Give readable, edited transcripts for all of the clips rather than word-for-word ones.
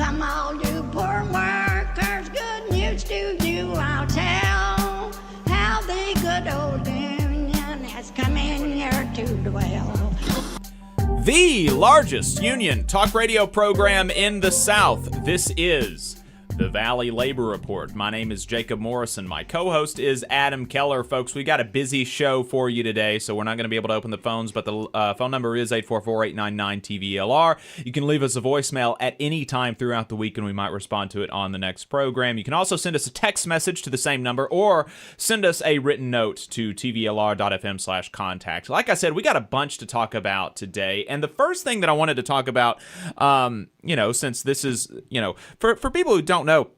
Come all you poor workers, good news to you I'll tell, how the good old union has come in here to dwell. The largest union talk radio program in the South. This is the Valley Labor Report. My name is Jacob Morrison. My co-host is Adam Keller. Folks, we got a busy show for you today, so we're not going to be able to open the phones, but the phone number is 844-899-TVLR. You can leave us a voicemail at any time throughout the week, and we might respond to it on the next program. You can also send us a text message to the same number, or send us a written note to tvlr.fm/contact. Like I said, we got a bunch to talk about today, and the first thing that I wanted to talk about, since this is, for people who don't know,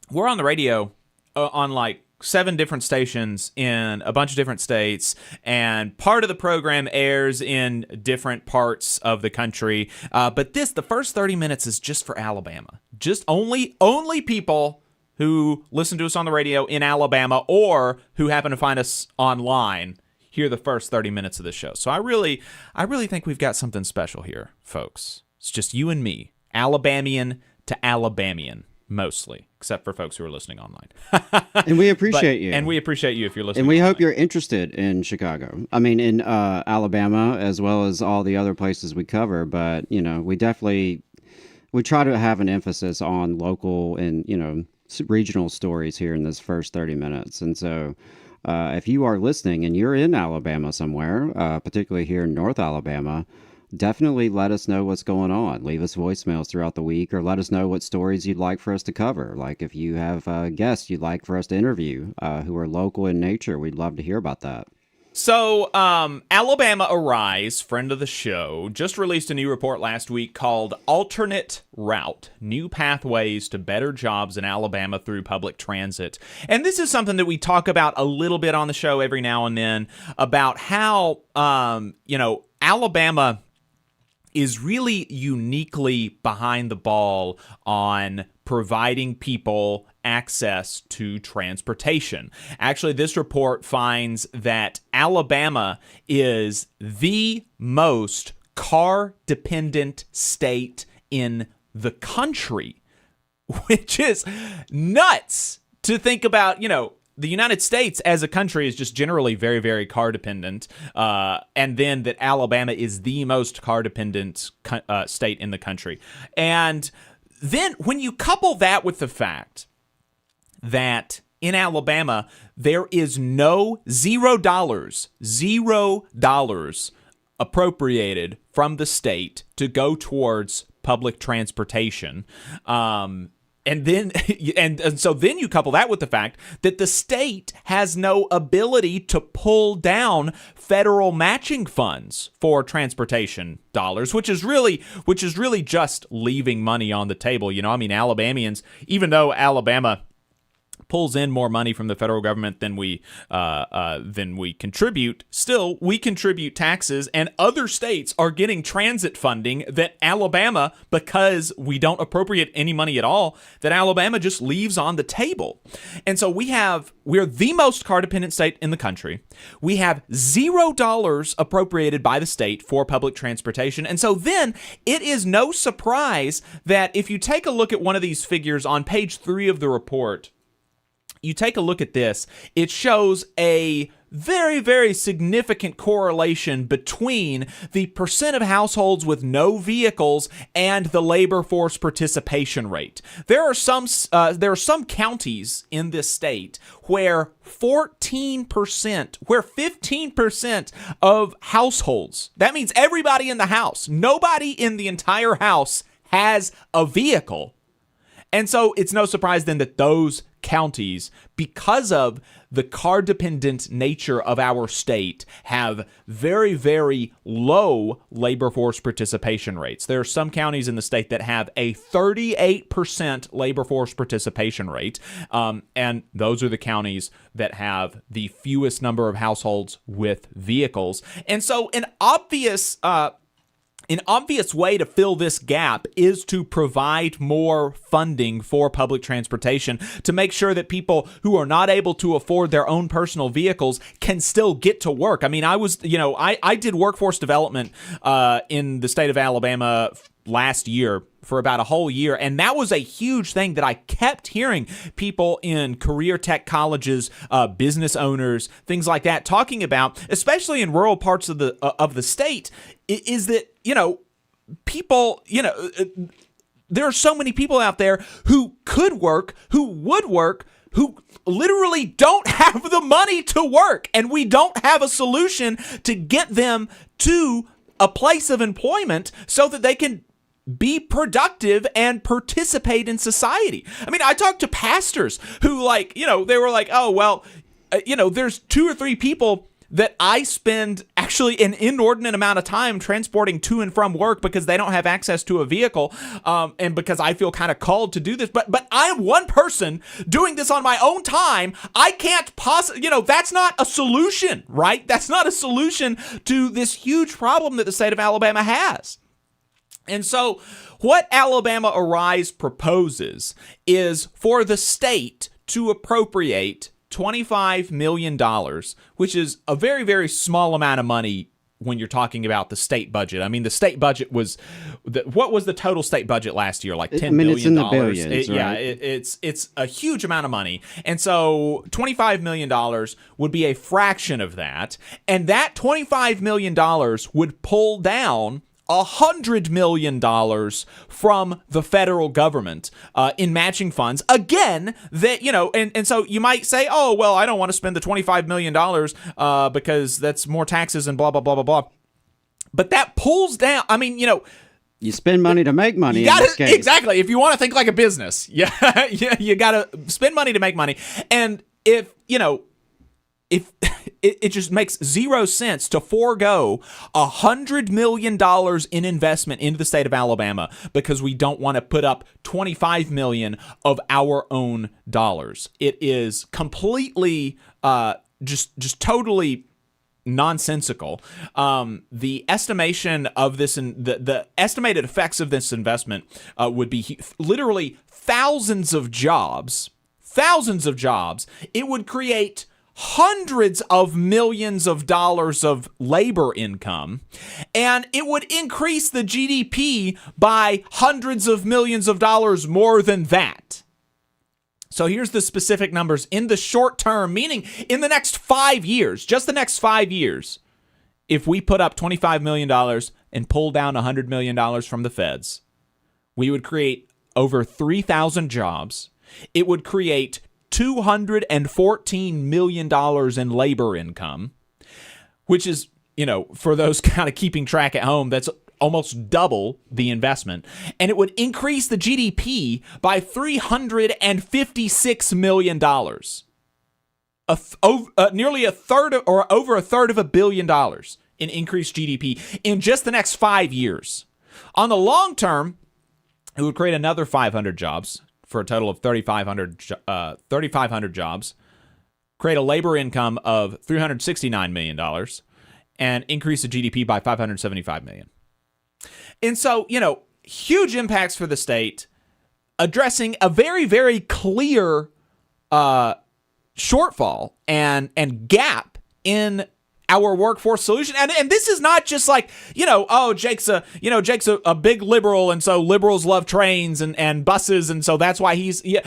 we're on the radio on like 7 different stations in a bunch of different states, and part of the program airs in different parts of the country. But the first 30 minutes is just for Alabama. Just only people who listen to us on the radio in Alabama or who happen to find us online hear the first 30 minutes of the show. So I really think we've got something special here, folks. It's just you and me, Alabamian to Alabamian. Mostly, except for folks who are listening online. And we appreciate you. And we appreciate you if you're listening And we online. hope you're interested in Chicago. I mean, in Alabama, as well as all the other places we cover. But, we try to have an emphasis on local and, regional stories here in this first 30 minutes. And so if you are listening and you're in Alabama somewhere, particularly here in North Alabama, definitely let us know what's going on. Leave us voicemails throughout the week, or let us know what stories you'd like for us to cover. Like if you have guests you'd like for us to interview who are local in nature, we'd love to hear about that. So, Alabama Arise, friend of the show, just released a new report last week called Alternate Route, New Pathways to Better Jobs in Alabama Through Public Transit. And this is something that we talk about a little bit on the show every now and then, about how, Alabama is really uniquely behind the ball on providing people access to transportation. Actually, this report finds that Alabama is the most car-dependent state in the country, which is nuts to think about. The United States as a country is just generally very, very car dependent, and then that Alabama is the most car dependent state in the country. And then when you couple that with the fact that in Alabama there is $0 appropriated from the state to go towards public transportation, And so then you couple that with the fact that the state has no ability to pull down federal matching funds for transportation dollars, which is really just leaving money on the table. Alabamians, even though Alabama pulls in more money from the federal government than we contribute, still we contribute taxes, and other states are getting transit funding that Alabama, because we don't appropriate any money at all, that Alabama just leaves on the table. And so we're the most car dependent state in the country. We have $0 appropriated by the state for public transportation. And so then it is no surprise that if you take a look at one of these figures on page 3 of the report, you take a look at this, it shows a very, very significant correlation between the percent of households with no vehicles and the labor force participation rate. There are some counties in this state where 15% of households, that means everybody in the house, nobody in the entire house has a vehicle. And so it's no surprise then that those counties, because of the car-dependent nature of our state, have very, very low labor force participation rates. There are some counties in the state that have a 38% labor force participation rate, and those are the counties that have the fewest number of households with vehicles. And so an obvious way to fill this gap is to provide more funding for public transportation to make sure that people who are not able to afford their own personal vehicles can still get to work. I mean, I did workforce development in the state of Alabama last year for about a whole year, and that was a huge thing that I kept hearing people in career tech colleges, business owners, things like that talking about, especially in rural parts of the state, is that, people, there are so many people out there who could work, who would work, who literally don't have the money to work, and we don't have a solution to get them to a place of employment so that they can be productive and participate in society. I mean, I talked to pastors who they were like, oh, well, there's 2 or 3 people that I spend actually an inordinate amount of time transporting to and from work because they don't have access to a vehicle, and because I feel kind of called to do this. But I am one person doing this on my own time. I can't possibly, that's not a solution, right? That's not a solution to this huge problem that the state of Alabama has. And so what Alabama Arise proposes is for the state to appropriate $25 million, which is a very, very small amount of money when you're talking about the state budget. I mean, the state budget was, what was the total state budget last year? Like $10 billion. It's in the billions, right? Yeah, it's a huge amount of money. And so $25 million would be a fraction of that. And that $25 million would pull down $100 million from the federal government in matching funds. Again, that, and so you might say, oh, well, I don't want to spend the $25 million because that's more taxes and blah, blah, blah, blah, blah. But that pulls down, you spend money to make money. Exactly. If you want to think like a business, you got to spend money to make money. And if it just makes zero sense to forego $100 million in investment into the state of Alabama because we don't want to put up $25 million of our own dollars. It is completely, just totally nonsensical. The estimation of this and the estimated effects of this investment would be literally thousands of jobs. It would create hundreds of millions of dollars of labor income, and it would increase the GDP by hundreds of millions of dollars more than that. So here's the specific numbers in the short term, meaning in the next 5 years, just the next 5 years, if we put up $25 million and pull down $100 million from the feds, we would create over 3,000 jobs. It would create $214 million in labor income, which is, for those kind of keeping track at home, that's almost double the investment. And it would increase the GDP by $356 million. Nearly a third or over a third of $1 billion in increased GDP in just the next 5 years. On the long term, it would create another 500 jobs, for a total of 3,500 jobs, create a labor income of $369 million, and increase the GDP by $575 million. And so, huge impacts for the state, addressing a very, very clear shortfall and gap in our workforce solution. And this is not just like, Jake's a big liberal, and so liberals love trains and buses, and so that's why he's the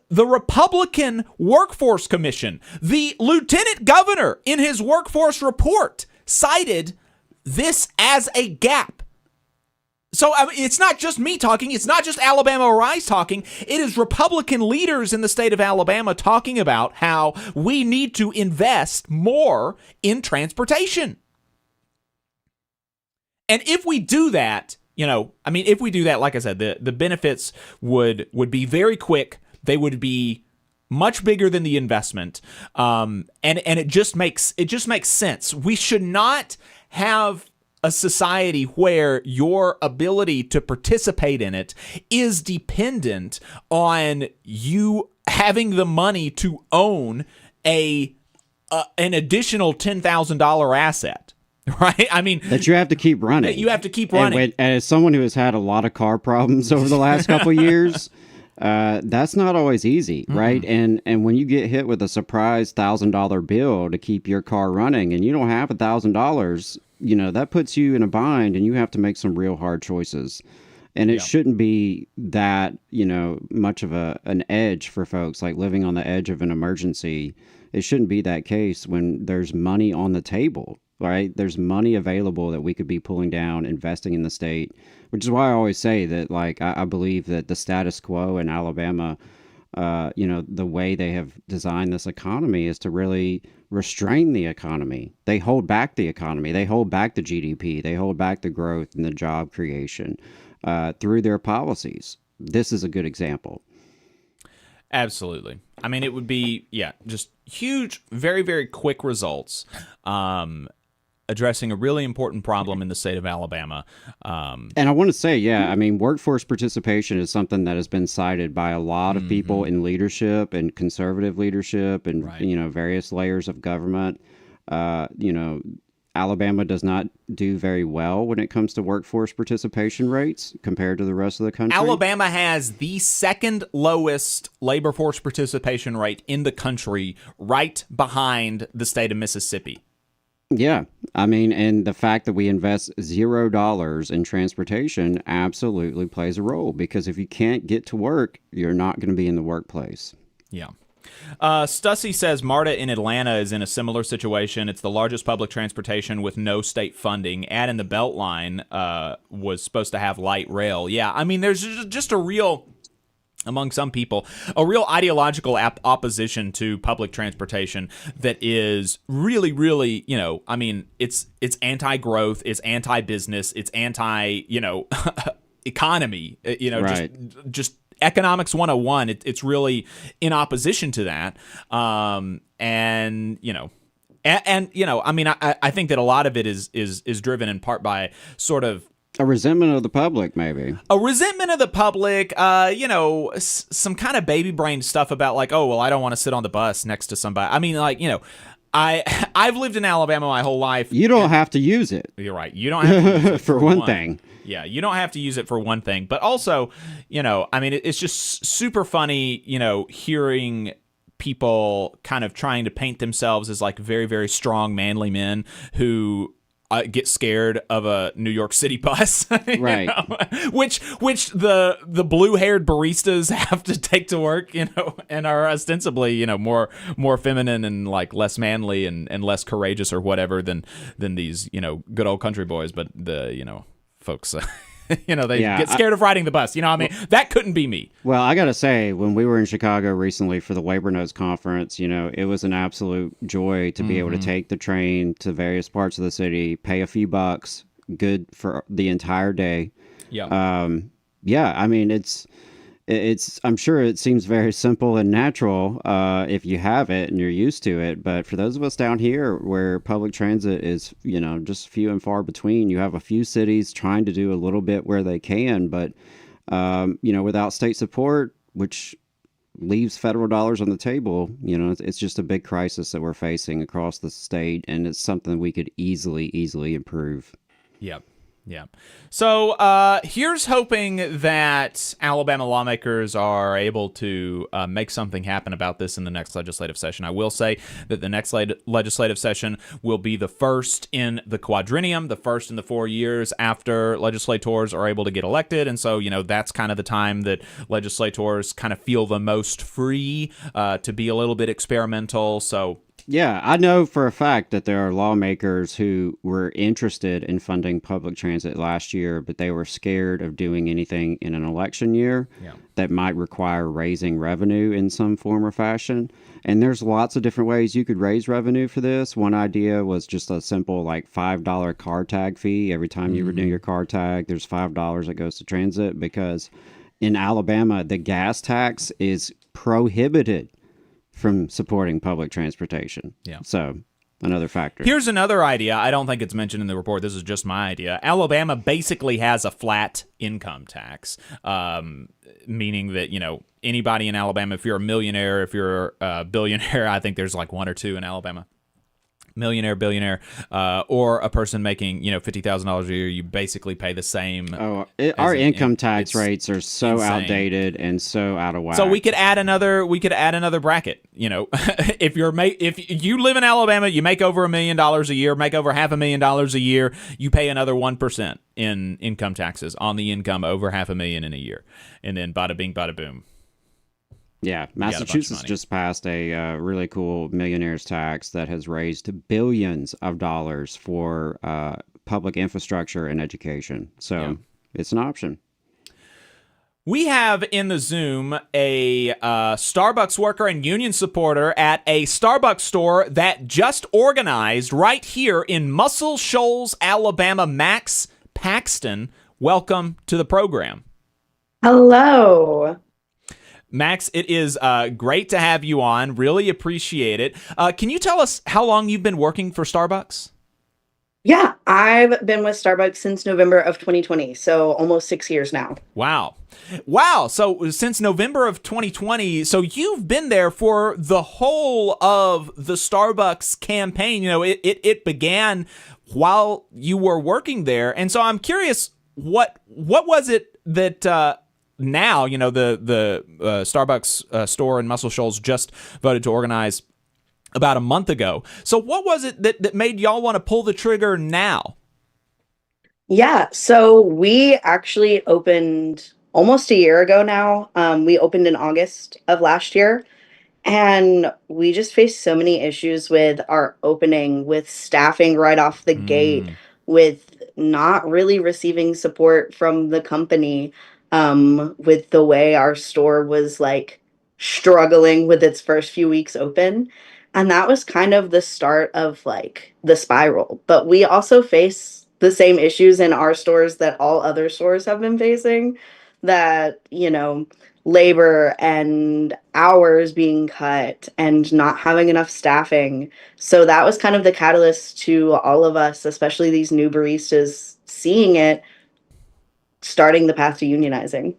Republican Workforce Commission, the lieutenant governor in his workforce report cited this as a gap. So it's not just me talking. It's not just Alabama Arise talking. It is Republican leaders in the state of Alabama talking about how we need to invest more in transportation. And if we do that, like I said, the benefits would be very quick. They would be much bigger than the investment. And it just makes sense. We should not have a society where your ability to participate in it is dependent on you having the money to own an additional $10,000 asset, right? That you have to keep running. You have to keep running. And as someone who has had a lot of car problems over the last couple years, that's not always easy, right? And when you get hit with a surprise $1,000 bill to keep your car running, and you don't have $1,000, that puts you in a bind, and you have to make some real hard choices. And it shouldn't be that, much of an edge for folks, like living on the edge of an emergency. It shouldn't be that case when there's money on the table, right? There's money available that we could be pulling down, investing in the state, which is why I always say that, like, I believe that the status quo in Alabama, the way they have designed this economy is to really restrain the economy. They hold back the economy. They hold back the GDP. They hold back the growth and the job creation through their policies. This is a good example. Absolutely. I mean, it would be, just huge, very, very quick results. Addressing a really important problem in the state of Alabama. And I want to say, workforce participation is something that has been cited by a lot of people in leadership and conservative leadership and, various layers of government. Alabama does not do very well when it comes to workforce participation rates compared to the rest of the country. Alabama has the second lowest labor force participation rate in the country, right behind the state of Mississippi. Yeah. And the fact that we invest $0 in transportation absolutely plays a role, because if you can't get to work, you're not going to be in the workplace. Yeah. Stussy says Marta in Atlanta is in a similar situation. It's the largest public transportation with no state funding. Add in the Beltline was supposed to have light rail. Yeah, there's just a real... among some people, a real ideological opposition to public transportation that is really, really, it's anti-growth, it's anti-business, it's anti-economy, right. just economics 101. It's really in opposition to that. I think that a lot of it is driven in part by sort of a resentment of the public, maybe. A resentment of the public, some kind of baby brain stuff about like, oh, well, I don't want to sit on the bus next to somebody. I've lived in Alabama my whole life. You don't have to use it. You're right. You don't have to use it for one thing. Yeah, you don't have to use it for one thing. But also, it's just super funny, hearing people kind of trying to paint themselves as like very, very strong, manly men who get scared of a New York City bus, right? Which the blue-haired baristas have to take to work, and are ostensibly, more feminine and like less manly and less courageous or whatever than these, good old country boys. But the folks. They get scared of riding the bus. That couldn't be me. Well, I got to say, when we were in Chicago recently for the Labor Notes Conference, it was an absolute joy to be able to take the train to various parts of the city, pay a few bucks, good for the entire day. Yeah. It's I'm sure it seems very simple and natural if you have it and you're used to it. But for those of us down here where public transit is, just few and far between, you have a few cities trying to do a little bit where they can. But, without state support, which leaves federal dollars on the table, it's just a big crisis that we're facing across the state. And it's something we could easily improve. Yep. Yeah. So here's hoping that Alabama lawmakers are able to make something happen about this in the next legislative session. I will say that the next legislative session will be the first in the quadrennium, the first in the 4 years after legislators are able to get elected. And so, that's kind of the time that legislators kind of feel the most free to be a little bit experimental. So yeah, I know for a fact that there are lawmakers who were interested in funding public transit last year, but they were scared of doing anything in an election year that might require raising revenue in some form or fashion. And there's lots of different ways you could raise revenue for this. One idea was just a simple like $5 car tag fee. Every time you renew your car tag, there's $5 that goes to transit, because in Alabama, the gas tax is prohibited from supporting public transportation. Yeah. So another factor. Here's another idea. I don't think it's mentioned in the report. This is just my idea. Alabama basically has a flat income tax, meaning that, anybody in Alabama, if you're a millionaire, if you're a billionaire, I think there's like one or two in Alabama, millionaire, billionaire, or a person making $50,000 a year, you basically pay the same. Our income tax it's rates are so insane. outdated and so out of whack. So we could add another bracket. If you live in Alabama, you make over $1 million a year, make over $500,000 a year, you pay another 1% in income taxes on the income over $500,000 in a year, and then bada bing, bada boom. Yeah, Massachusetts just passed a really cool millionaire's tax that has raised billions of dollars for public infrastructure and education. So it's an option. We have in the Zoom a Starbucks worker and union supporter at a Starbucks store that just organized right here in Muscle Shoals, Alabama. Max Paxton, welcome to the program. Hello. Max, it is great to have you on. Really appreciate it. Can you tell us how long you've been working for Starbucks? Yeah, I've been with Starbucks since November of 2020, so almost 6 years now. Wow. So since November of 2020, so you've been there for the whole of the Starbucks campaign. It began while you were working there. And so I'm curious, what was it that now, the Starbucks store in Muscle Shoals just voted to organize about a month ago. So what was it that made y'all want to pull the trigger now? Yeah, so we actually opened almost a year ago now. We opened in August of last year, and we just faced so many issues with our opening, with staffing right off the gate, with not really receiving support from the company, with the way our store was like struggling with its first few weeks open. And that was kind of the start of like the spiral. But we also face the same issues in our stores that all other stores have been facing, that, labor and hours being cut and not having enough staffing. So that was kind of the catalyst to all of us, especially these new baristas, seeing it, starting the path to unionizing.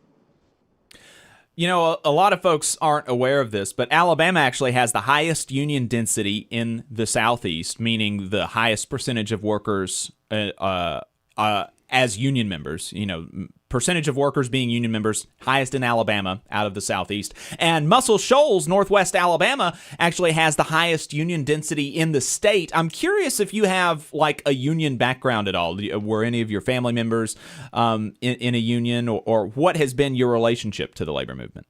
A lot of folks aren't aware of this, but Alabama actually has the highest union density in the Southeast, meaning the highest percentage of workers as union members. Percentage of workers being union members, highest in Alabama out of the Southeast. And Muscle Shoals, Northwest Alabama, actually has the highest union density in the state. I'm curious if you have like a union background at all. Were any of your family members in a union, or what has been your relationship to the labor movement?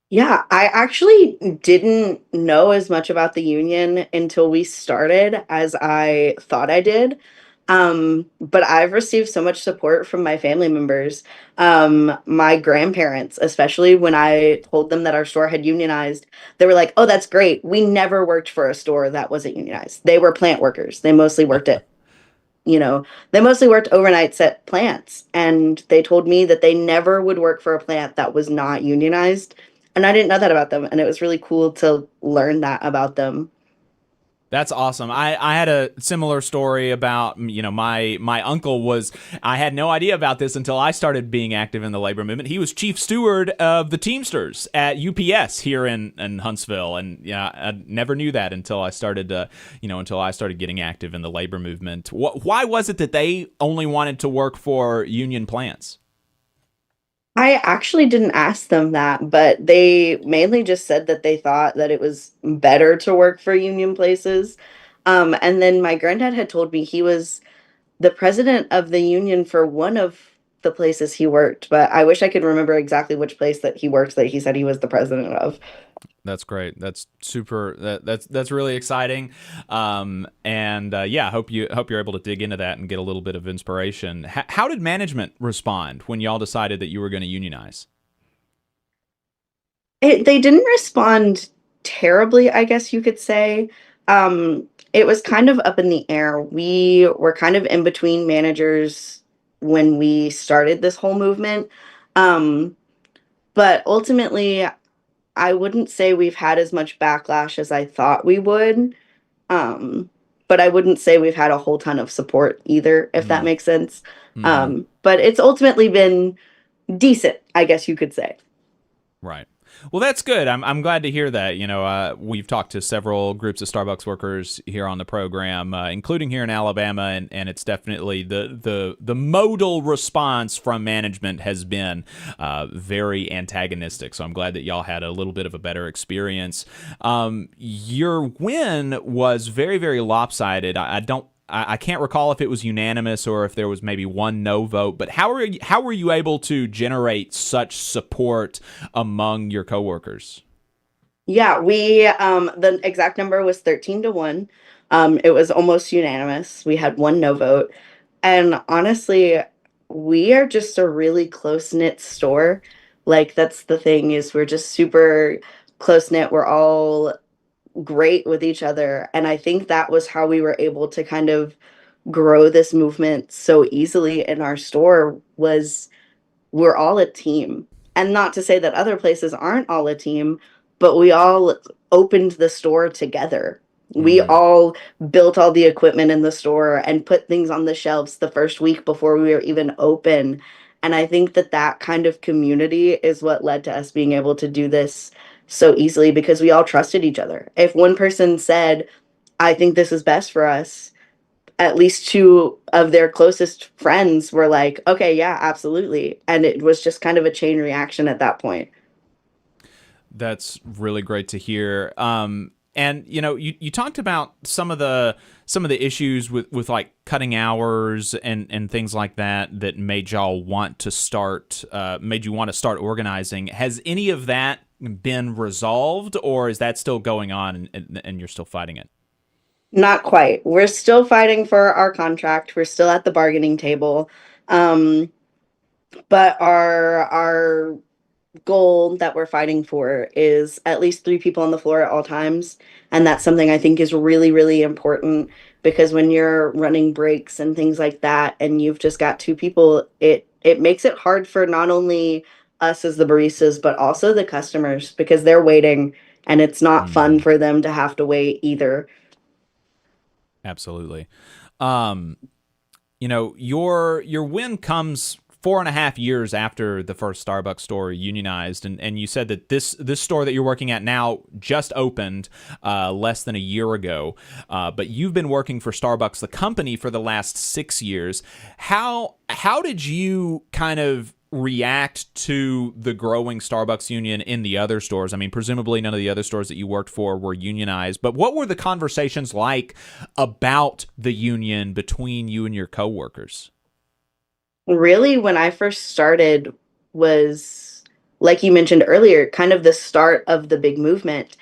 Yeah, I actually didn't know as much about the union until we started as I thought I did. But I've received so much support from my family members. My grandparents, especially when I told them that our store had unionized, they were like, "Oh, that's great. We never worked for a store that wasn't unionized." They were plant workers. They mostly worked they mostly worked overnights at plants. And they told me that they never would work for a plant that was not unionized. And I didn't know that about them. And it was really cool to learn that about them. That's awesome. I had a similar story about, my uncle was, I had no idea about this until I started being active in the labor movement. He was chief steward of the Teamsters at UPS here in Huntsville. And I never knew that until I started, getting active in the labor movement. Why was it that they only wanted to work for union plants? I actually didn't ask them that, but they mainly just said that they thought that it was better to work for union places. And then my granddad had told me he was the president of the union for one of the places he worked, but I wish I could remember exactly which place that he works that he said he was the president of. That's great. That's super. That's really exciting. Hope you're able to dig into that and get a little bit of inspiration. How did management respond when y'all decided that you were going to unionize? They didn't respond terribly, I guess you could say. It was kind of up in the air. We were kind of in between managers when we started this whole movement. But ultimately, I wouldn't say we've had as much backlash as I thought we would. But I wouldn't say we've had a whole ton of support either, if that makes sense. But it's ultimately been decent, I guess you could say. Right. Well, that's good. I'm glad to hear that. We've talked to several groups of Starbucks workers here on the program, including here in Alabama, and it's definitely the modal response from management has been very antagonistic. So I'm glad that y'all had a little bit of a better experience. Your win was very, very lopsided. I can't recall if it was unanimous or if there was maybe one no vote, but how were you able to generate such support among your coworkers? Yeah, the exact number was 13-1. It was almost unanimous. We had one no vote. And honestly, we are just a really close-knit store. Like that's the thing is we're just super close-knit. We're all great with each other. And I think that was how we were able to kind of grow this movement so easily in our store was we're all a team. And not to say that other places aren't all a team, but we all opened the store together. We Mm-hmm. all built all the equipment in the store and put things on the shelves the first week before we were even open. And I think that that kind of community is what led to us being able to do this so easily because we all trusted each other. If one person said, I think this is best for us, at least two of their closest friends were like, okay, yeah, absolutely. And it was just kind of a chain reaction at that point. That's really great to hear. And you talked about some of the issues with like cutting hours and things like that made y'all want to start made you want to start organizing. Has any of that been resolved, or is that still going on and you're still fighting it? Not quite. We're still fighting for our contract. We're still at the bargaining table. Um, but our goal that we're fighting for is at least three people on the floor at all times. And that's something I think is really, really important because when you're running breaks and things like that, and you've just got two people, it makes it hard for not only us as the baristas, but also the customers because they're waiting and it's not fun Mm-hmm. for them to have to wait either. Absolutely. Um, your win comes 4.5 years after the first Starbucks store unionized, and you said that this store that you're working at now just opened less than a year ago, but you've been working for Starbucks, the company, for the last 6 years. How did you kind of react to the growing Starbucks union in the other stores? I mean, presumably none of the other stores that you worked for were unionized, but what were the conversations like about the union between you and your coworkers? Really, when I first started was, like you mentioned earlier, kind of the start of the big movement.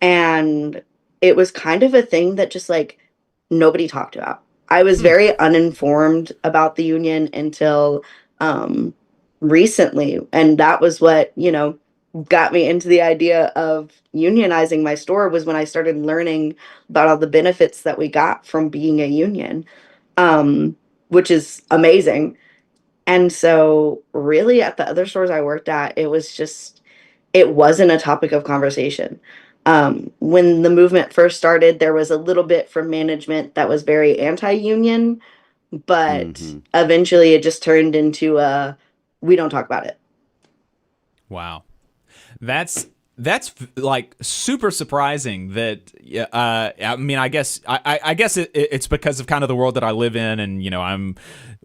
And it was kind of a thing that just like nobody talked about. I was Hmm. very uninformed about the union until um, recently. And that was what, got me into the idea of unionizing my store was when I started learning about all the benefits that we got from being a union, which is amazing. And so, really, at the other stores I worked at, it wasn't a topic of conversation. When the movement first started, there was a little bit from management that was very anti union, but Hmm. eventually it just turned into we don't talk about it. Wow. That's like super surprising that I mean I guess it's because of kind of the world that I live in, and I'm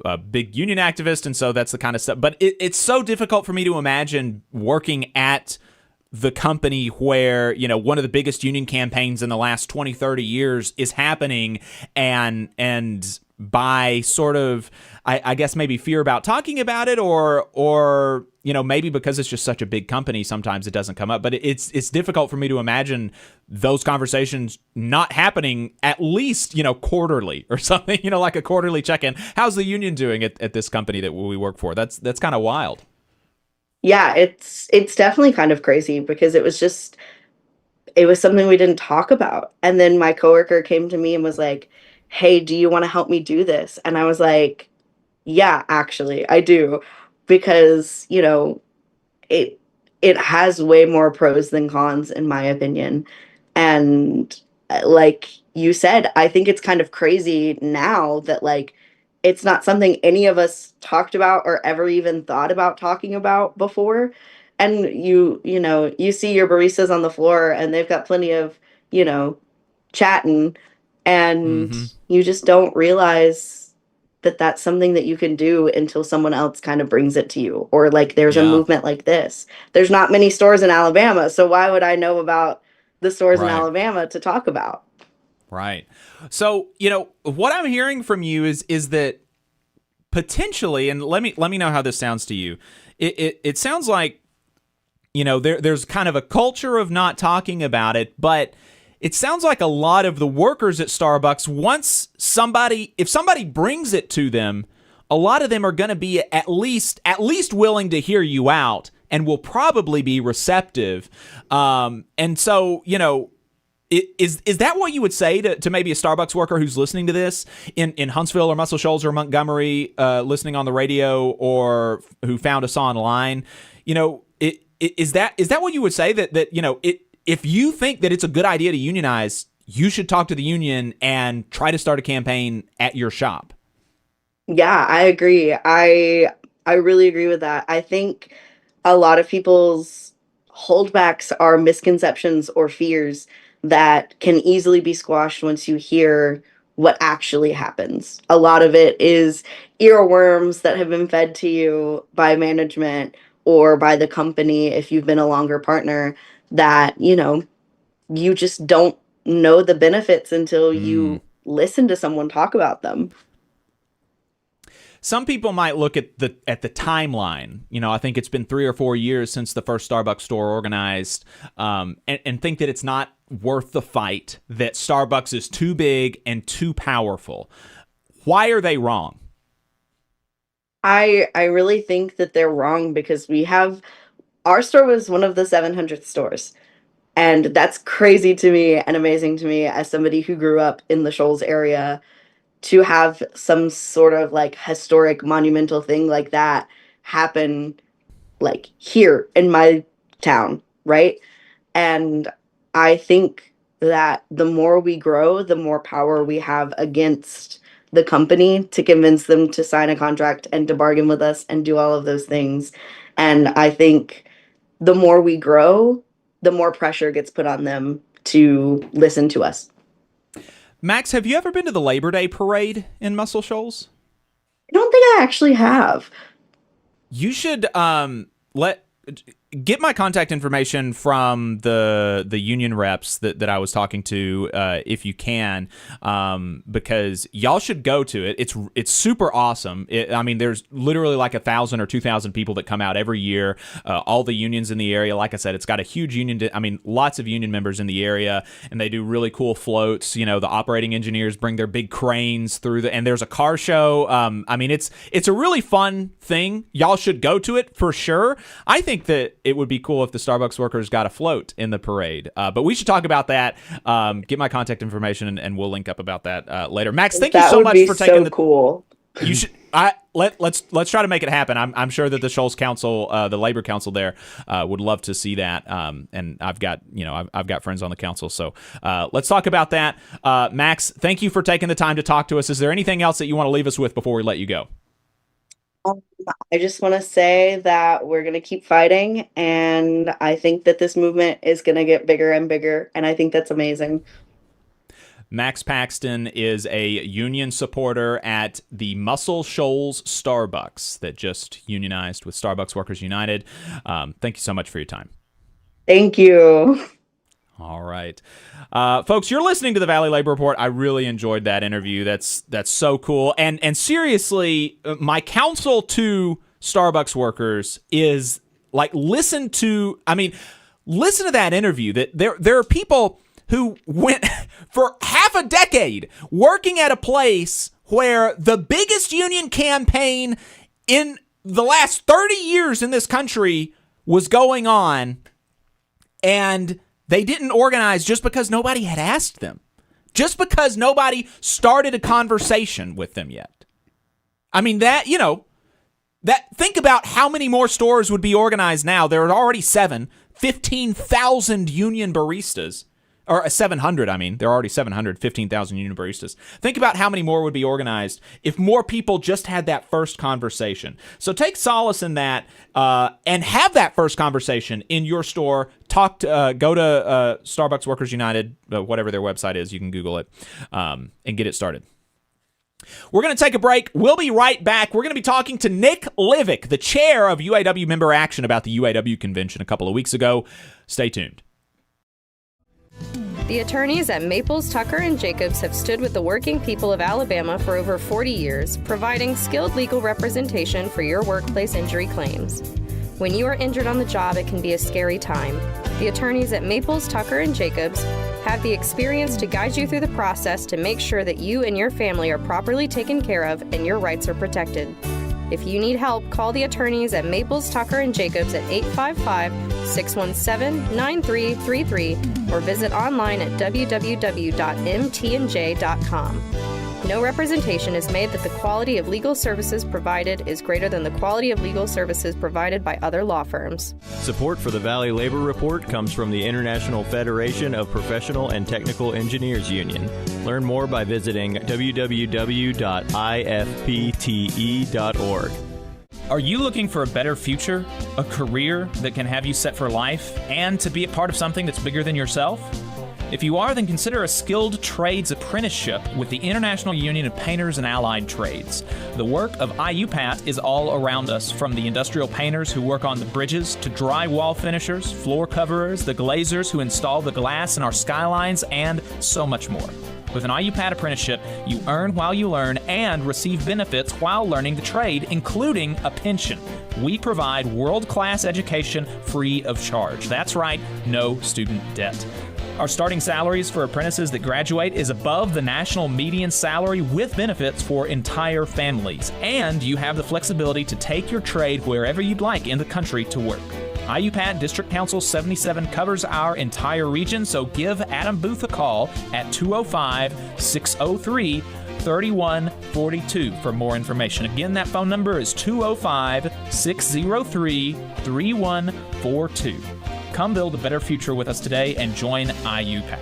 a big union activist, and so that's the kind of stuff, but it's so difficult for me to imagine working at the company where one of the biggest union campaigns in the last 20, 30 years is happening, and by sort of I guess maybe fear about talking about it, or maybe because it's just such a big company sometimes it doesn't come up, but it's difficult for me to imagine those conversations not happening at least quarterly or something, like a quarterly check-in. How's the union doing at this company that we work for? That's kind of wild. Yeah, it's definitely kind of crazy because it was something we didn't talk about. And then my coworker came to me and was like, "Hey, do you want to help me do this?" And I was like, "Yeah, actually, I do." Because, it it has way more pros than cons in my opinion. And like you said, I think it's kind of crazy now that like it's not something any of us talked about or ever even thought about talking about before. and you see your baristas on the floor and they've got plenty of, you know, chatting, and Mm-hmm. you just don't realize that that's something that you can do until someone else kind of brings it to you, or like there's a Yeah. movement like this. There's not many stores in Alabama, so why would I know about the stores in Right. Alabama to talk about? Right. So, what I'm hearing from you is that potentially, and let me know how this sounds to you. It sounds like, there's kind of a culture of not talking about it, but it sounds like a lot of the workers at Starbucks, if somebody brings it to them, a lot of them are going to be at least willing to hear you out and will probably be receptive. And so, Is that what you would say to maybe a Starbucks worker who's listening to this in Huntsville or Muscle Shoals or Montgomery, listening on the radio, or who found us online? Is that what you would say, that if you think that it's a good idea to unionize, you should talk to the union and try to start a campaign at your shop? Yeah, I agree. I really agree with that. I think a lot of people's holdbacks are misconceptions or fears that can easily be squashed once you hear what actually happens. A lot of it is earworms that have been fed to you by management or by the company if you've been a longer partner, that, you just don't know the benefits until you listen to someone talk about them. Some people might look at the timeline. I think it's been 3 or 4 years since the first Starbucks store organized, and think that it's not worth the fight, that Starbucks is too big and too powerful. Why are they wrong? I really think that they're wrong because our store was one of the 700th stores. And that's crazy to me and amazing to me as somebody who grew up in the Shoals area, to have some sort of like historic monumental thing like that happen like here in my town, right? And I think that the more we grow, the more power we have against the company to convince them to sign a contract and to bargain with us and do all of those things. And I think the more we grow, the more pressure gets put on them to listen to us. Max, have you ever been to the Labor Day parade in Muscle Shoals? I don't think I actually have. You should get my contact information from the union reps that I was talking to, if you can, because y'all should go to it. It's super awesome. There's literally like 1,000 or 2,000 people that come out every year. All the unions in the area. Like I said, it's got a huge union. Lots of union members in the area, and they do really cool floats. The operating engineers bring their big cranes through and there's a car show. It's a really fun thing. Y'all should go to it for sure. I think that it would be cool if the Starbucks workers got a float in the parade. But we should talk about that. Get my contact information and we'll link up about that later. Max, thank you so much for taking the cool. You should. Let's try to make it happen. I'm sure that the Shoals Council, the Labor Council there, would love to see that. And I've got friends on the council, so let's talk about that. Max, thank you for taking the time to talk to us. Is there anything else that you want to leave us with before we let you go? I just want to say that we're going to keep fighting, and I think that this movement is going to get bigger and bigger, and I think that's amazing. Max Paxton is a union supporter at the Muscle Shoals Starbucks that just unionized with Starbucks Workers United. Thank you so much for your time. Thank you. All right. Folks, you're listening to the Valley Labor Report. I really enjoyed that interview. That's so cool. And seriously, my counsel to Starbucks workers is like, listen to that interview. That there are people who went for half a decade working at a place where the biggest union campaign in the last 30 years in this country was going on, and they didn't organize just because nobody had asked them, just because nobody started a conversation with them yet. Think about how many more stores would be organized now. There are already 15,000 union baristas. or 700, I mean. There are already 715,000 union baristas. Think about how many more would be organized if more people just had that first conversation. So take solace in that and have that first conversation in your store. Go to Starbucks Workers United, whatever their website is. You can Google it and get it started. We're going to take a break. We'll be right back. We're going to be talking to Nick Livick, the chair of UAW Member Action, about the UAW convention a couple of weeks ago. Stay tuned. The attorneys at Maples, Tucker, and Jacobs have stood with the working people of Alabama for over 40 years, providing skilled legal representation for your workplace injury claims. When you are injured on the job, it can be a scary time. The attorneys at Maples, Tucker, and Jacobs have the experience to guide you through the process to make sure that you and your family are properly taken care of and your rights are protected. If you need help, call the attorneys at Maples, Tucker, and Jacobs at 855-617-9333 or visit online at www.mtnj.com. No representation is made that the quality of legal services provided is greater than the quality of legal services provided by other law firms. Support for the Valley Labor Report comes from the International Federation of Professional and Technical Engineers Union. Learn more by visiting www.ifpte.org. Are you looking for a better future, a career that can have you set for life, and to be a part of something that's bigger than yourself? If you are, then consider a skilled trades apprenticeship with the International Union of Painters and Allied Trades. The work of IUPAT is all around us, from the industrial painters who work on the bridges to drywall finishers, floor coverers, the glazers who install the glass in our skylines, and so much more. With an IUPAT apprenticeship, you earn while you learn and receive benefits while learning the trade, including a pension. We provide world-class education free of charge. That's right, no student debt. Our starting salaries for apprentices that graduate is above the national median salary with benefits for entire families. And you have the flexibility to take your trade wherever you'd like in the country to work. IUPAT District Council 77 covers our entire region, so give Adam Booth a call at 205-603-3142 for more information. Again, that phone number is 205-603-3142. Come build a better future with us today and join IUPAT.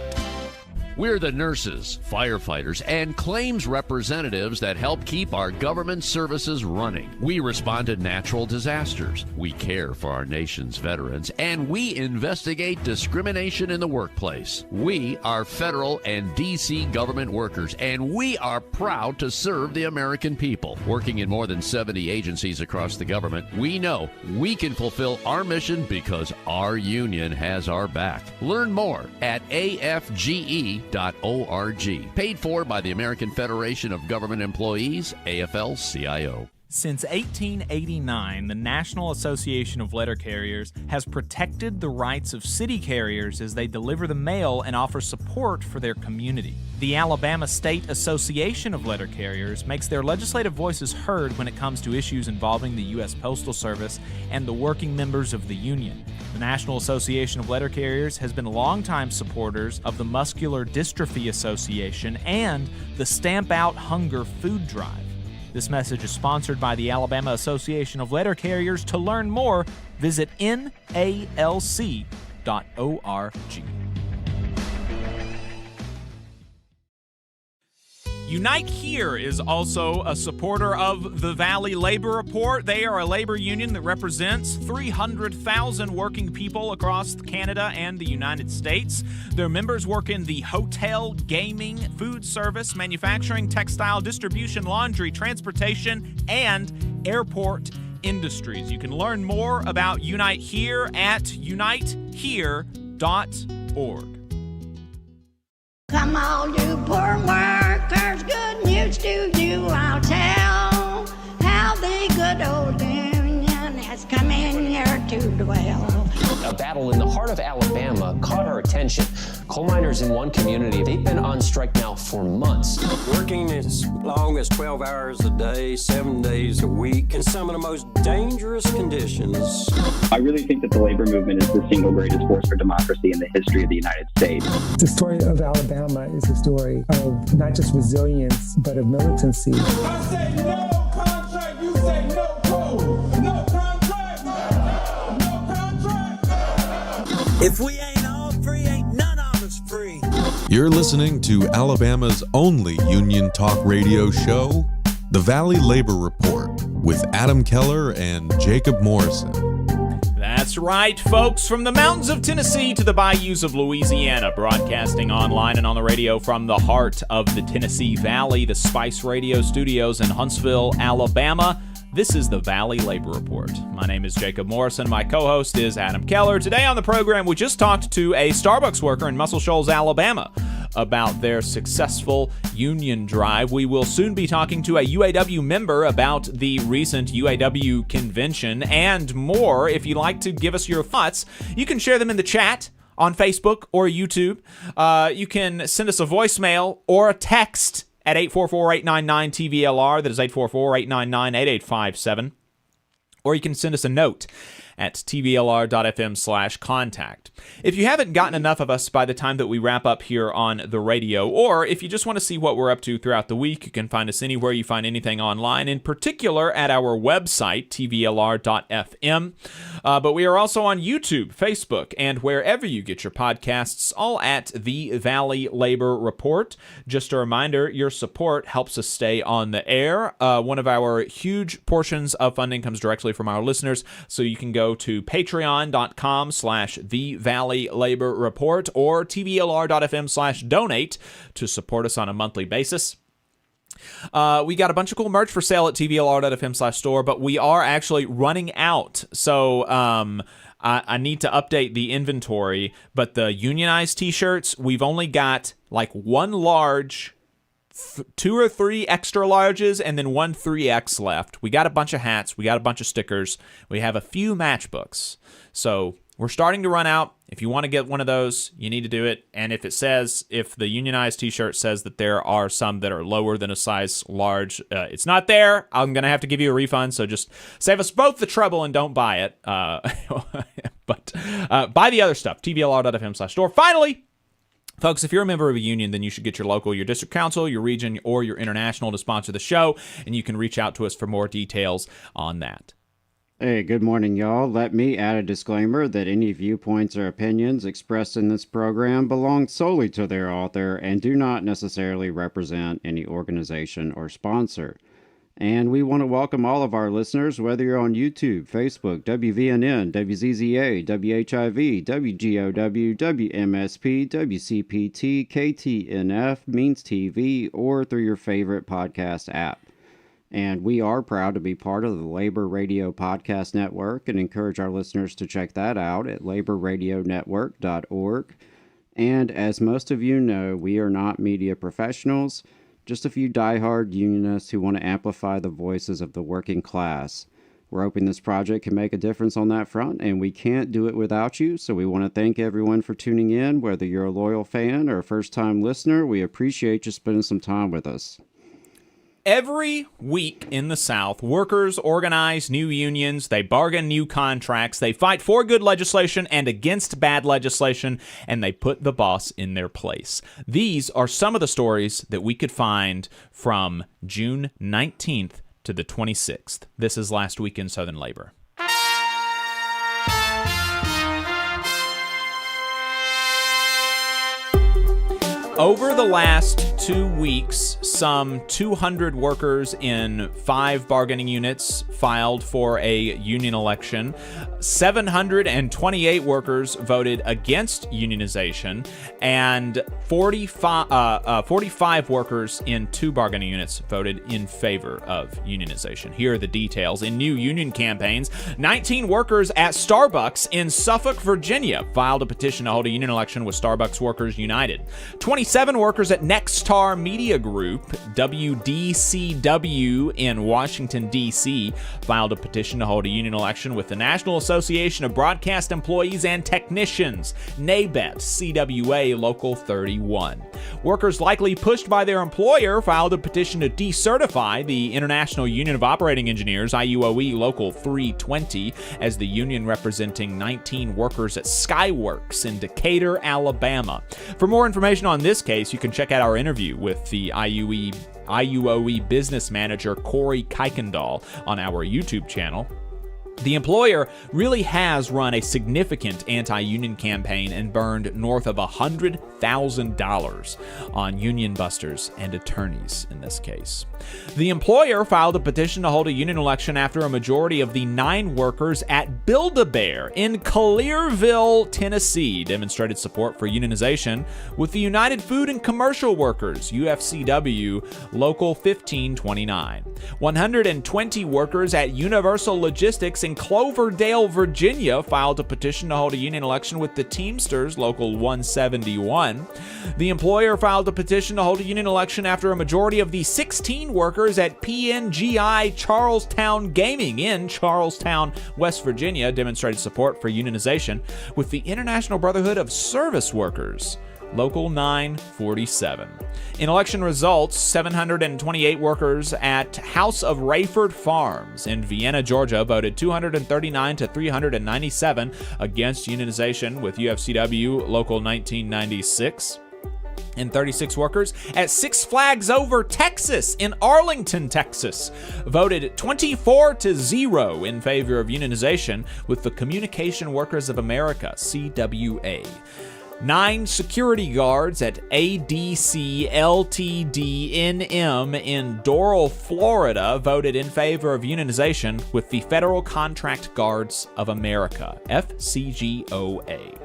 We're the nurses, firefighters, and claims representatives that help keep our government services running. We respond to natural disasters. We care for our nation's veterans, and we investigate discrimination in the workplace. We are federal and D.C. government workers, and we are proud to serve the American people. Working in more than 70 agencies across the government, we know we can fulfill our mission because our union has our back. Learn more at afge.org. Paid for by the American Federation of Government Employees, AFL-CIO. Since 1889, the National Association of Letter Carriers has protected the rights of city carriers as they deliver the mail and offer support for their community. The Alabama State Association of Letter Carriers makes their legislative voices heard when it comes to issues involving the U.S. Postal Service and the working members of the union. The National Association of Letter Carriers has been longtime supporters of the Muscular Dystrophy Association and the Stamp Out Hunger food drive. This message is sponsored by the Alabama Association of Letter Carriers. To learn more, visit NALC.org. Unite Here is also a supporter of the Valley Labor Report. They are a labor union that represents 300,000 working people across Canada and the United States. Their members work in the hotel, gaming, food service, manufacturing, textile, distribution, laundry, transportation, and airport industries. You can learn more about Unite Here at unitehere.org. Come on, you poor workers, good news to you I'll tell, how the good old union has come in here to dwell. A battle in the heart of Alabama caught our attention. Coal miners in one community, they've been on strike now for months. Working as long as 12 hours a day, 7 days a week, in some of the most dangerous conditions. I really think that the labor movement is the single greatest force for democracy in the history of the United States. The story of Alabama is a story of not just resilience, but of militancy. I say no contract, you say no code. No contract, no contract. If we ain't all free, ain't none of us free. You're listening to Alabama's only union talk radio show, The Valley Labor Report, with Adam Keller and Jacob Morrison. That's right, folks. From the mountains of Tennessee to the bayous of Louisiana, broadcasting online and on the radio from the heart of the Tennessee Valley, the Spice Radio Studios in Huntsville, Alabama. This is the Valley Labor Report. My name is Jacob Morrison. My co-host is Adam Keller. Today on the program, we just talked to a Starbucks worker in Muscle Shoals, Alabama, about their successful union drive. We will soon be talking to a UAW member about the recent UAW convention and more. If you'd like to give us your thoughts, you can share them in the chat on Facebook or YouTube. You can send us a voicemail or a text at 844-899-TVLR. That is 844-899-8857. Or you can send us a note at tvlr.fm/contact. If you haven't gotten enough of us by the time that we wrap up here on the radio, or if you just want to see what we're up to throughout the week, you can find us anywhere you find anything online, in particular at our website, tvlr.fm. But we are also on YouTube, Facebook, and wherever you get your podcasts, all at the Valley Labor Report. Just a reminder, your support helps us stay on the air. One of our huge portions of funding comes directly from our listeners, so you can go to patreon.com/The Valley Labor Report or tvlr.fm/donate to support us on a monthly basis. We got a bunch of cool merch for sale at tvlr.fm/store, but we are actually running out. So I need to update the inventory, but the unionized t-shirts, we've only got like one large, 2 or 3 extra larges, and then 1 3X left. We got a bunch of hats. We got a bunch of stickers. We have a few matchbooks. So we're starting to run out. If you want to get one of those, you need to do it. And if the unionized t-shirt says that there are some that are lower than a size large, it's not there. I'm going to have to give you a refund. So just save us both the trouble and don't buy it. But buy the other stuff. tvlr.fm/store. Finally, folks, if you're a member of a union, then you should get your local, your district council, your region, or your international to sponsor the show, and you can reach out to us for more details on that. Hey, good morning, y'all. Let me add a disclaimer that any viewpoints or opinions expressed in this program belong solely to their author and do not necessarily represent any organization or sponsor. And we want to welcome all of our listeners, whether you're on YouTube, Facebook, WVNN, WZZA, WHIV, WGOW, WMSP, WCPT, KTNF, Means TV, or through your favorite podcast app. And we are proud to be part of the Labor Radio Podcast Network and encourage our listeners to check that out at laborradionetwork.org. And as most of you know, we are not media professionals, just a few diehard unionists who want to amplify the voices of the working class. We're hoping this project can make a difference on that front, and we can't do it without you, so we want to thank everyone for tuning in. Whether you're a loyal fan or a first-time listener, we appreciate you spending some time with us. Every week in the South, workers organize new unions, they bargain new contracts, they fight for good legislation and against bad legislation, and they put the boss in their place. These are some of the stories that we could find from June 19th to the 26th. This is Last Week in Southern Labor. Over the last 2 weeks, some 200 workers in 5 bargaining units filed for a union election. 728 workers voted against unionization, and 45 workers in 2 bargaining units voted in favor of unionization. Here are the details. In new union campaigns, 19 workers at Starbucks in Suffolk, Virginia, filed a petition to hold a union election with Starbucks Workers United. 27 workers at Nexstar Media Group, WDCW, in Washington, D.C., filed a petition to hold a union election with the National Association of Broadcast Employees and Technicians, NABET, CWA Local 31. Workers likely pushed by their employer filed a petition to decertify the International Union of Operating Engineers, IUOE Local 320, as the union representing 19 workers at Skyworks in Decatur, Alabama. For more information on this case, you can check out our interview with the IUOE business manager Corey Kuykendall on our YouTube channel. The employer really has run a significant anti-union campaign and burned north of $100,000 on union busters and attorneys in this case. The employer filed a petition to hold a union election after a majority of the 9 workers at Build-A-Bear in Clearville, Tennessee, demonstrated support for unionization with the United Food and Commercial Workers, UFCW, Local 1529. 120 workers at Universal Logistics in Cloverdale, Virginia, filed a petition to hold a union election with the Teamsters, Local 171. The employer filed a petition to hold a union election after a majority of the 16 workers at PNGI Charlestown Gaming in Charlestown, West Virginia, demonstrated support for unionization with the International Brotherhood of Service Workers, Local 947. In election results, 728 workers at House of Rayford Farms in Vienna, Georgia, voted 239 to 397 against unionization with UFCW Local 1996. And 36 workers at Six Flags Over Texas in Arlington, Texas, voted 24 to 0 in favor of unionization with the Communication Workers of America, CWA. 9 security guards at ADC LTD-NM in Doral, Florida, voted in favor of unionization with the Federal Contract Guards of America, FCGOA.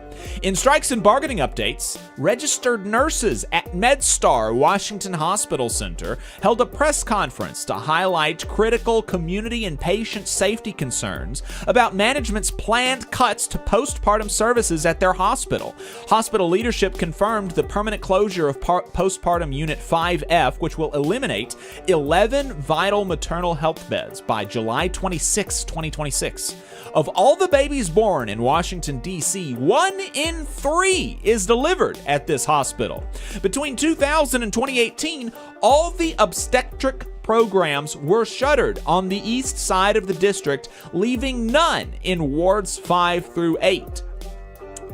In strikes and bargaining updates, registered nurses at MedStar Washington Hospital Center held a press conference to highlight critical community and patient safety concerns about management's planned cuts to postpartum services at their hospital. Hospital leadership confirmed the permanent closure of postpartum Unit 5F, which will eliminate 11 vital maternal health beds by July 26, 2026. Of all the babies born in Washington, D.C., 1 in 3 is delivered at this hospital. Between 2000 and 2018, all the obstetric programs were shuttered on the east side of the district, leaving none in wards 5 through 8.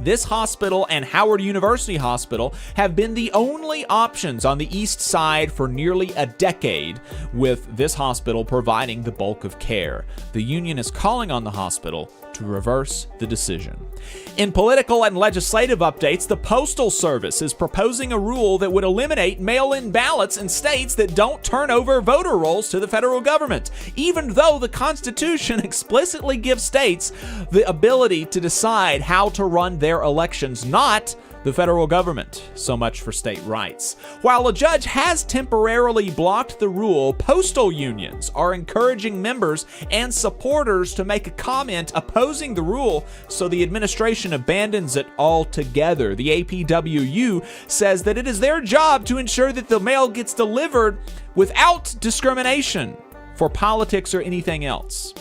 This hospital and Howard University Hospital have been the only options on the east side for nearly a decade, with this hospital providing the bulk of care. The union is calling on the hospital to reverse the decision. In political and legislative updates, the Postal Service is proposing a rule that would eliminate mail-in ballots in states that don't turn over voter rolls to the federal government, even though the Constitution explicitly gives states the ability to decide how to run their elections, not the federal government. So much for state rights. While a judge has temporarily blocked the rule, postal unions are encouraging members and supporters to make a comment opposing the rule so the administration abandons it altogether. The APWU says that it is their job to ensure that the mail gets delivered without discrimination for politics or anything else.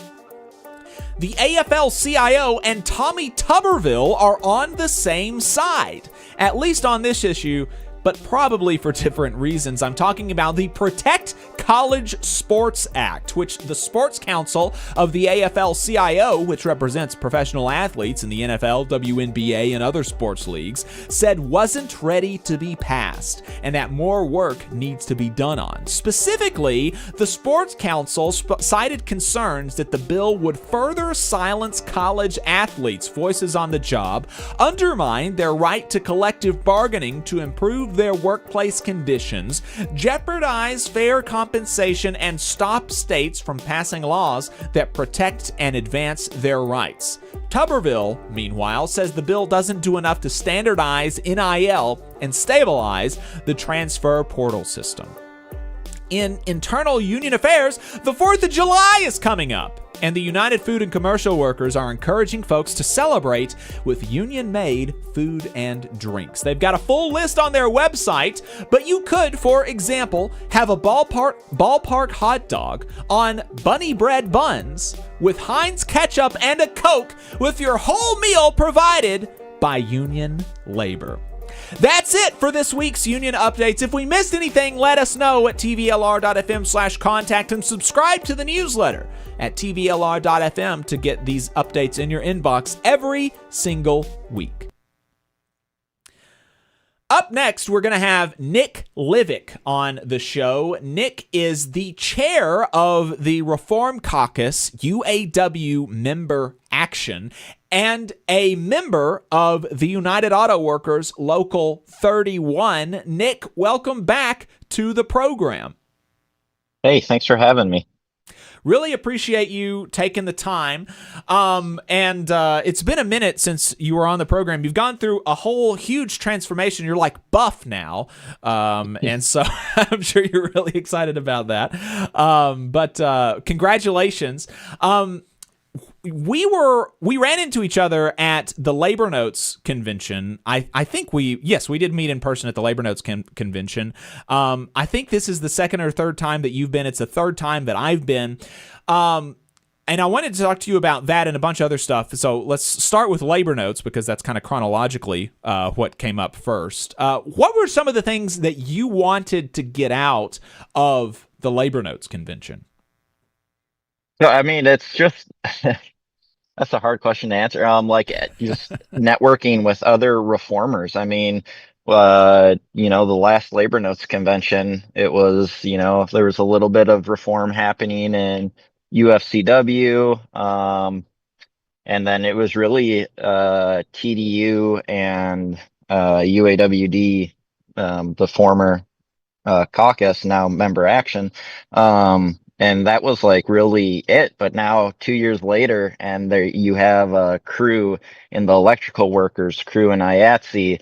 The AFL-CIO and Tommy Tuberville are on the same side, at least on this issue, but probably for different reasons. I'm talking about the Protect College Sports Act, which the Sports Council of the AFL-CIO, which represents professional athletes in the NFL, WNBA, and other sports leagues, said wasn't ready to be passed, and that more work needs to be done on. Specifically, the Sports Council cited concerns that the bill would further silence college athletes' voices on the job, undermine their right to collective bargaining to improve their workplace conditions, jeopardize fair compensation, and stop states from passing laws that protect and advance their rights. Tuberville, meanwhile, says the bill doesn't do enough to standardize NIL and stabilize the transfer portal system. In internal union affairs, the 4th of July is coming up, and the United Food and Commercial Workers are encouraging folks to celebrate with union-made food and drinks. They've got a full list on their website, but you could, for example, have a ballpark hot dog on bunny bread buns with Heinz ketchup and a Coke, with your whole meal provided by union labor. That's it for this week's union updates. If we missed anything, let us know at tvlr.fm/contact and subscribe to the newsletter at tvlr.fm to get these updates in your inbox every single week. Up next, we're going to have Nick Livick on the show. Nick is the chair of the Reform Caucus UAW Member Action and a member of the United Auto Workers Local 31. Nick, welcome back to the program. Hey, thanks for having me. Really appreciate you taking the time. It's been a minute since you were on the program. You've gone through a whole huge transformation. You're like buff now. And so I'm sure you're really excited about that. But congratulations. We ran into each other at the Labor Notes convention. I think we did meet in person at the Labor Notes convention. I think this is the second or third time that you've been. It's the third time that I've been. And I wanted to talk to you about that and a bunch of other stuff. So let's start with Labor Notes because that's kind of chronologically what came up first. What were some of the things that you wanted to get out of the Labor Notes convention? No, I mean, it's just that's a hard question to answer. Just networking with other reformers. I mean, the last Labor Notes convention, it was, there was a little bit of reform happening in UFCW, and then it was really TDU and UAWD, the former caucus, now Member Action. And that was like really it. But now 2 years later, and there you have a crew in the electrical workers, crew in IATSE.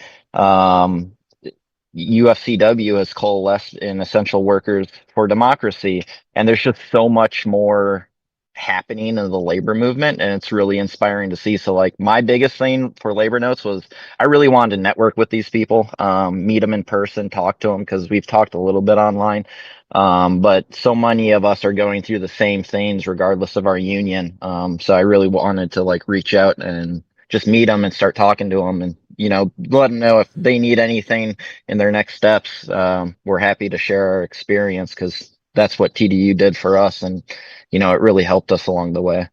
UFCW has coalesced in Essential Workers for Democracy. And there's just so much more happening in the labor movement, and it's really inspiring to see. So like my biggest thing for Labor Notes was I really wanted to network with these people, meet them in person, talk to them, because we've talked a little bit online. But so many of us are going through the same things regardless of our union. So I really wanted to like reach out and just meet them and start talking to them and, let them know if they need anything in their next steps. We're happy to share our experience because that's what TDU did for us. And, it really helped us along the way.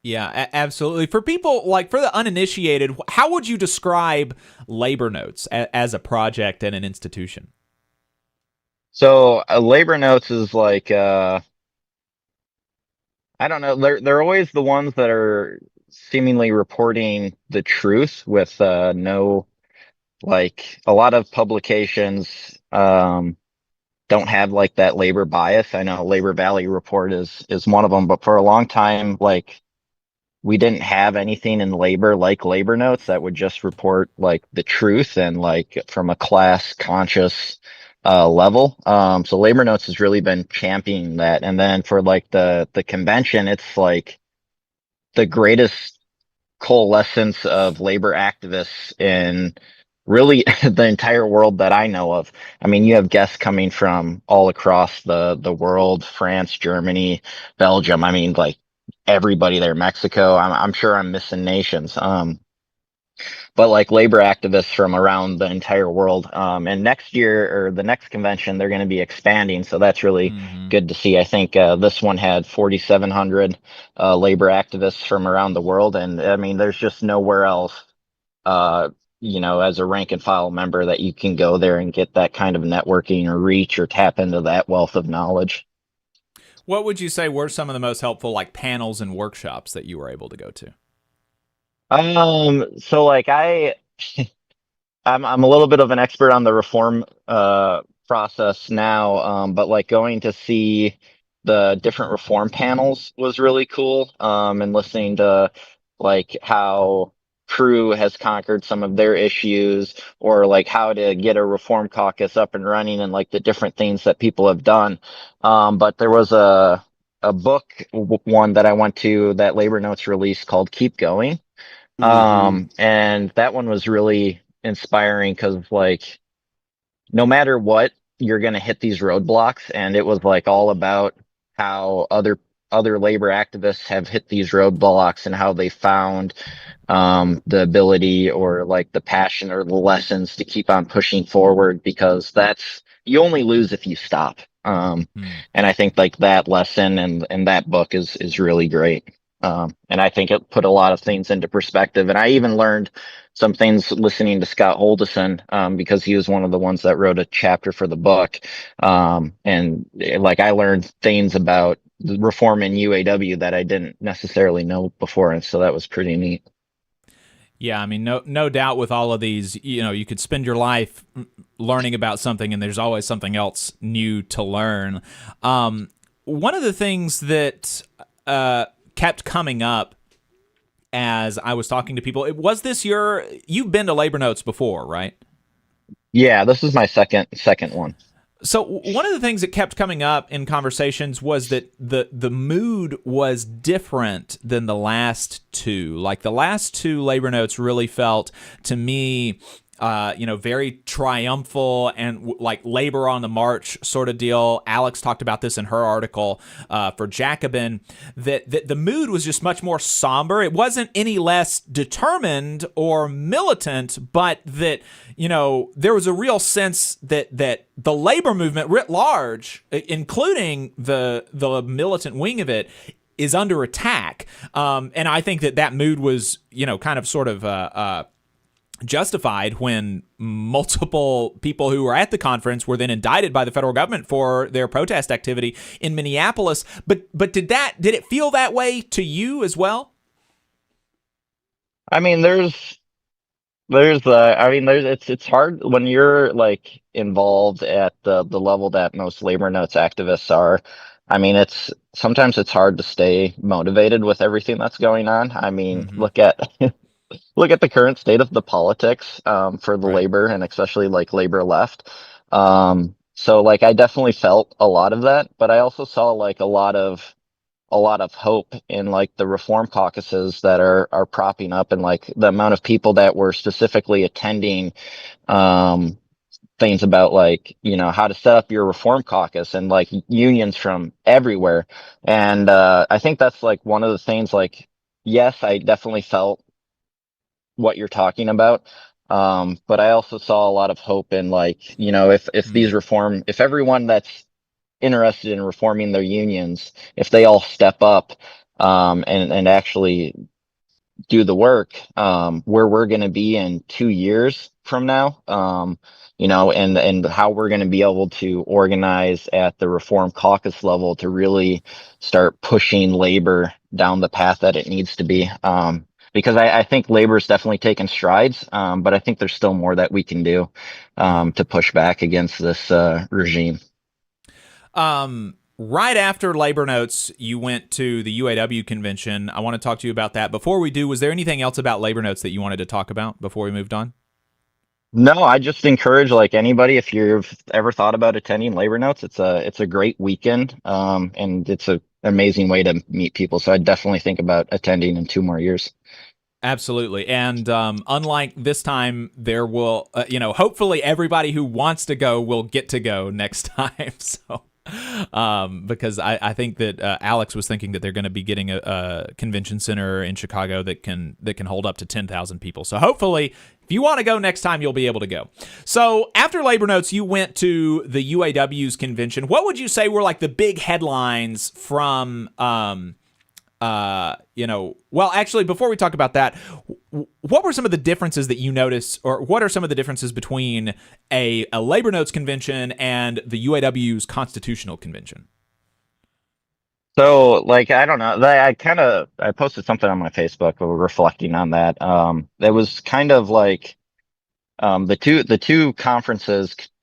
Yeah, absolutely. For people for the uninitiated, how would you describe Labor Notes as a project and an institution? So Labor Notes is like, I don't know. They're always the ones that are seemingly reporting the truth with no, a lot of publications don't have like that labor bias. I know Labor Valley Report is one of them, but for a long time, we didn't have anything in labor like Labor Notes that would just report like the truth and from a class conscious level. So Labor Notes has really been championing that. And then for the convention, it's like the greatest coalescence of labor activists in really the entire world that I know of. I mean, you have guests coming from all across the world, France, Germany, Belgium. I mean, everybody there, Mexico. I'm sure I'm missing nations. But labor activists from around the entire world. And next year or the next convention, they're going to be expanding. So that's really good to see. I think this one had 4,700 labor activists from around the world. And I mean, there's just nowhere else, as a rank and file member that you can go there and get that kind of networking or reach or tap into that wealth of knowledge. What would you say were some of the most helpful panels and workshops that you were able to go to? So I'm a little bit of an expert on the reform process now, but going to see the different reform panels was really cool. And listening to how crew has conquered some of their issues, or how to get a reform caucus up and running, and the different things that people have done. But there was a book one that I went to that Labor Notes released called Keep Going. And that one was really inspiring because no matter what, you're going to hit these roadblocks. And it was all about how other labor activists have hit these roadblocks and how they found the ability or the passion or the lessons to keep on pushing forward, because you only lose if you stop. And I think that lesson and that book is really great. And I think it put a lot of things into perspective. And I even learned some things listening to Scott Holdison, because he was one of the ones that wrote a chapter for the book. And like I learned things about the reform in UAW that I didn't necessarily know before. And so that was pretty neat. Yeah, I mean, no doubt with all of these, you could spend your life learning about something, and there's always something else new to learn. One of the things that kept coming up as I was talking to people, you've been to Labor Notes before, right? Yeah, this is my second one. So one of the things that kept coming up in conversations was that the mood was different than the last two. Like the last two Labor Notes really felt to me, very triumphal and like labor on the march sort of deal. Alex talked about this in her article for Jacobin, that the mood was just much more somber. It wasn't any less determined or militant, but that, there was a real sense that the labor movement writ large, including the militant wing of it, is under attack. And I think that mood was, kind of sort of justified when multiple people who were at the conference were then indicted by the federal government for their protest activity in Minneapolis. But did it feel that way to you as well? I mean, it's hard when you're like involved at the level that most labor notes activists are. I mean, sometimes it's hard to stay motivated with everything that's going on. I mean, look at the current state of the politics for the labor, and especially like labor left. So like I definitely felt a lot of that, but I also saw like a lot of hope in like the reform caucuses that are propping up, and like the amount of people that were specifically attending things about like, how to set up your reform caucus, and like unions from everywhere. And I think that's like one of the things, like, yes, I definitely felt what you're talking about. But I also saw a lot of hope in like, if everyone that's interested in reforming their unions, if they all step up and actually do the work, where we're going to be in 2 years from now, and how we're going to be able to organize at the reform caucus level to really start pushing labor down the path that it needs to be. Because I think labor is definitely taking strides, but I think there's still more that we can do to push back against this regime. Right after Labor Notes, you went to the UAW convention. I want to talk to you about that. Before we do, was there anything else about Labor Notes that you wanted to talk about before we moved on? No, I just encourage like anybody, if you've ever thought about attending Labor Notes, it's a great weekend, and it's an amazing way to meet people. So I definitely think about attending in 2 more years. Absolutely. And unlike this time, there will, hopefully everybody who wants to go will get to go next time. So, because I think that Alex was thinking that they're going to be getting a convention center in Chicago that can hold up to 10,000 people. So hopefully, if you want to go next time, you'll be able to go. So after Labor Notes, you went to the UAW's convention. What would you say were like the big headlines from, well, actually, before we talk about that, what were some of the differences that you noticed, or what are some of the differences between a Labor Notes convention and the UAW's constitutional convention? So, like, I don't know. I posted something on my Facebook reflecting on that. It was kind of like the two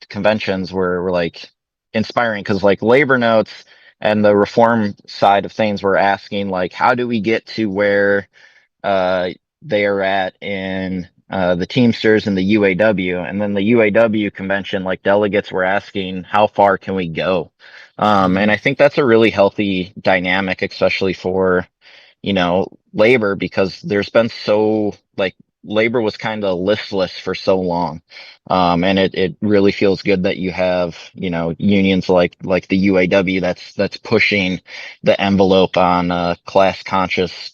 conventions were like inspiring, because like Labor Notes and the reform side of things were asking like, how do we get to where they are at in the Teamsters and the UAW? And then the UAW convention, like delegates were asking, how far can we go? And I think that's a really healthy dynamic, especially for, labor, because there's been labor was kind of listless for so long. And it really feels good that you have, unions like the UAW that's pushing the envelope on class conscious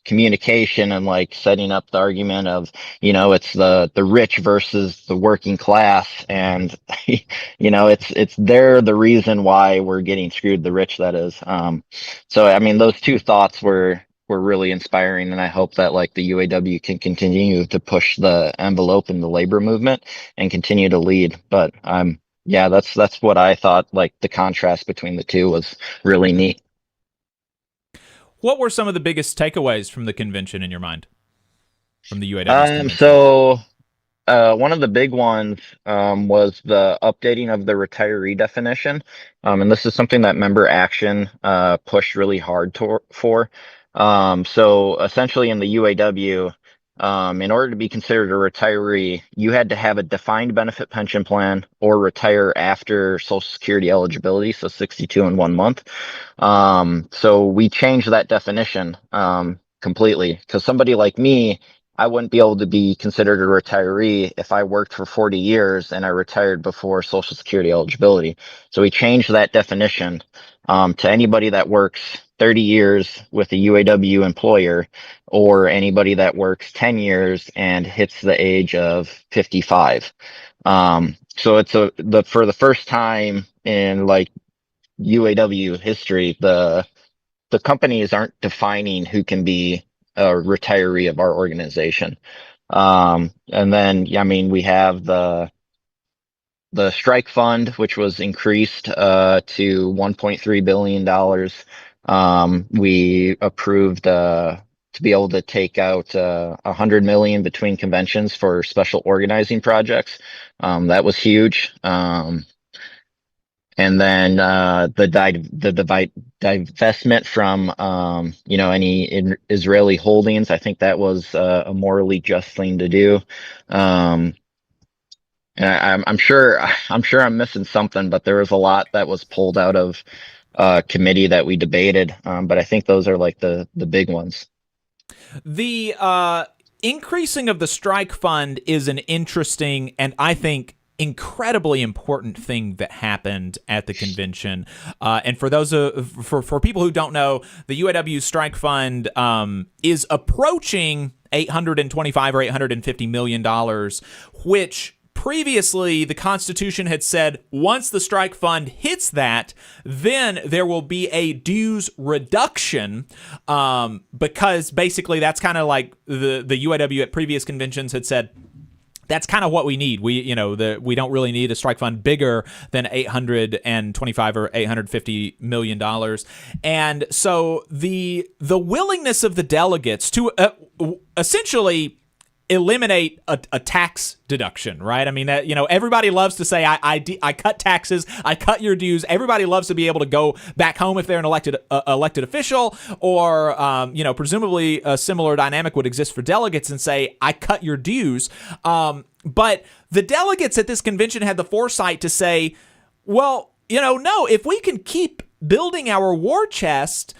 communication, and like setting up the argument of, it's the rich versus the working class, and they're the reason why we're getting screwed, the rich, that is. So I mean, those two thoughts were were really inspiring, and I hope that like the UAW can continue to push the envelope in the labor movement and continue to lead. But yeah, that's what I thought. Like the contrast between the two was really neat. What were some of the biggest takeaways from the convention in your mind? From the UAW's convention? So one of the big ones was the updating of the retiree definition. And this is something that Member Action pushed really hard for. So essentially in the UAW, in order to be considered a retiree, you had to have a defined benefit pension plan or retire after Social Security eligibility, so 62 in 1 month. So we changed that definition completely, because somebody like me, I wouldn't be able to be considered a retiree if I worked for 40 years and I retired before Social Security eligibility. So we changed that definition to anybody that works 30 years with a UAW employer, or anybody that works 10 years and hits the age of 55. So it's for the first time in like UAW history, the companies aren't defining who can be a retiree of our organization. And then, I mean, we have the strike fund, which was increased to $1.3 billion. We approved to be able to take out $100 million between conventions for special organizing projects. That was huge. And then the divestment from any Israeli holdings. I think that was a morally just thing to do. And I'm sure I'm missing something, but there was a lot that was pulled out of committee that we debated. But I think those are like the big ones. The increasing of the strike fund is an interesting and I think incredibly important thing that happened at the convention. And for those for people who don't know, the UAW strike fund is approaching $825 or $850 million, which previously the Constitution had said once the strike fund hits that, then there will be a dues reduction, because basically that's kind of like the UAW at previous conventions had said, that's kind of what we need. We don't really need a strike fund bigger than $825 or $850 million. And so the willingness of the delegates to essentially eliminate a tax deduction, right? I mean, that, everybody loves to say, I cut taxes, I cut your dues. Everybody loves to be able to go back home if they're an elected official, or, presumably a similar dynamic would exist for delegates and say, I cut your dues. But the delegates at this convention had the foresight to say, well, no, if we can keep building our war chest,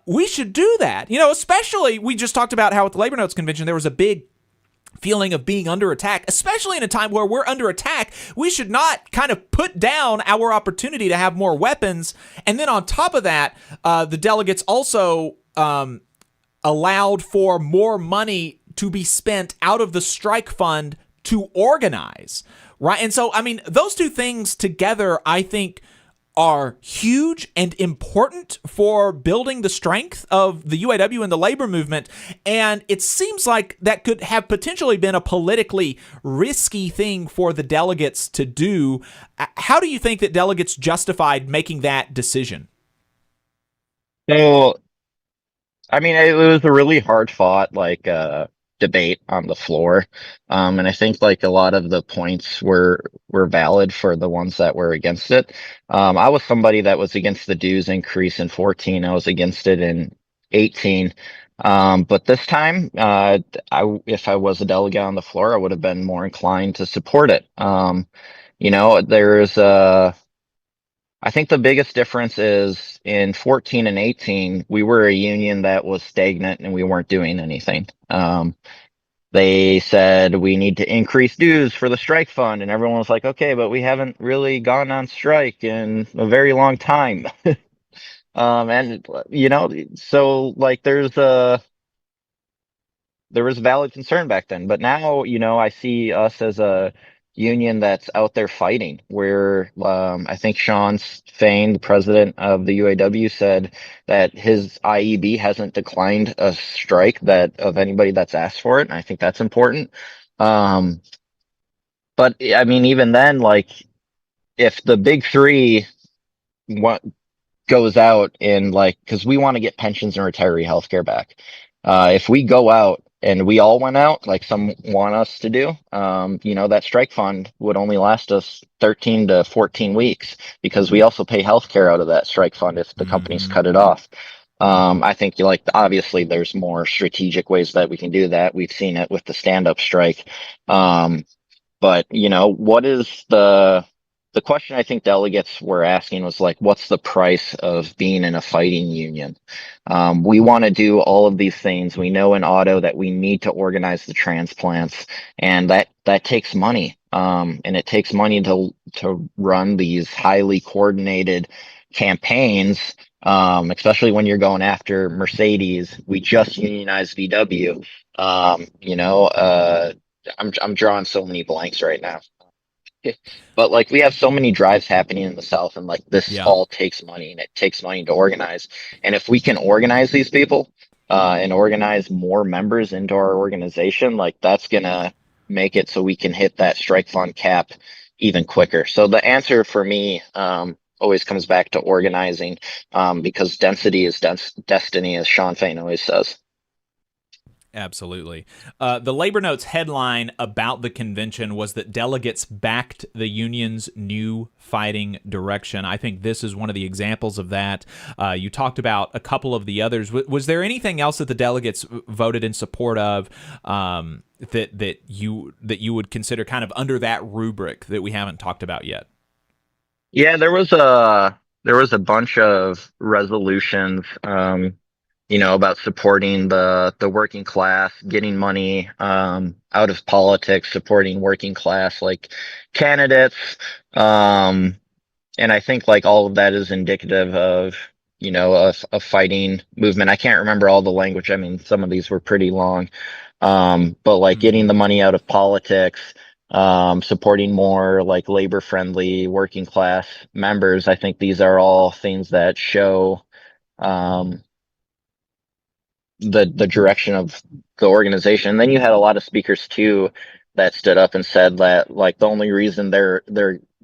we should do that. Especially, we just talked about how at the Labor Notes Convention, there was a big feeling of being under attack, especially in a time where we're under attack. We should not kind of put down our opportunity to have more weapons. And then on top of that, the delegates also allowed for more money to be spent out of the strike fund to organize, right? And so, I mean, those two things together, I think, are huge and important for building the strength of the UAW and the labor movement. And it seems like that could have potentially been a politically risky thing for the delegates to do. How do you think that delegates justified making that decision? So, I mean, it was a really hard fought, debate on the floor. And I think like a lot of the points were valid for the ones that were against it. I was somebody that was against the dues increase in 14. I was against it in 18. But this time, if I was a delegate on the floor, I would have been more inclined to support it. I think the biggest difference is in 14 and 18, we were a union that was stagnant and we weren't doing anything. They said we need to increase dues for the strike fund, and everyone was like, okay, but we haven't really gone on strike in a very long time. So like there was valid concern back then, but now, I see us as a union that's out there fighting. Where I think Sean Fain, the president of the UAW, said that his IEB hasn't declined a strike that of anybody that's asked for it. And I think that's important. Um, but I mean, even then, like if the big three what goes out and like, because we want to get pensions and retiree health care back. If we go out and we all went out, like some want us to do, that strike fund would only last us 13 to 14 weeks because we also pay health care out of that strike fund if the companies cut it off. I think like obviously there's more strategic ways that we can do that. We've seen it with the stand-up strike. But what is the question I think delegates were asking was like, what's the price of being in a fighting union? We want to do all of these things. We know in auto that we need to organize the transplants, and that takes money. And it takes money to run these highly coordinated campaigns, especially when you're going after Mercedes. We just unionized VW. I'm drawing so many blanks right now. But like we have so many drives happening in the South, and like this all takes money, and it takes money to organize. And if we can organize these people and organize more members into our organization, like that's gonna make it so we can hit that strike fund cap even quicker. So the answer for me always comes back to organizing, because density is destiny, as Sean Fain always says. Absolutely. The Labor Notes headline about the convention was that delegates backed the union's new fighting direction. I think this is one of the examples of that. You talked about a couple of the others. Was there anything else that the delegates voted in support of that you would consider kind of under that rubric that we haven't talked about yet? Yeah, there was a bunch of resolutions. About supporting the working class, getting money out of politics, supporting working class like candidates. And I think like all of that is indicative of, a fighting movement. I can't remember all the language. I mean, some of these were pretty long. But like getting the money out of politics, supporting more like labor friendly working class members. I think these are all things that show, the direction of the organization. And then you had a lot of speakers too that stood up and said that like the only reason they're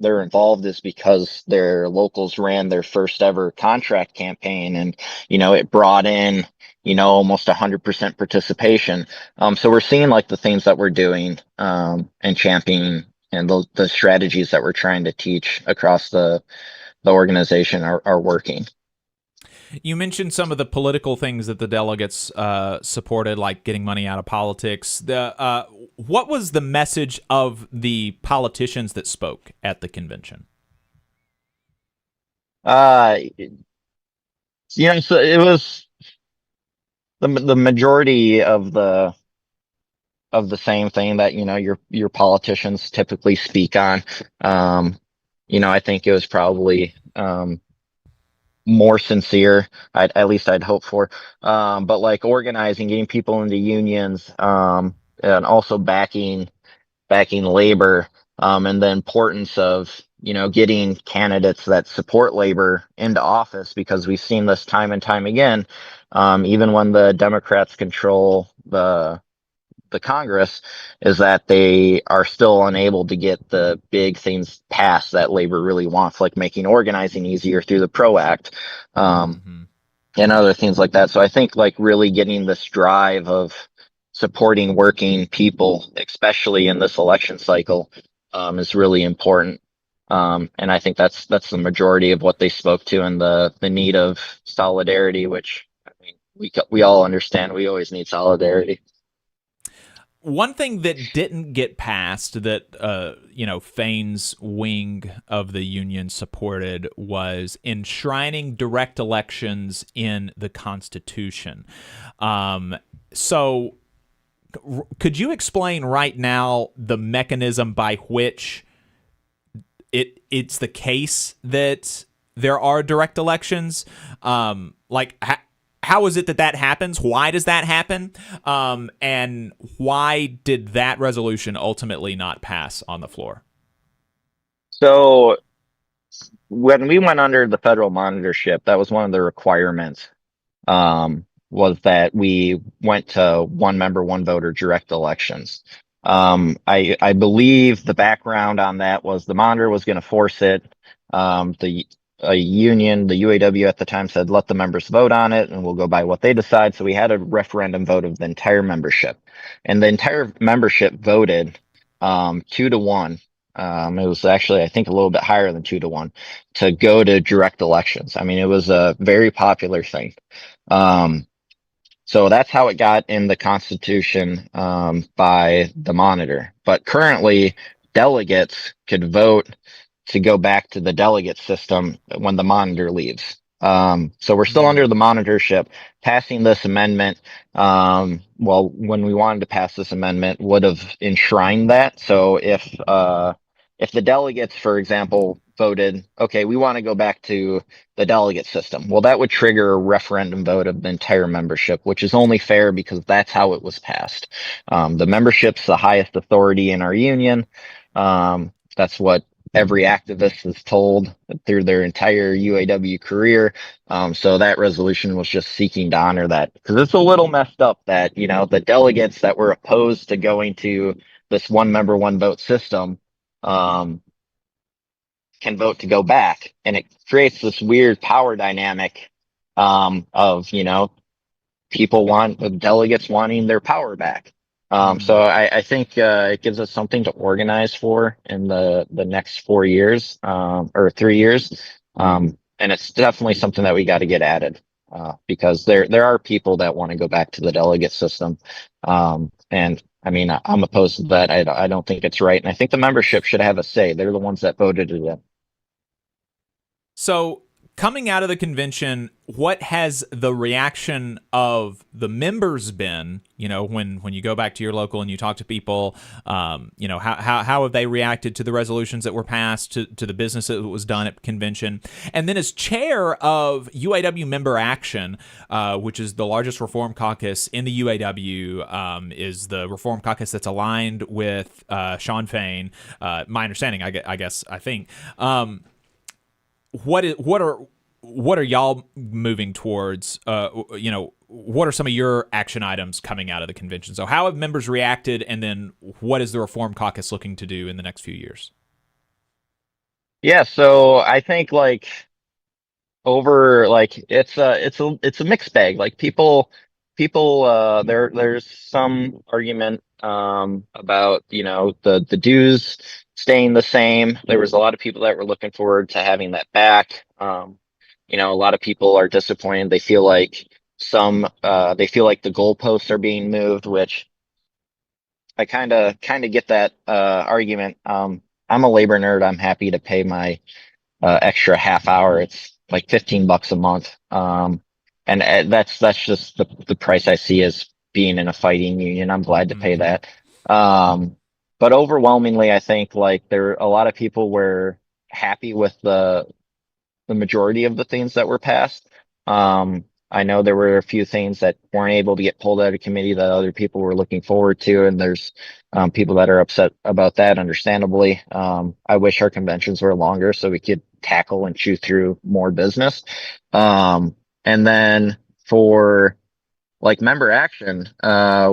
involved is because their locals ran their first ever contract campaign, and it brought in almost 100% participation. So we're seeing like the things that we're doing and championing, and the strategies that we're trying to teach across the organization are working. You mentioned some of the political things that the delegates supported, like getting money out of politics. What was the message of the politicians that spoke at the convention? So it was the majority of the same thing that your politicians typically speak on. I think it was probably more sincere, at least I'd hope for, but like organizing, getting people into unions, and also backing labor, and the importance of getting candidates that support labor into office, because we've seen this time and time again, even when the Democrats control the Congress, is that they are still unable to get the big things passed that labor really wants, like making organizing easier through the PRO Act, and other things like that. So I think like really getting this drive of supporting working people, especially in this election cycle, is really important. And I think that's the majority of what they spoke to, and the need of solidarity, which I mean we all understand. We always need solidarity. One thing that didn't get passed that, Fain's wing of the union supported was enshrining direct elections in the Constitution. So could you explain right now the mechanism by which it's the case that there are direct elections? how is it that happens? Why does that happen? And why did that resolution ultimately not pass on the floor? So when we went under the federal monitorship, that was one of the requirements, was that we went to one member, one voter direct elections. I believe the background on that was the monitor was going to force it. The union, the UAW at the time, said, let the members vote on it and we'll go by what they decide. So we had a referendum vote of the entire membership, and the entire membership voted 2-1. It was actually, I think, a little bit higher than 2-1 to go to direct elections. I mean, it was a very popular thing. So that's how it got in the Constitution by the monitor. But currently, delegates could vote to go back to the delegate system when the monitor leaves. So we're still under the monitorship. Passing this amendment, well, when we wanted to pass this amendment, would have enshrined that. So if the delegates, for example, voted, okay, we want to go back to the delegate system, well, that would trigger a referendum vote of the entire membership, which is only fair because that's how it was passed. The membership's the highest authority in our union. That's what every activist is told through their entire UAW career. So that resolution was just seeking to honor that, because it's a little messed up that, you know, the delegates that were opposed to going to this one member, one vote system, can vote to go back, and it creates this weird power dynamic of, you know, delegates wanting their power back. So I think it gives us something to organize for in the next 4 years, or 3 years, and it's definitely something that we got to get added, because there are people that want to go back to the delegate system, and I mean, I'm opposed to that. I don't think it's right, and I think the membership should have a say. They're the ones that voted it in. So, coming out of the convention, what has the reaction of the members been? You know, when you go back to your local and you talk to people, you know, how have they reacted to the resolutions that were passed, to the business that was done at convention? And then, as chair of UAW Member Action, which is the largest reform caucus in the UAW, is the reform caucus that's aligned with Shawn Fain. My understanding, I think. What are y'all moving towards? You know, what are some of your action items coming out of the convention? So how have members reacted, and then what is the Reform Caucus looking to do in the next few years? Yeah, so I think it's a mixed bag. Like people there's some argument about, you know, the dues staying the same. There was a lot of people that were looking forward to having that back. You know, a lot of people are disappointed. They feel like they feel like the goalposts are being moved, which I kind of get that argument. I'm a labor nerd. I'm happy to pay my extra half hour. It's like $15 a month. And that's just the price I see as being in a fighting union. I'm glad to pay that. But overwhelmingly, I think a lot of people were happy with the majority of the things that were passed. I know there were a few things that weren't able to get pulled out of committee that other people were looking forward to, and there's people that are upset about that, understandably. I wish our conventions were longer so we could tackle and chew through more business. And then for member action,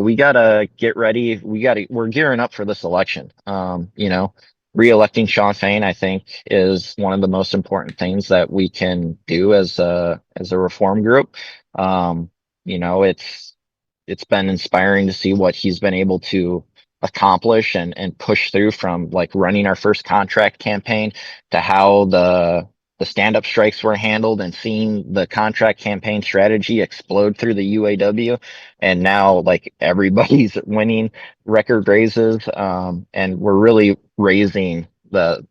we gotta get ready. We're gearing up for this election. You know, re-electing Shawn Fain, I think, is one of the most important things that we can do as a reform group. You know, it's been inspiring to see what he's been able to accomplish and push through, from running our first contract campaign to how the stand-up strikes were handled, and seeing the contract campaign strategy explode through the UAW. And now everybody's winning record raises, and we're really raising the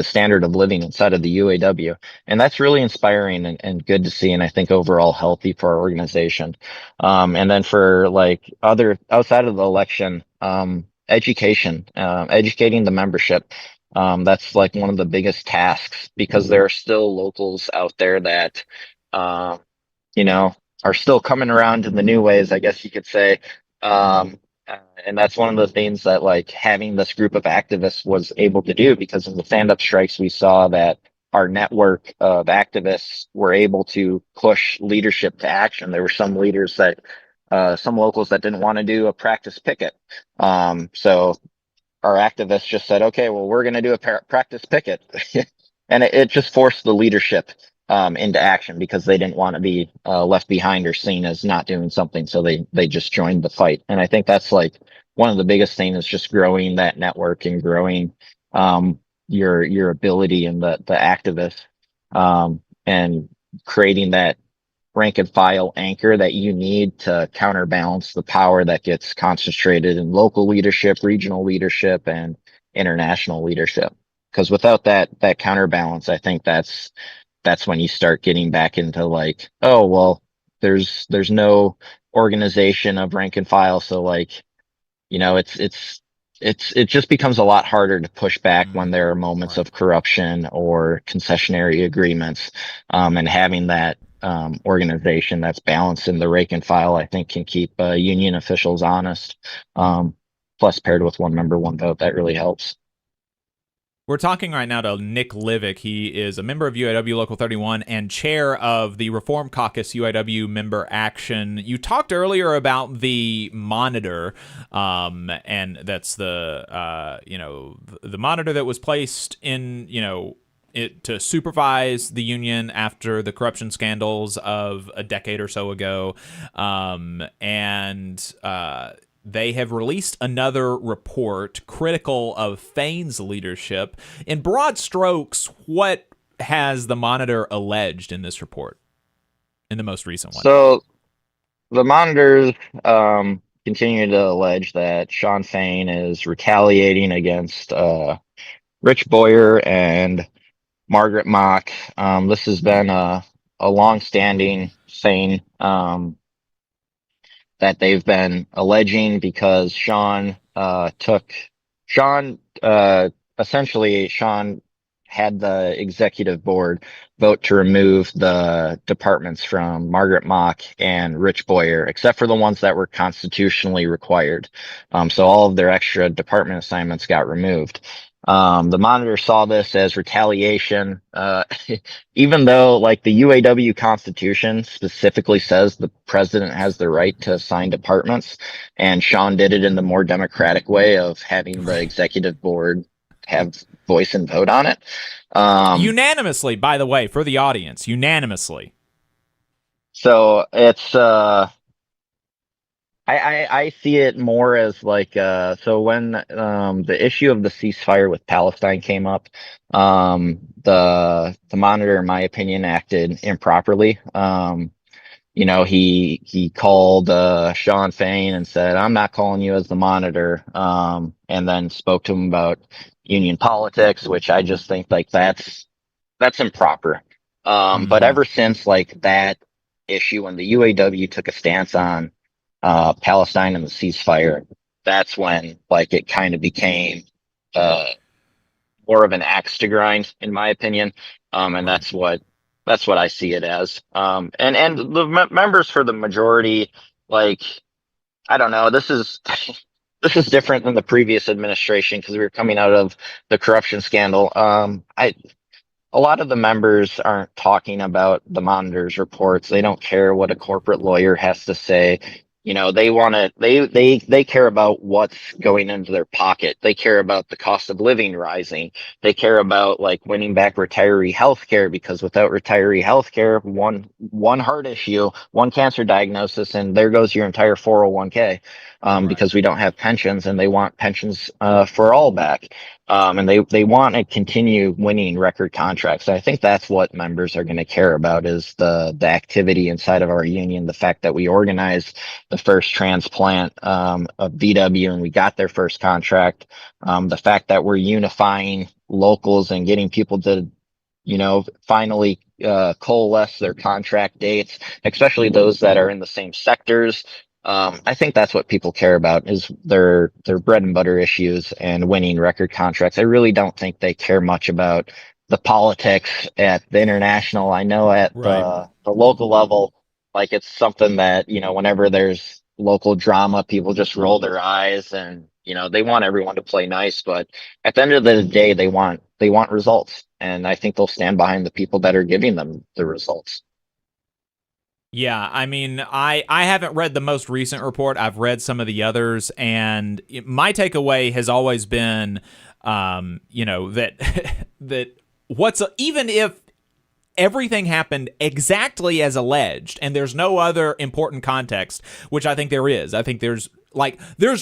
standard of living inside of the UAW. And that's really inspiring and good to see. And I think overall healthy for our organization. And then for other outside of the election, education, educating the membership. That's one of the biggest tasks, because there are still locals out there that are still coming around in the new ways, I guess you could say. Um, and that's one of the things that like having this group of activists was able to do, because in the stand-up strikes, we saw that our network of activists were able to push leadership to action. There were some leaders that, some locals that didn't want to do a practice picket. So our activists just said, okay, well, we're going to do a practice picket. And it just forced the leadership into action, because they didn't want to be left behind or seen as not doing something. So they just joined the fight. And I think that's like one of the biggest things, is just growing that network and growing your ability and the activists, and creating that rank and file anchor that you need to counterbalance the power that gets concentrated in local leadership, regional leadership, and international leadership. Because without that counterbalance, I think that's when you start getting back into like, oh well, there's no organization of rank and file, so like, it just becomes a lot harder to push back when there are moments of corruption or concessionary agreements, and having that organization that's balanced in the rank and file, I think, can keep union officials honest. Plus, paired with one member, one vote, that really helps. We're talking right now to Nick Livick. He is a member of UAW Local 31 and chair of the Reform Caucus UAW Member Action. You talked earlier about the monitor, and that's the the monitor that was placed in it to supervise the union after the corruption scandals of a decade or so ago, they have released another report critical of Fain's leadership. In broad strokes, what has the Monitor alleged in this report, in the most recent one? So the Monitors continue to allege that Sean Fain is retaliating against Rich Boyer and Margaret Mock. This has been a long-standing thing that they've been alleging, because Sean essentially had the executive board vote to remove the departments from Margaret Mock and Rich Boyer, except for the ones that were constitutionally required. So all of their extra department assignments got removed. The Monitor saw this as retaliation, even though like the UAW Constitution specifically says the president has the right to assign departments, and Sean did it in the more democratic way of having the executive board have voice and vote on it. Unanimously, by the way, for the audience, unanimously. So it's I see it more as like so when the issue of the ceasefire with Palestine came up, the Monitor, in my opinion, acted improperly. He called Sean Fain and said, "I'm not calling you as the Monitor," and then spoke to him about union politics, which I just think like that's improper. But ever since like that issue, when the UAW took a stance on Palestine and the ceasefire, that's when like it kind of became more of an axe to grind, in my opinion. And that's what I see it as. And the members for the majority, like, I don't know, this is this is different than the previous administration, because we were coming out of the corruption scandal. A lot of the members aren't talking about the Monitor's reports. They don't care what a corporate lawyer has to say. They care about what's going into their pocket. They care about the cost of living rising. They care about like winning back retiree health care, because without retiree health care, one heart issue, one cancer diagnosis, and there goes your entire 401k, because we don't have pensions, and they want pensions for all back. And they want to continue winning record contracts. And I think that's what members are going to care about, is the activity inside of our union, the fact that we organized the first transplant of VW and we got their first contract, the fact that we're unifying locals and getting people to finally coalesce their contract dates, especially those that are in the same sectors. I think that's what people care about, is their bread and butter issues and winning record contracts. I really don't think they care much about the politics at the international. I know at the local level, Like it's something that, whenever there's local drama, people just roll their eyes and, they want everyone to play nice, but at the end of the day, they want results. And I think they'll stand behind the people that are giving them the results. Yeah, I mean, I haven't read the most recent report. I've read some of the others, and my takeaway has always been, that even if everything happened exactly as alleged, and there's no other important context, which I think there is. I think there's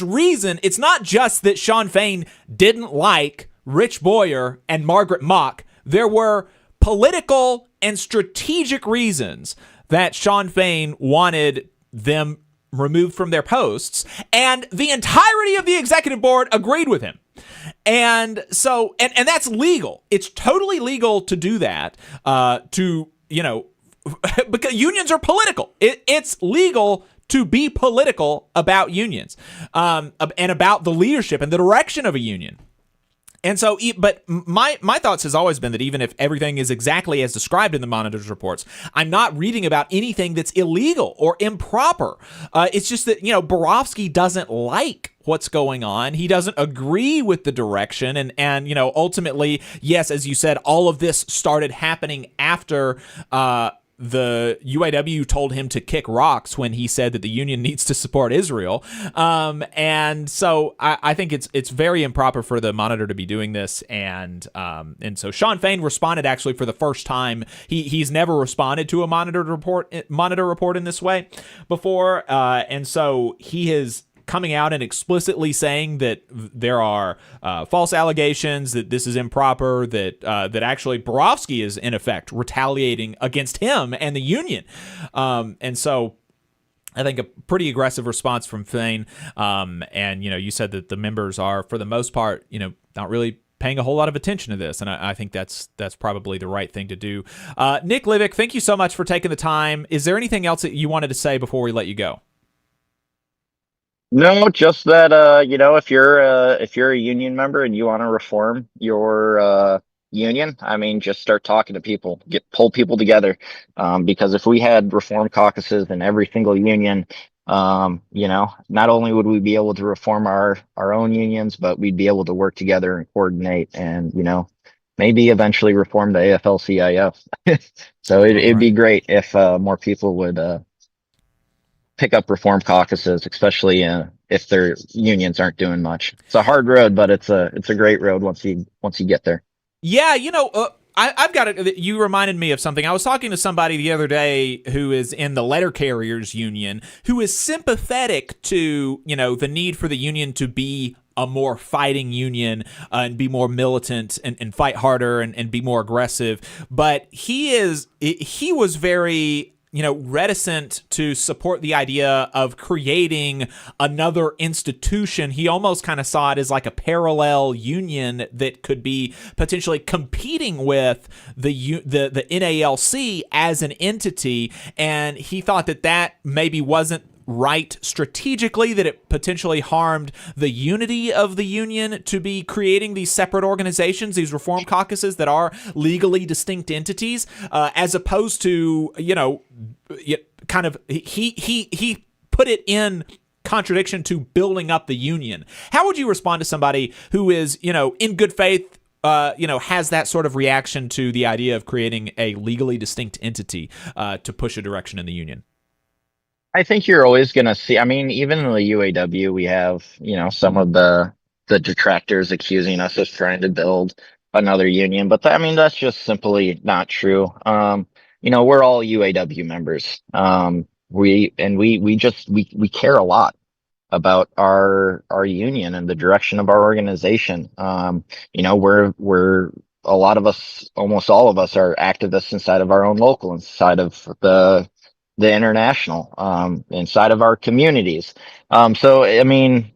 reason. It's not just that Sean Fain didn't like Rich Boyer and Margaret Mock. There were political and strategic reasons that Sean Fain wanted them removed from their posts, and the entirety of the executive board agreed with him. And so, and that's legal. It's totally legal to do that, because unions are political. It's legal to be political about unions, and about the leadership and the direction of a union. And so, but my thoughts has always been that even if everything is exactly as described in the monitor's reports, I'm not reading about anything that's illegal or improper. It's just that, Borofsky doesn't like what's going on. He doesn't agree with the direction. And ultimately, yes, as you said, all of this started happening after the UAW told him to kick rocks when he said that the union needs to support Israel. And so I think it's very improper for the Monitor to be doing this. And so Sean Fain responded actually for the first time. He's never responded to a Monitor report in this way before. And so he is coming out and explicitly saying that there are false allegations, that this is improper, that actually Borofsky is in effect retaliating against him and the union. And so I think a pretty aggressive response from Fain. And, you said that the members are, for the most part, not really paying a whole lot of attention to this. And I think that's probably the right thing to do. Nick Livick, thank you so much for taking the time. Is there anything else that you wanted to say before we let you go? No, just that if you're a union member and you want to reform your union, I mean, just start talking to people, pull people together. Because if we had reform caucuses in every single union, not only would we be able to reform our own unions, but we'd be able to work together and coordinate and, maybe eventually reform the AFL-CIO. So it'd be great if more people would pick up reform caucuses, especially if their unions aren't doing much. It's a hard road, but it's a great road once you get there. Yeah, I've got it. You reminded me of something. I was talking to somebody the other day who is in the letter carriers union, who is sympathetic to, the need for the union to be a more fighting union and be more militant and fight harder and be more aggressive. But he was very reticent to support the idea of creating another institution. He almost kind of saw it as like a parallel union that could be potentially competing with the NALC as an entity, and he thought that maybe wasn't right strategically, that it potentially harmed the unity of the union to be creating these separate organizations, these reform caucuses that are legally distinct entities, as opposed to, kind of, he put it in contradiction to building up the union. How would you respond to somebody who is, in good faith, has that sort of reaction to the idea of creating a legally distinct entity to push a direction in the union? I think you're always going to see, I mean, even in the UAW, we have, some of the detractors accusing us of trying to build another union, but that's just simply not true. We're all UAW members. We care a lot about our union and the direction of our organization. We're a lot of us, almost all of us, are activists inside of our own local, inside of the international, inside of our communities. So I mean,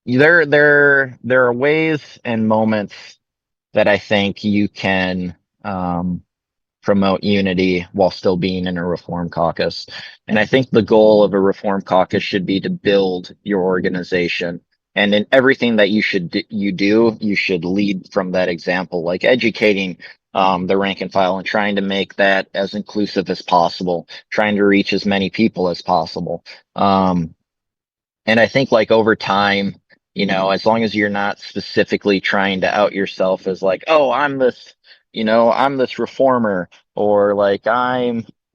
there are ways and moments that I think you can promote unity while still being in a reform caucus. And I think the goal of a reform caucus should be to build your organization. And in everything that you should lead from that example, like educating the rank and file, and trying to make that as inclusive as possible, trying to reach as many people as possible. And I think like over time, as long as you're not specifically trying to out yourself as like, oh, I'm this reformer, or like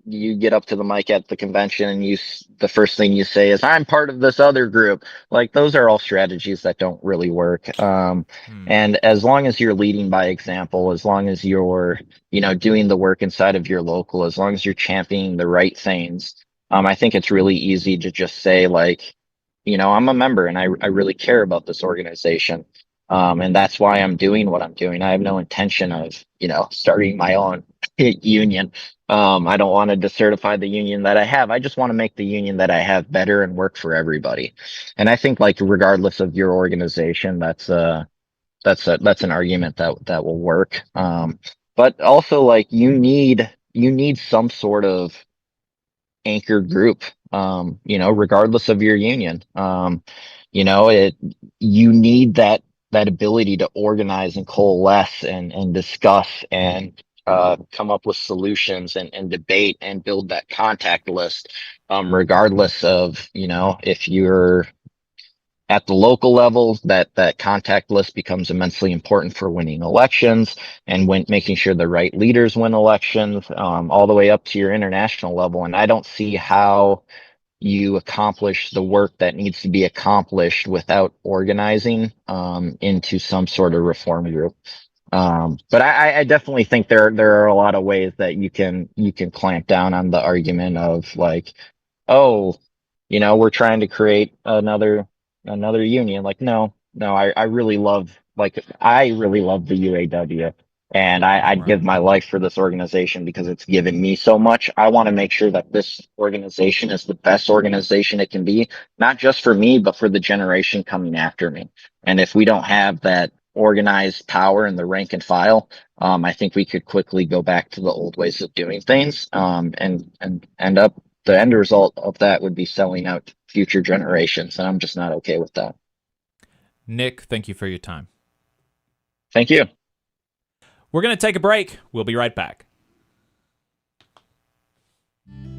you get up to the mic at the convention and the first thing you say is, I'm part of this other group. Like those are all strategies that don't really work. And as long as you're leading by example, as long as you're, doing the work inside of your local, as long as you're championing the right things, I think it's really easy to just say like, I'm a member and I really care about this organization. And that's why I'm doing what I'm doing. I have no intention of, starting my own union. I don't want to decertify the union that I have. I just want to make the union that I have better and work for everybody. And I think like regardless of your organization, that's an argument that will work. But also like you need some sort of anchor group, regardless of your union. You need that ability to organize and coalesce and discuss and come up with solutions and debate and build that contact list, regardless of, if you're at the local level, that contact list becomes immensely important for winning elections and making sure the right leaders win elections, all the way up to your international level. And I don't see how you accomplish the work that needs to be accomplished without organizing into some sort of reform group. But I definitely think there are a lot of ways that you can clamp down on the argument of like, oh, we're trying to create another union. Like, no, I really love the UAW, and I'd give my life for this organization because it's given me so much. I want to make sure that this organization is the best organization it can be, not just for me, but for the generation coming after me. And if we don't have that organized power in the rank and file, I think we could quickly go back to the old ways of doing things, and end up, the end result of that would be selling out future generations. And I'm just not okay with that. Nick, thank you for your time. Thank you. We're going to take a break. We'll be right back.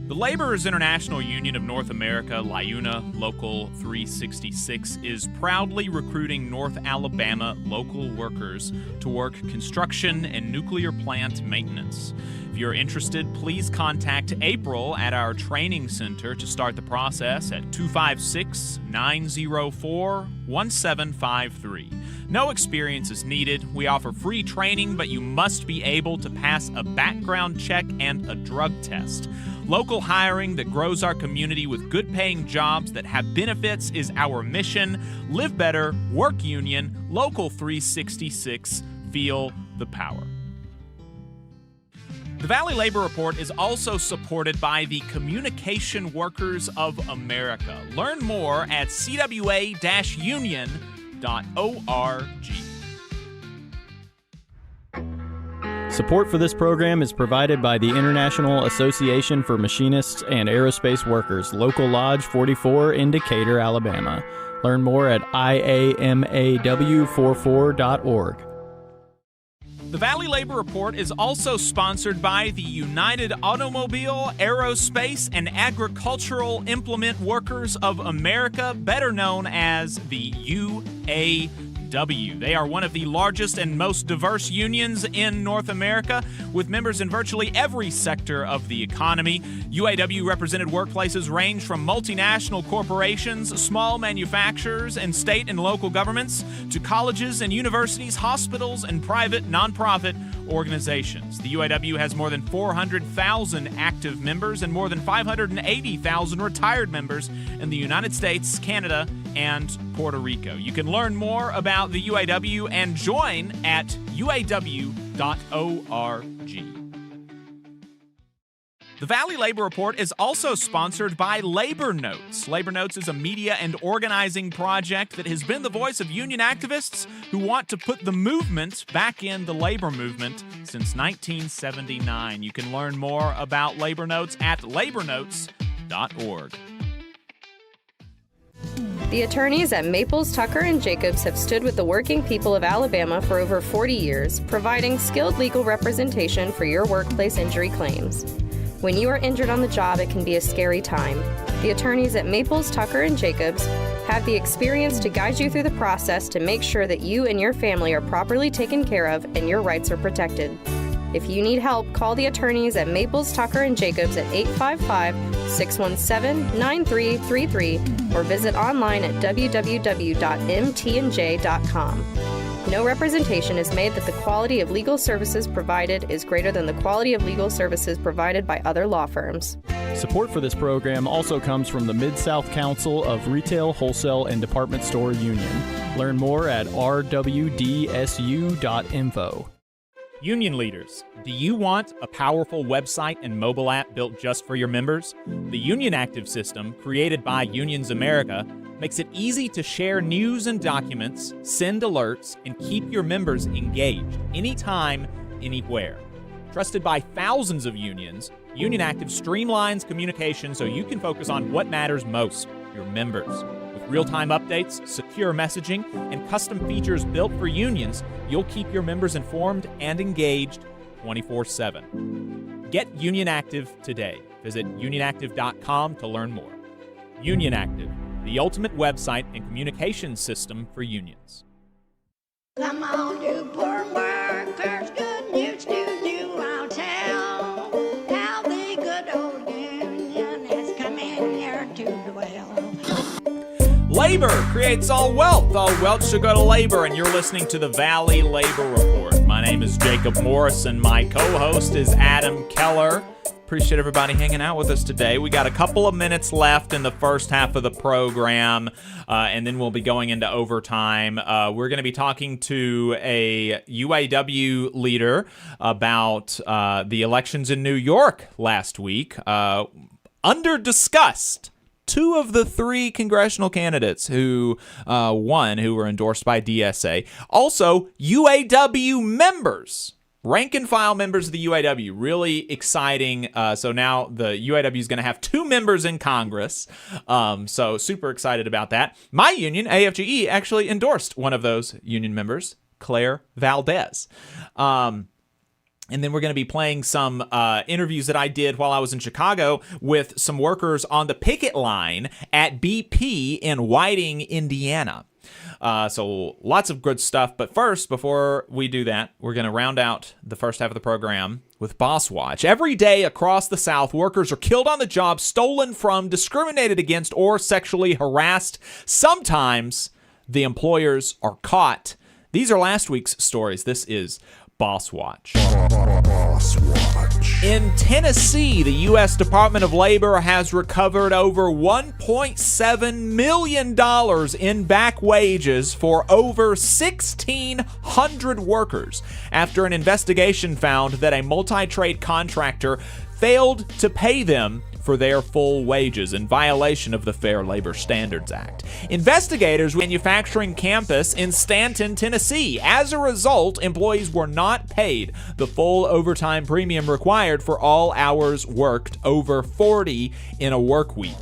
The Laborers International Union of North America, LIUNA Local 366, is proudly recruiting North Alabama local workers to work construction and nuclear plant maintenance. If you're interested, please contact April at our training center to start the process at 256-904-1753. No experience is needed. We offer free training, but you must be able to pass a background check and a drug test. Local hiring that grows our community with good-paying jobs that have benefits is our mission. Live better, work union, Local 366, feel the power. The Valley Labor Report is also supported by the Communication Workers of America. Learn more at cwa-union.org. Support for this program is provided by the International Association for Machinists and Aerospace Workers, Local Lodge 44 in Decatur, Alabama. Learn more at iamaw44.org. The Valley Labor Report is also sponsored by the United Automobile, Aerospace, and Agricultural Implement Workers of America, better known as the UAW. They are one of the largest and most diverse unions in North America, with members in virtually every sector of the economy. UAW-represented workplaces range from multinational corporations, small manufacturers, and state and local governments, to colleges and universities, hospitals, and private nonprofit organizations. The UAW has more than 400,000 active members and more than 580,000 retired members in the United States, Canada, and Puerto Rico. You can learn more about the UAW and join at uaw.org. The Valley Labor Report is also sponsored by Labor Notes. Labor Notes is a media and organizing project that has been the voice of union activists who want to put the movement back in the labor movement since 1979. You can learn more about Labor Notes at labornotes.org. The attorneys at Maples, Tucker, and Jacobs have stood with the working people of Alabama for over 40 years, providing skilled legal representation for your workplace injury claims. When you are injured on the job, it can be a scary time. The attorneys at Maples, Tucker, and Jacobs have the experience to guide you through the process to make sure that you and your family are properly taken care of and your rights are protected. If you need help, call the attorneys at Maples, Tucker, and Jacobs at 855-617-9333 or visit online at www.mtnj.com. No representation is made that the quality of legal services provided is greater than the quality of legal services provided by other law firms. Support for this program also comes from the Mid-South Council of Retail, Wholesale, and Department Store Union. Learn more at rwdsu.info. Union leaders, do you want a powerful website and mobile app built just for your members? The Union Active system, created by Unions America, makes it easy to share news and documents, send alerts, and keep your members engaged anytime, anywhere. Trusted by thousands of unions, Union Active streamlines communication so you can focus on what matters most, your members. With real-time updates, secure messaging, and custom features built for unions, you'll keep your members informed and engaged 24/7. Get Union Active today. Visit unionactive.com to learn more. Union Active, the ultimate website and communications system for unions. Come on, you poor workers, good news to you I'll tell. How the good old union has come in here to dwell. Labor creates all wealth. All wealth should go to labor, and you're listening to the Valley Labor Report. My name is Jacob Morrison. My co-host is Adam Keller. Appreciate everybody hanging out with us today. We got a couple of minutes left in the first half of the program, and then we'll be going into overtime. We're going to be talking to a UAW leader about the elections in New York last week. Under-discussed. Two of the three congressional candidates who won, who were endorsed by DSA. Also, UAW members. Rank and file members of the UAW, really exciting. So now the UAW is going to have two members in Congress. So super excited about that. My union, AFGE, actually endorsed one of those union members, Claire Valdez. And then we're going to be playing some interviews that I did while I was in Chicago with some workers on the picket line at BP in Whiting, Indiana. So lots of good stuff. But first, before we do that, we're going to round out the first half of the program with Boss Watch. Every day across the South, workers are killed on the job, stolen from, discriminated against, or sexually harassed. Sometimes the employers are caught. These are last week's stories. This is Boss Watch. In Tennessee, the U.S. Department of Labor has recovered over $1.7 million in back wages for over 1,600 workers after an investigation found that a multi-trade contractor failed to pay them for their full wages in violation of the Fair Labor Standards Act. Investigators were at a manufacturing campus in Stanton, Tennessee. As a result, employees were not paid the full overtime premium required for all hours worked over 40 in a work week.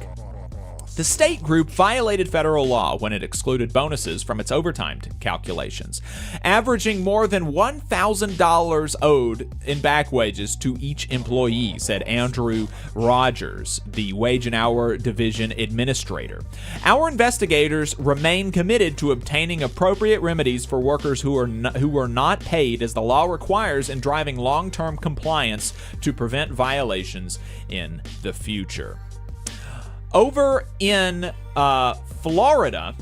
The state group violated federal law when it excluded bonuses from its overtime calculations, averaging more than $1,000 owed in back wages to each employee, said Andrew Rogers, the Wage and Hour Division Administrator. Our investigators remain committed to obtaining appropriate remedies for workers who were not paid as the law requires and driving long-term compliance to prevent violations in the future. Over in Florida,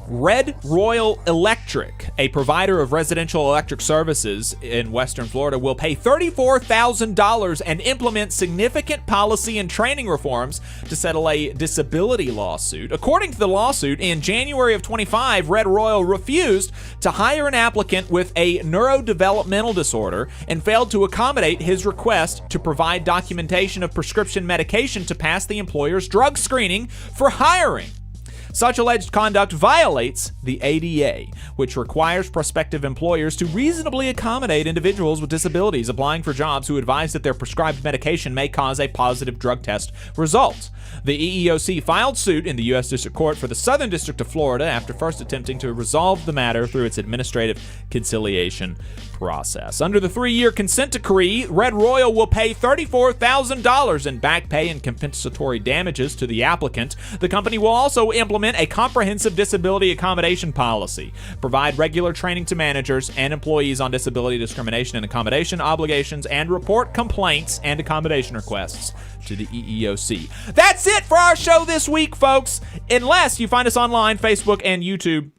Red Royal Electric, a provider of residential electric services in Western Florida, will pay $34,000 and implement significant policy and training reforms to settle a disability lawsuit. According to the lawsuit, in January of 25, Red Royal refused to hire an applicant with a neurodevelopmental disorder and failed to accommodate his request to provide documentation of prescription medication to pass the employer's drug screening for hiring. Such alleged conduct violates the ADA, which requires prospective employers to reasonably accommodate individuals with disabilities applying for jobs who advise that their prescribed medication may cause a positive drug test result. The EEOC filed suit in the U.S. District Court for the Southern District of Florida after first attempting to resolve the matter through its administrative conciliation process. Under the 3-year consent decree, Red Royal will pay $34,000 in back pay and compensatory damages to the applicant. The company will also implement a comprehensive disability accommodation policy, provide regular training to managers and employees on disability discrimination and accommodation obligations, and report complaints and accommodation requests to the EEOC. That's it for our show this week, folks. Unless you find us online, Facebook and YouTube,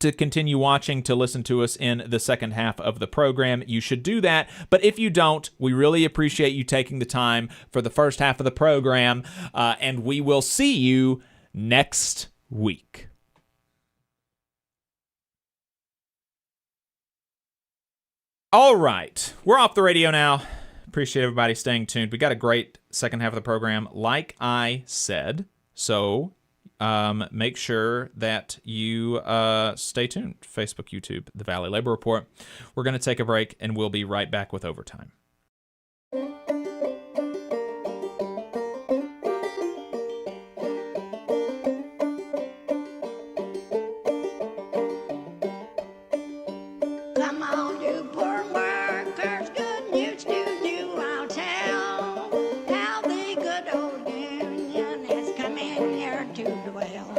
to continue watching, to listen to us in the second half of the program, you should do that. But if you don't, we really appreciate you taking the time for the first half of the program, and we will see you next week. All right, we're off the radio now. Appreciate everybody staying tuned. We got a great second half of the program, like I said. So make sure that you stay tuned. Facebook, YouTube, The Valley Labor Report. We're going to take a break, and we'll be right back with Overtime. Come on, you poor workers, good news to you I'll tell, how the good old union has come in here to dwell.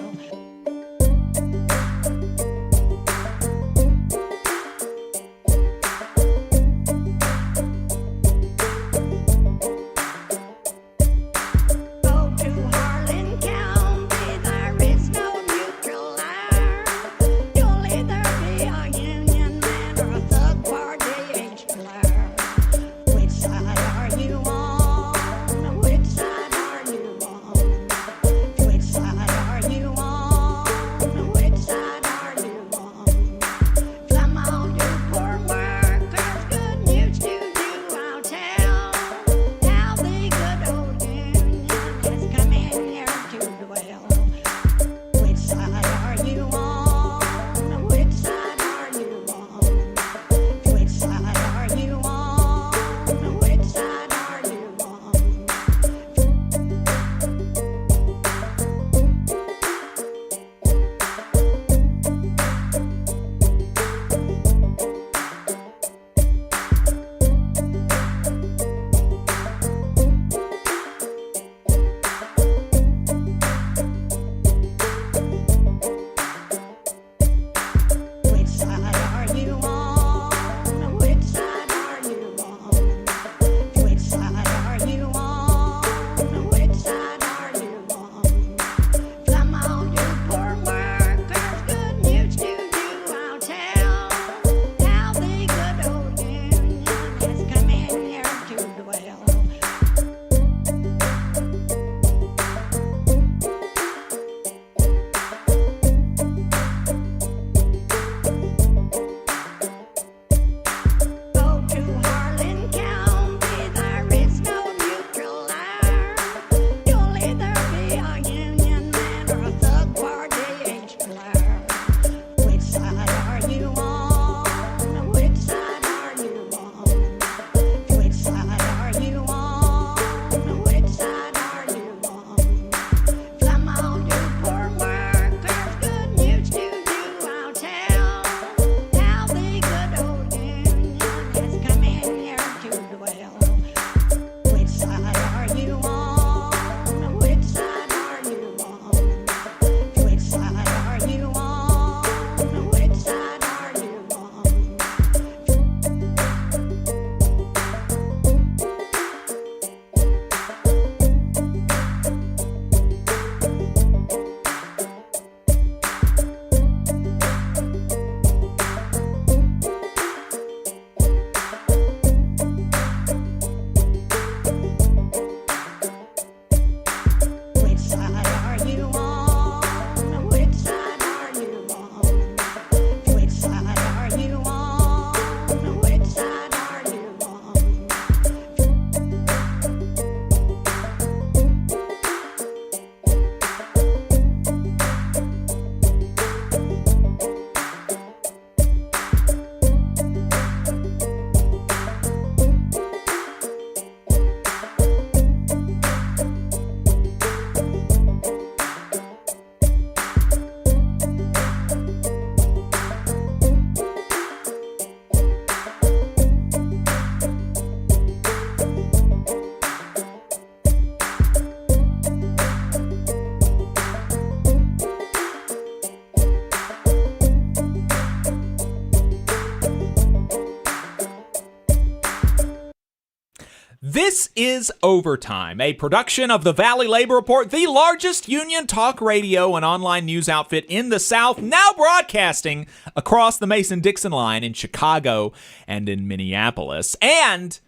This is Overtime, a production of the Valley Labor Report, the largest union talk radio and online news outfit in the South, now broadcasting across the Mason-Dixon line in Chicago and in Minneapolis, and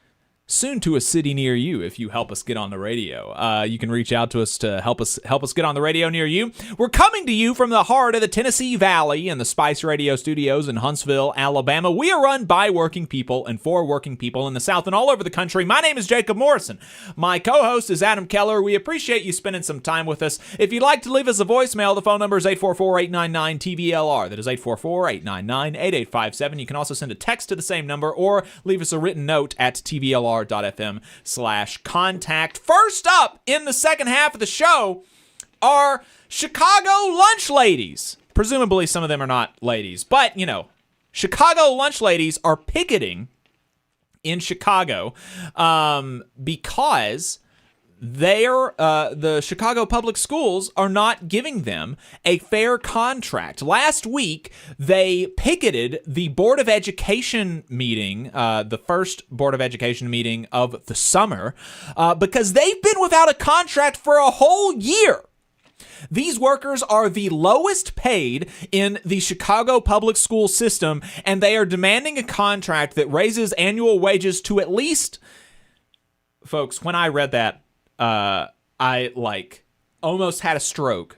soon to a city near you if you help us get on the radio. You can reach out to us to help us get on the radio near you. We're coming to you from the heart of the Tennessee Valley in the Spice Radio Studios in Huntsville, Alabama. We are run by working people and for working people in the South and all over the country. My name is Jacob Morrison. My co-host is Adam Keller. We appreciate you spending some time with us. If you'd like to leave us a voicemail, the phone number is 844-899-TVLR. That is 844-899-8857. You can also send a text to the same number or leave us a written note at TVLR.fm/contact. First up in the second half of the show are Chicago lunch ladies. Presumably some of them are not ladies, but, Chicago lunch ladies are picketing in Chicago because the Chicago public schools are not giving them a fair contract. Last week, they picketed the Board of Education meeting, the first Board of Education meeting of the summer, because they've been without a contract for a whole year. These workers are the lowest paid in the Chicago public school system, and they are demanding a contract that raises annual wages to at least, folks, when I read that, I almost had a stroke,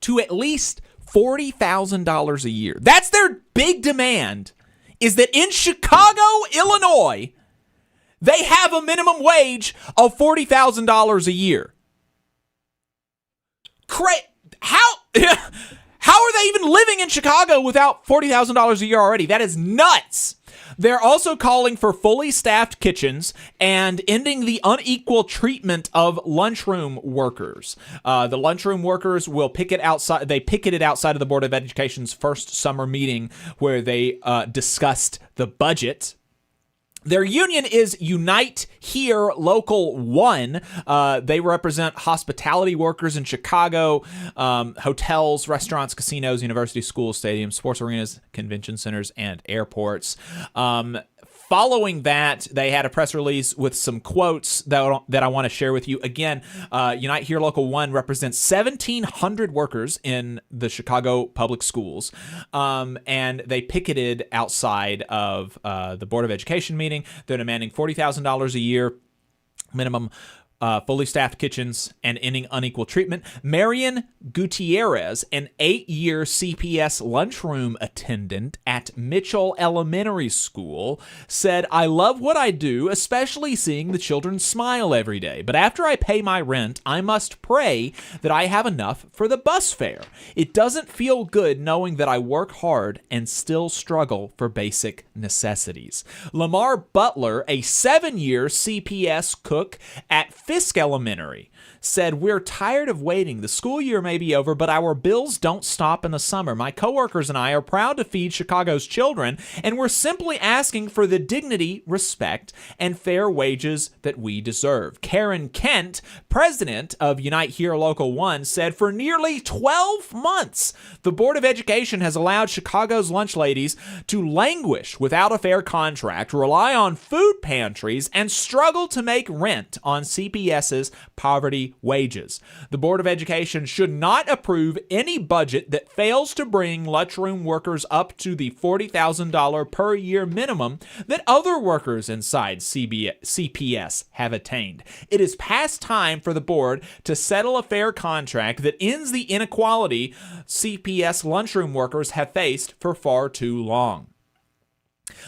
to at least $40,000 a year. That's their big demand, is that in Chicago, Illinois, they have a minimum wage of $40,000 a year. How are they even living in Chicago without $40,000 a year already? That is nuts. They're also calling for fully staffed kitchens and ending the unequal treatment of lunchroom workers. The lunchroom workers will picket outside. They picketed outside of the Board of Education's first summer meeting where they discussed the budget. Their union is Unite Here Local 1. They represent hospitality workers in Chicago, hotels, restaurants, casinos, university schools, stadiums, sports arenas, convention centers, and airports. Following that, they had a press release with some quotes that I want to share with you. Again, Unite Here Local 1 represents 1,700 workers in the Chicago public schools, and they picketed outside of the Board of Education meeting. They're demanding $40,000 a year minimum, fully staffed kitchens, and ending unequal treatment. Marion Gutierrez, an 8-year CPS lunchroom attendant at Mitchell Elementary School, said, "I love what I do, especially seeing the children smile every day. But after I pay my rent, I must pray that I have enough for the bus fare. It doesn't feel good knowing that I work hard and still struggle for basic necessities." Lamar Butler, a 7-year CPS cook at Fisk Elementary, said, "We're tired of waiting. The school year may be over, but our bills don't stop in the summer. My coworkers and I are proud to feed Chicago's children, and we're simply asking for the dignity, respect, and fair wages that we deserve." Karen Kent, president of Unite Here Local 1, said, "For nearly 12 months, the Board of Education has allowed Chicago's lunch ladies to languish without a fair contract, rely on food pantries, and struggle to make rent on CPS's poverty wages. The Board of Education should not approve any budget that fails to bring lunchroom workers up to the $40,000 per year minimum that other workers inside CPS have attained. It is past time for the board to settle a fair contract that ends the inequality CPS lunchroom workers have faced for far too long."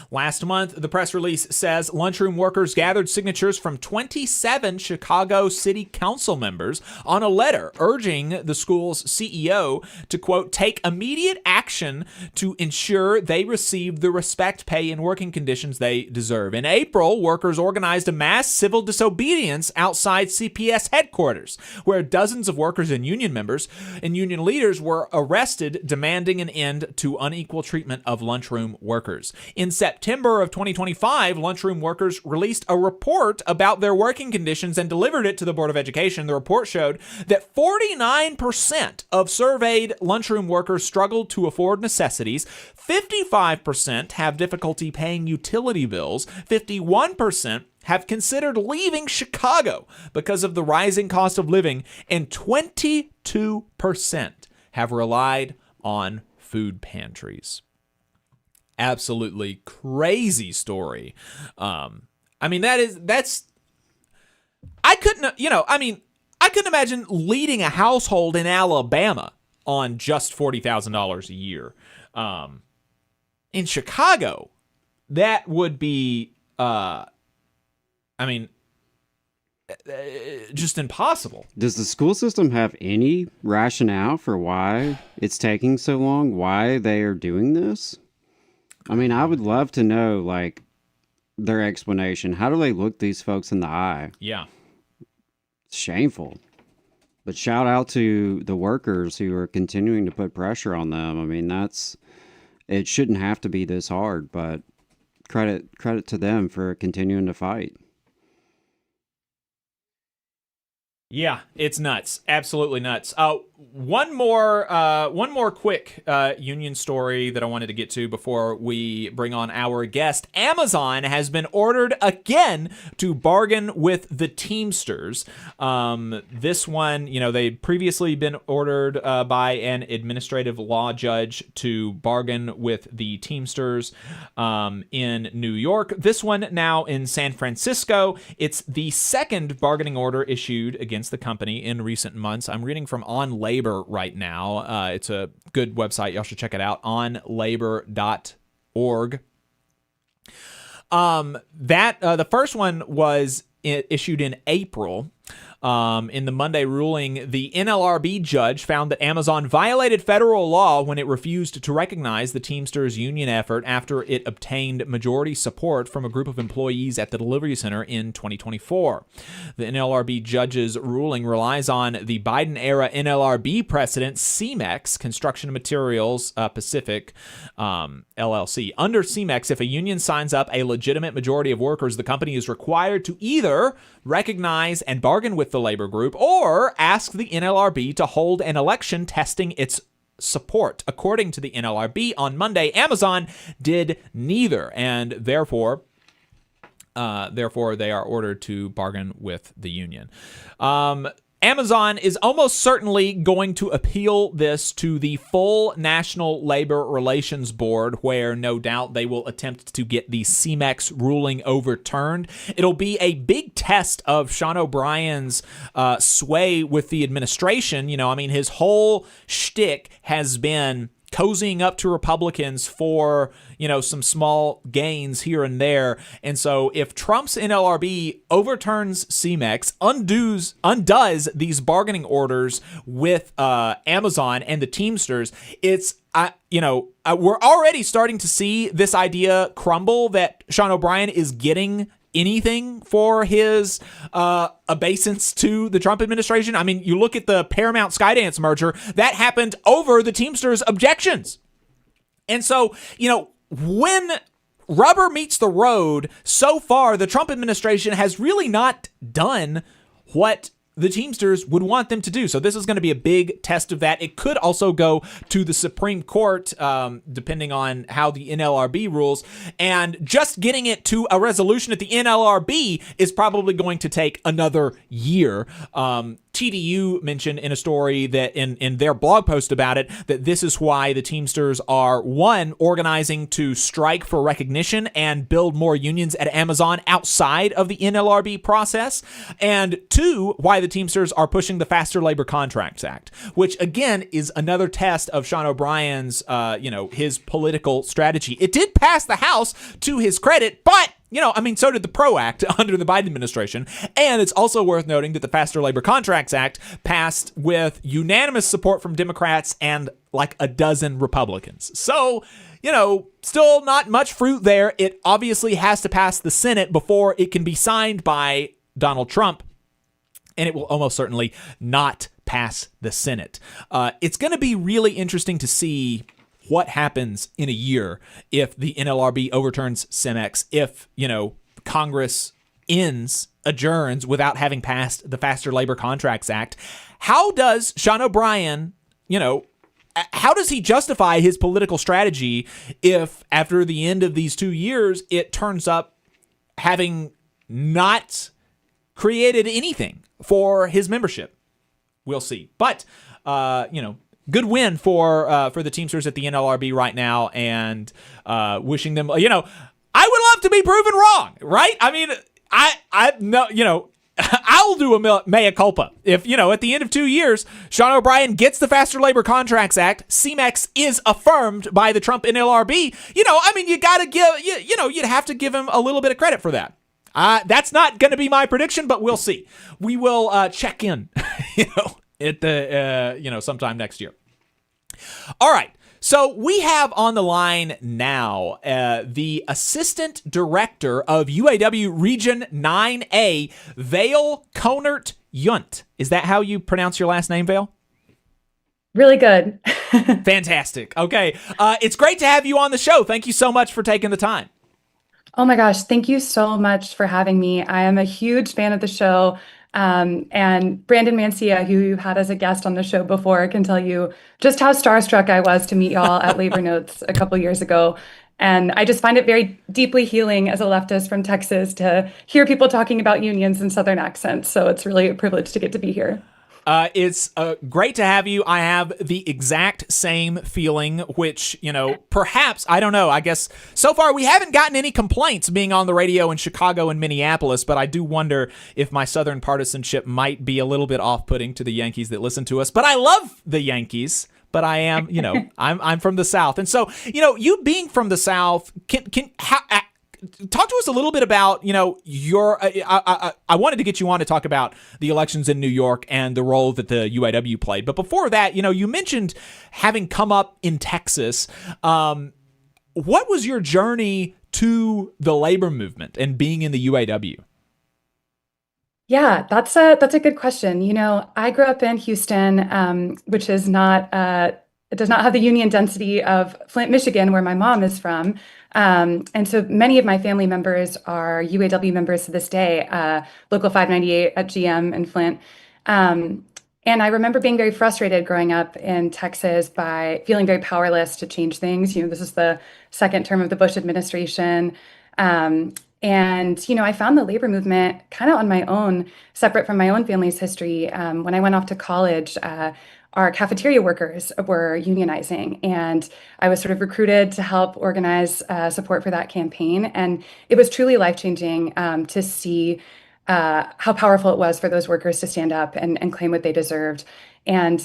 Last month, the press release says lunchroom workers gathered signatures from 27 Chicago City Council members on a letter urging the school's CEO to, quote, "take immediate action to ensure they receive the respect, pay, and working conditions they deserve." In April, workers organized a mass civil disobedience outside CPS headquarters, where dozens of workers and union members and union leaders were arrested, demanding an end to unequal treatment of lunchroom workers. In September of 2025, lunchroom workers released a report about their working conditions and delivered it to the Board of Education. The report showed that 49% of surveyed lunchroom workers struggled to afford necessities, 55% have difficulty paying utility bills, 51% have considered leaving Chicago because of the rising cost of living, and 22% have relied on food pantries. Absolutely crazy story. I couldn't imagine leading a household in Alabama on just $40,000 a year. In Chicago, that would be, just impossible. Does the school system have any rationale for why it's taking so long? Why they are doing this? I would love to know, like, their explanation. How do they look these folks in the eye? Yeah. It's shameful. But shout out to the workers who are continuing to put pressure on them. It shouldn't have to be this hard, but credit to them for continuing to fight. Yeah, it's nuts. Absolutely nuts. One more quick union story that I wanted to get to before we bring on our guest. Amazon has been ordered again to bargain with the Teamsters. This one, they'd previously been ordered by an administrative law judge to bargain with the Teamsters in New York. This one now in San Francisco. It's the second bargaining order issued against the company in recent months. I'm reading from On Labor right now. It's a good website. Y'all should check it out, onlabor.org. The first one was issued in April. In the Monday ruling, the NLRB judge found that Amazon violated federal law when it refused to recognize the Teamsters union effort after it obtained majority support from a group of employees at the delivery center in 2024. The NLRB judge's ruling relies on the Biden-era NLRB precedent, CMEX, Construction Materials Pacific, LLC. Under CMEX, if a union signs up a legitimate majority of workers, the company is required to either recognize and bargain with the labor group or ask the NLRB to hold an election testing its support. According to the NLRB, on Monday, Amazon did neither, and therefore they are ordered to bargain with the union. Amazon is almost certainly going to appeal this to the full National Labor Relations Board, where no doubt they will attempt to get the CMEX ruling overturned. It'll be a big test of Sean O'Brien's sway with the administration. His whole shtick has been cozying up to Republicans for, some small gains here and there. And so if Trump's NLRB overturns CMEX, undoes these bargaining orders with Amazon and the Teamsters, we're already starting to see this idea crumble that Sean O'Brien is getting anything for his obeisance to the Trump administration. You look at the Paramount Skydance merger, that happened over the Teamsters' objections. And so, when rubber meets the road, so far, the Trump administration has really not done what the Teamsters would want them to do. So this is going to be a big test of that. It could also go to the Supreme Court, depending on how the NLRB rules. And just getting it to a resolution at the NLRB is probably going to take another year. TDU mentioned in a story that in their blog post about it, that this is why the Teamsters are, one, organizing to strike for recognition and build more unions at Amazon outside of the NLRB process, and two, why the Teamsters are pushing the Faster Labor Contracts Act, which again is another test of Sean O'Brien's, his political strategy. It did pass the House to his credit, but so did the PRO Act under the Biden administration. And it's also worth noting that the Faster Labor Contracts Act passed with unanimous support from Democrats and like a dozen Republicans. So, still not much fruit there. It obviously has to pass the Senate before it can be signed by Donald Trump. And it will almost certainly not pass the Senate. It's going to be really interesting to see what happens in a year if the NLRB overturns CMEX, if, Congress adjourns without having passed the Faster Labor Contracts Act. How does Sean O'Brien, how does he justify his political strategy if after the end of these 2 years, it turns up having not created anything for his membership. We'll see. But, good win for the Teamsters at the NLRB right now, and wishing them, I would love to be proven wrong, right? I mean, I'll do a mea culpa. If, at the end of 2 years, Sean O'Brien gets the Faster Labor Contracts Act, CMEX is affirmed by the Trump NLRB, you gotta give, you'd have to give him a little bit of credit for that. That's not going to be my prediction, but we'll see. We will check in, at the, sometime next year. All right. So we have on the line now the Assistant Director of UAW Region 9A, Vale Konert Yunt. Is that how you pronounce your last name, Vale? Really good. Fantastic. Okay. It's great to have you on the show. Thank you so much for taking the time. Oh my gosh, thank you so much for having me. I am a huge fan of the show. And Brandon Mancia, who you had as a guest on the show before, can tell you just how starstruck I was to meet y'all at Labor Notes a couple years ago. And I just find it very deeply healing as a leftist from Texas to hear people talking about unions in Southern accents. So it's really a privilege to get to be here. It's great to have you. I have the exact same feeling, which, perhaps, I don't know. I guess so far we haven't gotten any complaints being on the radio in Chicago and Minneapolis, but I do wonder if my Southern partisanship might be a little bit off-putting to the Yankees that listen to us. But I love the Yankees. But I am, I'm from the South. And so, you being from the South, talk to us a little bit about, your. I wanted to get you on to talk about the elections in New York and the role that the UAW played. But before that, you mentioned having come up in Texas. What was your journey to the labor movement and being in the UAW? Yeah, that's a good question. I grew up in Houston, which is not it does not have the union density of Flint, Michigan, where my mom is from. And so many of my family members are UAW members to this day, Local 598 at GM in Flint. And I remember being very frustrated growing up in Texas by feeling very powerless to change things. This is the second term of the Bush administration. And, I found the labor movement kind of on my own, separate from my own family's history. When I went off to college, our cafeteria workers were unionizing, and I was sort of recruited to help organize support for that campaign. And it was truly life-changing to see how powerful it was for those workers to stand up and claim what they deserved. And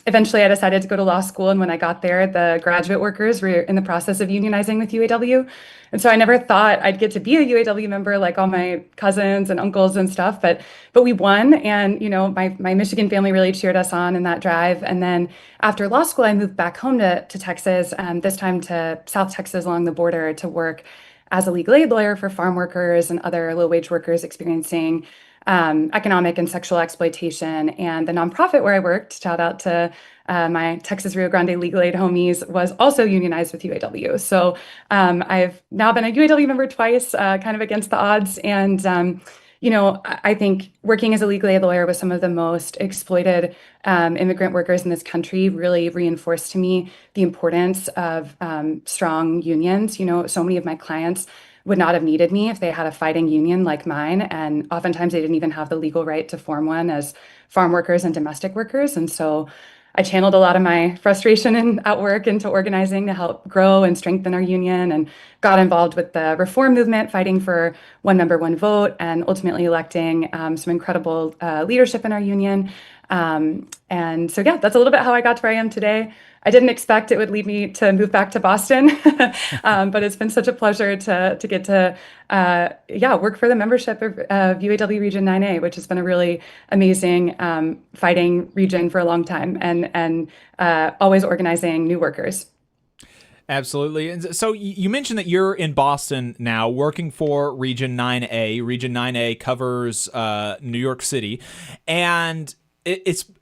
eventually I decided to go to law school. And when I got there, the graduate workers were in the process of unionizing with UAW. And so I never thought I'd get to be a UAW member like all my cousins and uncles and stuff. But we won. And, my Michigan family really cheered us on in that drive. And then after law school, I moved back home to Texas, this time to South Texas along the border to work as a legal aid lawyer for farm workers and other low-wage workers experiencing economic and sexual exploitation. And the nonprofit where I worked, shout out to my Texas Rio Grande legal aid homies, was also unionized with UAW. So I've now been a UAW member twice, kind of against the odds. And, I think working as a legal aid lawyer with some of the most exploited immigrant workers in this country really reinforced to me the importance of strong unions. So many of my clients would not have needed me if they had a fighting union like mine. And oftentimes they didn't even have the legal right to form one as farm workers and domestic workers. And so I channeled a lot of my frustration at work into organizing to help grow and strengthen our union, and got involved with the reform movement, fighting for one member, one vote, and ultimately electing some incredible leadership in our union. And so, that's a little bit how I got to where I am today. I didn't expect it would lead me to move back to Boston, but it's been such a pleasure to get to, work for the membership of UAW Region 9A, which has been a really amazing fighting region for a long time, and always organizing new workers. Absolutely. And so you mentioned that you're in Boston now working for Region 9A. Region 9A covers New York City, and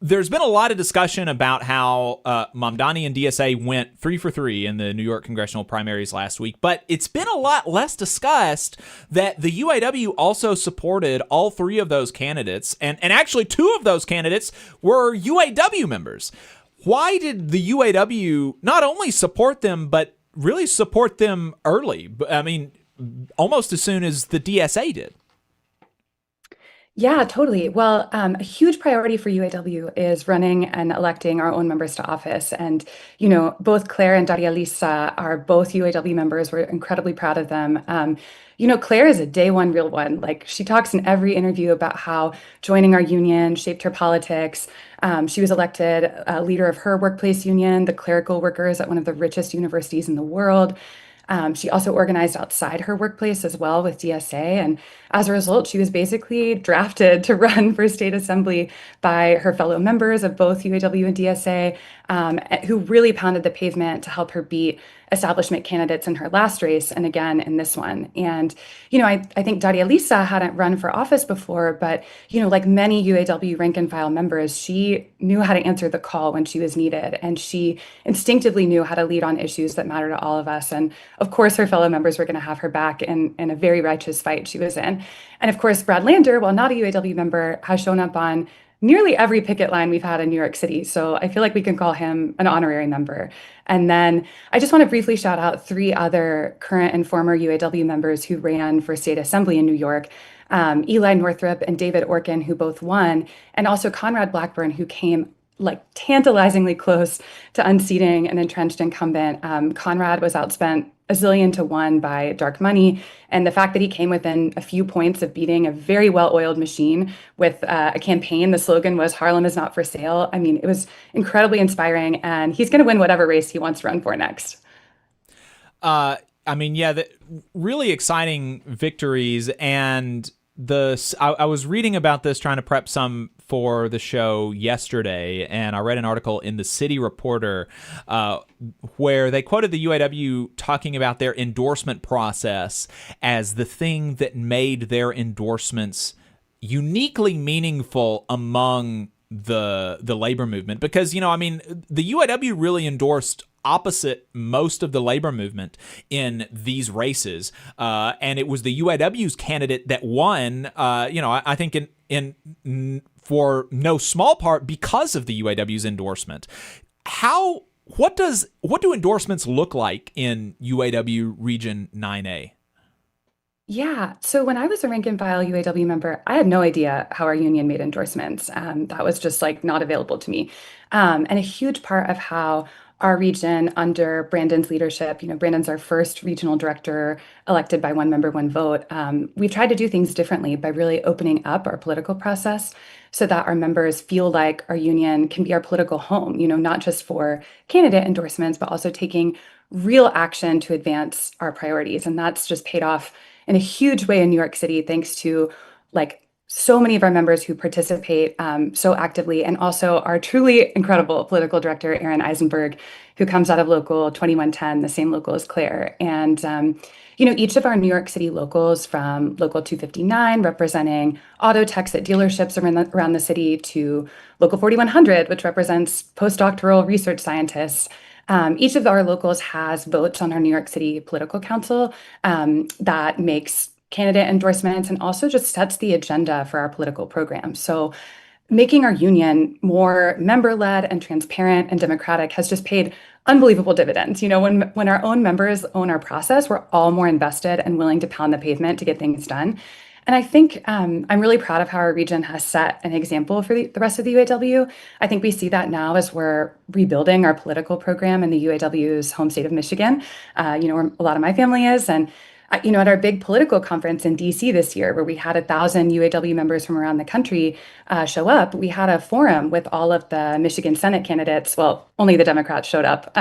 there's been a lot of discussion about how Mamdani and DSA went 3 for 3 in the New York congressional primaries last week, but it's been a lot less discussed that the UAW also supported all 3 of those candidates, and actually 2 of those candidates were UAW members. Why did the UAW not only support them, but really support them early? I mean, almost as soon as the DSA did. Yeah, totally. Well, a huge priority for UAW is running and electing our own members to office. And, both Claire and Daria Lisa are both UAW members. We're incredibly proud of them. Claire is a day one real one. Like, she talks in every interview about how joining our union shaped her politics. She was elected leader of her workplace union, the clerical workers at one of the richest universities in the world. She also organized outside her workplace as well with DSA. And as a result, she was basically drafted to run for state assembly by her fellow members of both UAW and DSA, who really pounded the pavement to help her beat establishment candidates in her last race and again in this one. And, I think Daria Lisa hadn't run for office before, but, like many UAW rank and file members, she knew how to answer the call when she was needed. And she instinctively knew how to lead on issues that matter to all of us. And of course, her fellow members were going to have her back in a very righteous fight she was in. And of course, Brad Lander, while not a UAW member, has shown up on nearly every picket line we've had in New York City. So I feel like we can call him an honorary member. And then I just want to briefly shout out three other current and former UAW members who ran for state assembly in New York. Eli Northrup and David Orkin, who both won, and also Conrad Blackburn, who came like tantalizingly close to unseating an entrenched incumbent. Conrad was outspent a zillion to one by dark money. And the fact that he came within a few points of beating a very well-oiled machine with a campaign, the slogan was "Harlem is not for sale." I mean, it was incredibly inspiring, and he's going to win whatever race he wants to run for next. Really exciting victories. And I was reading about this, trying to prep some for the show yesterday, and I read an article in the City Reporter where they quoted the UAW talking about their endorsement process as the thing that made their endorsements uniquely meaningful among the labor movement. Because, the UAW really endorsed opposite most of the labor movement in these races. And it was the UAW's candidate that won, I think in for no small part because of the UAW's endorsement. What do endorsements look like in UAW Region 9A? Yeah. So when I was a rank and file UAW member, I had no idea how our union made endorsements. That was just like not available to me. And a huge part of how our region under Brandon's leadership, Brandon's our first regional director elected by one member, one vote. We've tried to do things differently by really opening up our political process so that our members feel like our union can be our political home, not just for candidate endorsements, but also taking real action to advance our priorities. And that's just paid off in a huge way in New York City, thanks to so many of our members who participate so actively, and also our truly incredible political director, Aaron Eisenberg, who comes out of Local 2110, the same local as Claire. And, each of our New York City locals, from Local 259, representing auto techs at dealerships around the city, to Local 4100, which represents postdoctoral research scientists, each of our locals has votes on our New York City Political Council that makes candidate endorsements and also just sets the agenda for our political program. So making our union more member-led and transparent and democratic has just paid unbelievable dividends. When our own members own our process, we're all more invested and willing to pound the pavement to get things done. And I think I'm really proud of how our region has set an example for the rest of the UAW. I think we see that now as we're rebuilding our political program in the UAW's home state of Michigan, where a lot of my family is. And at our big political conference in DC this year, where we had 1,000 UAW members from around the country show up, we had a forum with all of the Michigan Senate candidates. Well, only the Democrats showed up.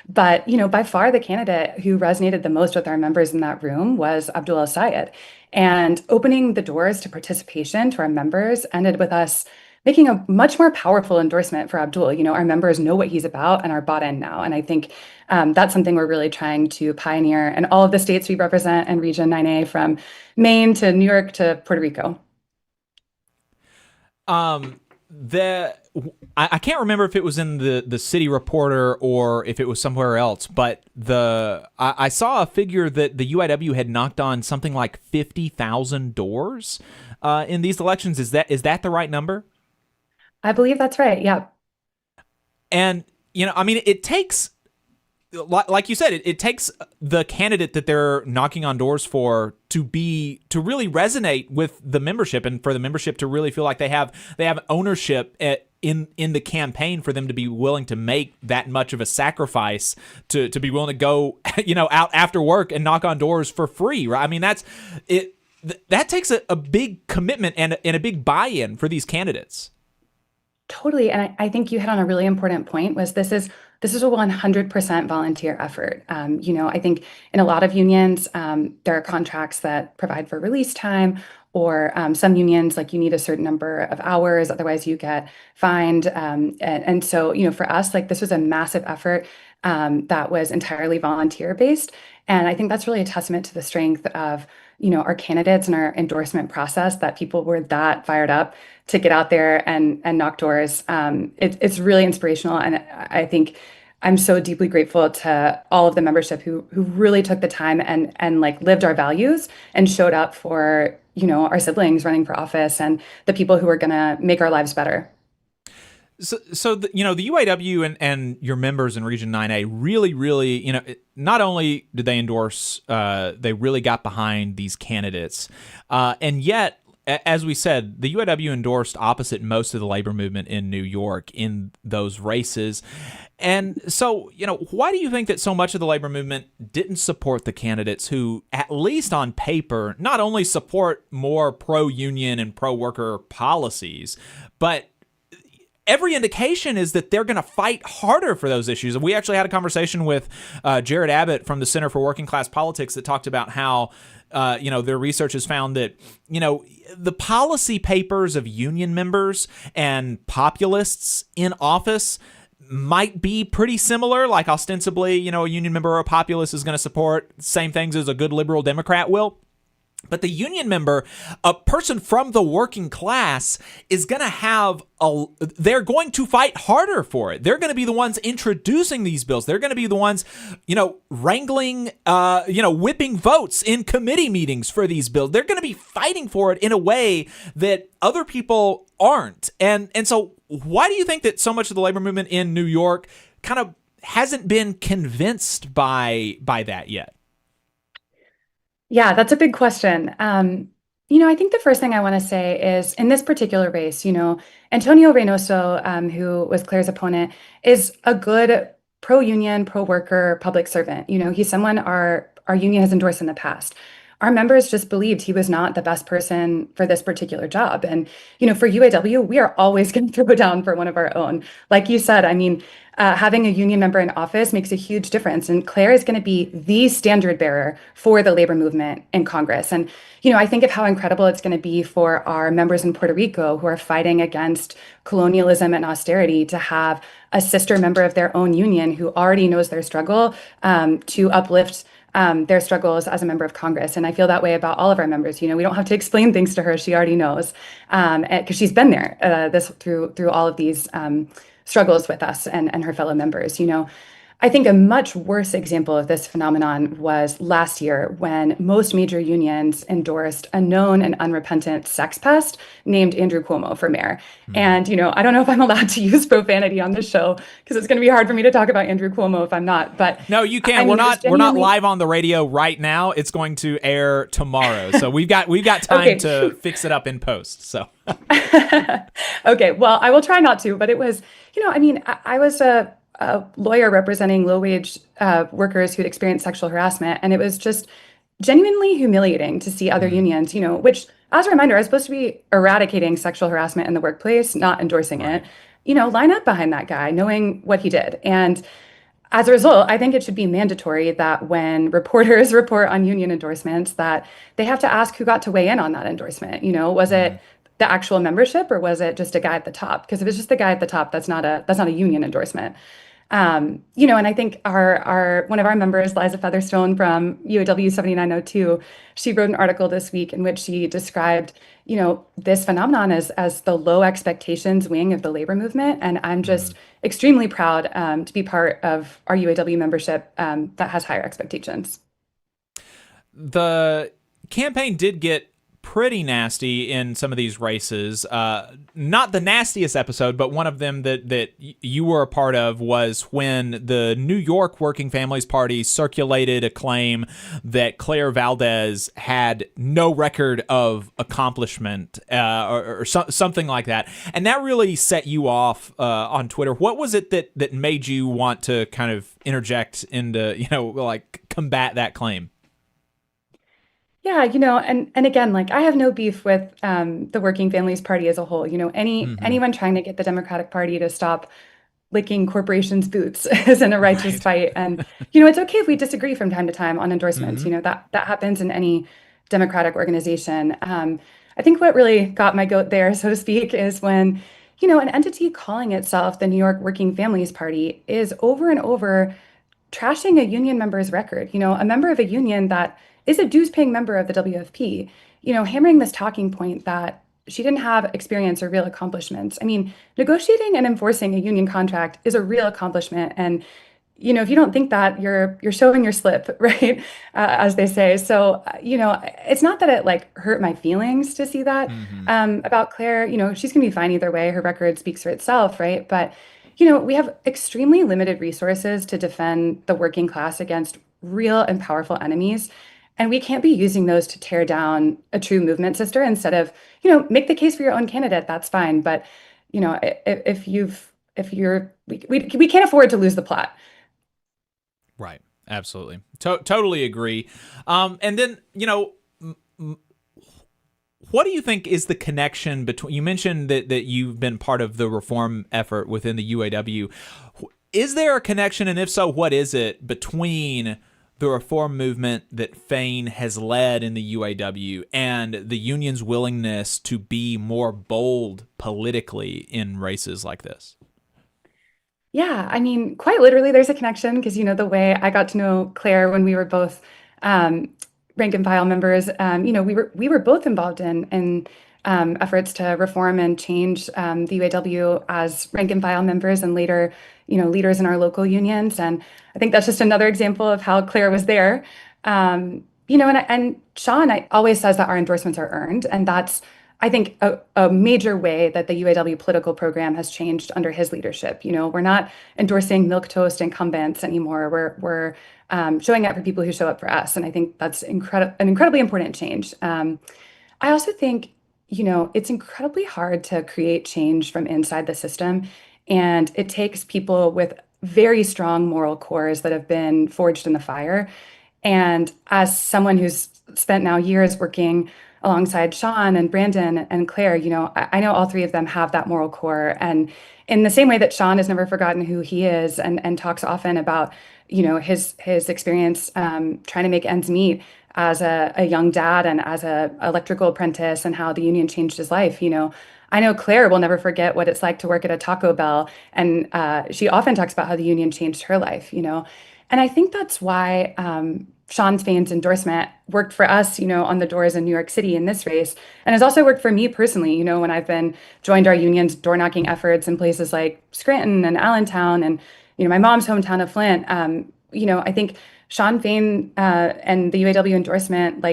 But by far the candidate who resonated the most with our members in that room was Abdul El-Sayed. And opening the doors to participation to our members ended with us making a much more powerful endorsement for Abdul. Our members know what he's about and are bought in now. And I think that's something we're really trying to pioneer in all of the states we represent in Region 9A, from Maine to New York to Puerto Rico. I can't remember if it was in the City Reporter or if it was somewhere else, but I saw a figure that the UAW had knocked on something like 50,000 doors in these elections. Is that the right number? I believe that's right. Yeah. And it takes like you said, it takes the candidate that they're knocking on doors for to really resonate with the membership, and for the membership to really feel like they have ownership in the campaign, for them to be willing to make that much of a sacrifice to be willing to go out after work and knock on doors for free, right? I mean, that's it. That takes a big commitment and a big buy-in for these candidates. Totally. And I think you hit on a really important point. This is a 100% volunteer effort. I think in a lot of unions, there are contracts that provide for release time, or some unions, like, you need a certain number of hours, otherwise you get fined. And so, for us, like, this was a massive effort that was entirely volunteer based. And I think that's really a testament to the strength of, our candidates and our endorsement process, that people were that fired up to get out there and knock doors. It's really inspirational. And I think I'm so deeply grateful to all of the membership who really took the time and like lived our values and showed up for, our siblings running for office and the people who are going to make our lives better. So the UAW and your members in Region 9A really, not only did they endorse, they really got behind these candidates, and yet, as we said, the UAW endorsed opposite most of the labor movement in New York in those races. And so, why do you think that so much of the labor movement didn't support the candidates who, at least on paper, not only support more pro-union and pro-worker policies, but every indication is that they're going to fight harder for those issues? And we actually had a conversation with Jared Abbott from the Center for Working Class Politics that talked about how their research has found that, the policy papers of union members and populists in office might be pretty similar. Like, ostensibly, a union member or a populist is going to support the same things as a good liberal Democrat will. But the union member, a person from the working class, is going to they're going to fight harder for it. They're going to be the ones introducing these bills. They're going to be the ones, wrangling, whipping votes in committee meetings for these bills. They're going to be fighting for it in a way that other people aren't. And so why do you think that so much of the labor movement in New York kind of hasn't been convinced by that yet? Yeah, that's a big question. I think the first thing I want to say is, in this particular race, Antonio Reynoso, who was Claire's opponent, is a good pro-union, pro-worker public servant. He's someone our union has endorsed in the past. Our members just believed he was not the best person for this particular job. And, for UAW, we are always going to throw down for one of our own. Like you said, having a union member in office makes a huge difference. And Claire is going to be the standard bearer for the labor movement in Congress. And, I think of how incredible it's going to be for our members in Puerto Rico who are fighting against colonialism and austerity to have a sister member of their own union who already knows their struggle to uplift their struggles as a member of Congress. And I feel that way about all of our members. We don't have to explain things to her. She already knows, because she's been there through all of these struggles with us and her fellow members. I think a much worse example of this phenomenon was last year, when most major unions endorsed a known and unrepentant sex pest named Andrew Cuomo for mayor. And, I don't know if I'm allowed to use profanity on this show, because it's going to be hard for me to talk about Andrew Cuomo if I'm not. But no, you can. We're not live on the radio right now. It's going to air tomorrow, so we've got time to fix it up in post. So okay, well, I will try not to. But it was, I was a lawyer representing low-wage workers who'd experienced sexual harassment, and it was just genuinely humiliating to see other unions, which, as a reminder, are supposed to be eradicating sexual harassment in the workplace, not endorsing it, line up behind that guy, knowing what he did. And as a result, I think it should be mandatory that when reporters report on union endorsements, that they have to ask who got to weigh in on that endorsement. Was it the actual membership, or was it just a guy at the top? Because if it's just the guy at the top, that's not a union endorsement. And I think our one of our members, Liza Featherstone from UAW 7902, she wrote an article this week in which she described, this phenomenon as the low expectations wing of the labor movement. And I'm just extremely proud to be part of our UAW membership that has higher expectations. The campaign did get pretty nasty in some of these races. Not the nastiest episode, but one of them that you were a part of was when the New York Working Families Party circulated a claim that Claire Valdez had no record of accomplishment or something like that. And that really set you off on Twitter. What was it that made you want to kind of interject into, like combat that claim? Yeah, and again, like I have no beef with the Working Families Party as a whole. Anyone trying to get the Democratic Party to stop licking corporations' boots is in a righteous fight. And it's okay if we disagree from time to time on endorsements. That happens in any democratic organization. I think what really got my goat there, so to speak, is when an entity calling itself the New York Working Families Party is over and over trashing a union member's record. A member of a union that is a dues-paying member of the WFP, hammering this talking point that she didn't have experience or real accomplishments. I mean, negotiating and enforcing a union contract is a real accomplishment. And, if you don't think that, you're showing your slip, right? As they say. So, it's not that it like hurt my feelings to see that about Claire. She's gonna be fine either way. Her record speaks for itself, right? But, we have extremely limited resources to defend the working class against real and powerful enemies. And we can't be using those to tear down a true movement sister instead of, make the case for your own candidate. That's fine. But, we can't afford to lose the plot. Right. Absolutely. Totally agree. And then, what do you think is the connection between, you mentioned that you've been part of the reform effort within the UAW. Is there a connection? And if so, what is it between the reform movement that Fain has led in the UAW and the union's willingness to be more bold politically in races like this? Yeah, I mean, quite literally, there's a connection because, the way I got to know Claire when we were both rank and file members, we were both involved in efforts to reform and change the UAW as rank and file members and later, leaders in our local unions. And I think that's just another example of how Claire was there. And Sean always says that our endorsements are earned. And that's, I think, a major way that the UAW political program has changed under his leadership. We're not endorsing milquetoast incumbents anymore. We're showing up for people who show up for us. And I think that's an incredibly important change. I also think, it's incredibly hard to create change from inside the system. And it takes people with very strong moral cores that have been forged in the fire. And as someone who's spent now years working alongside Sean and Brandon and Claire, I know all three of them have that moral core. And in the same way that Sean has never forgotten who he is and talks often about, his experience trying to make ends meet as a young dad and as a electrical apprentice and how the union changed his life, I know Claire will never forget what it's like to work at a Taco Bell. And she often talks about how the union changed her life, And I think that's why Sean Fain's endorsement worked for us, on the doors in New York City in this race, and has also worked for me personally, when I've been joined our union's door knocking efforts in places like Scranton and Allentown and, my mom's hometown of Flint. I think Sean Fain and the UAW endorsement,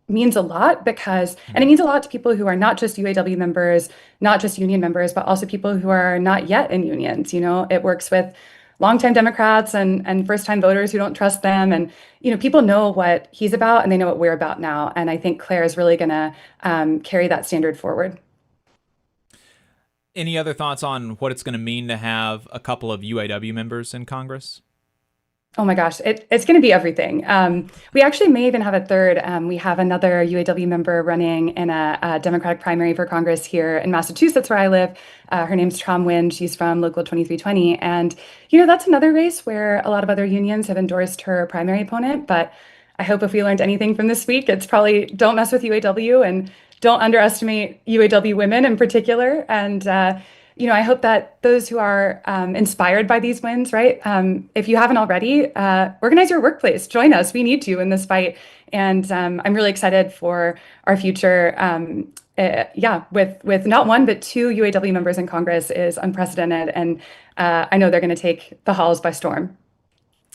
means a lot because, and it means a lot to people who are not just UAW members, not just union members, but also people who are not yet in unions. It works with longtime Democrats and first-time voters who don't trust them. And, people know what he's about and they know what we're about now. And I think Claire is really going to carry that standard forward. Any other thoughts on what it's going to mean to have a couple of UAW members in Congress? Oh my gosh, it's going to be everything. We actually may even have a third. We have another UAW member running in a Democratic primary for Congress here in Massachusetts, where I live. Her name's Trom Nguyen. She's from Local 2320. And, that's another race where a lot of other unions have endorsed her primary opponent. But I hope if we learned anything from this week, it's probably don't mess with UAW and don't underestimate UAW women in particular. And, I hope that those who are inspired by these wins, right? If you haven't already, organize your workplace. Join us. We need you in this fight. And I'm really excited for our future. With not one, but two UAW members in Congress is unprecedented. And I know they're going to take the halls by storm.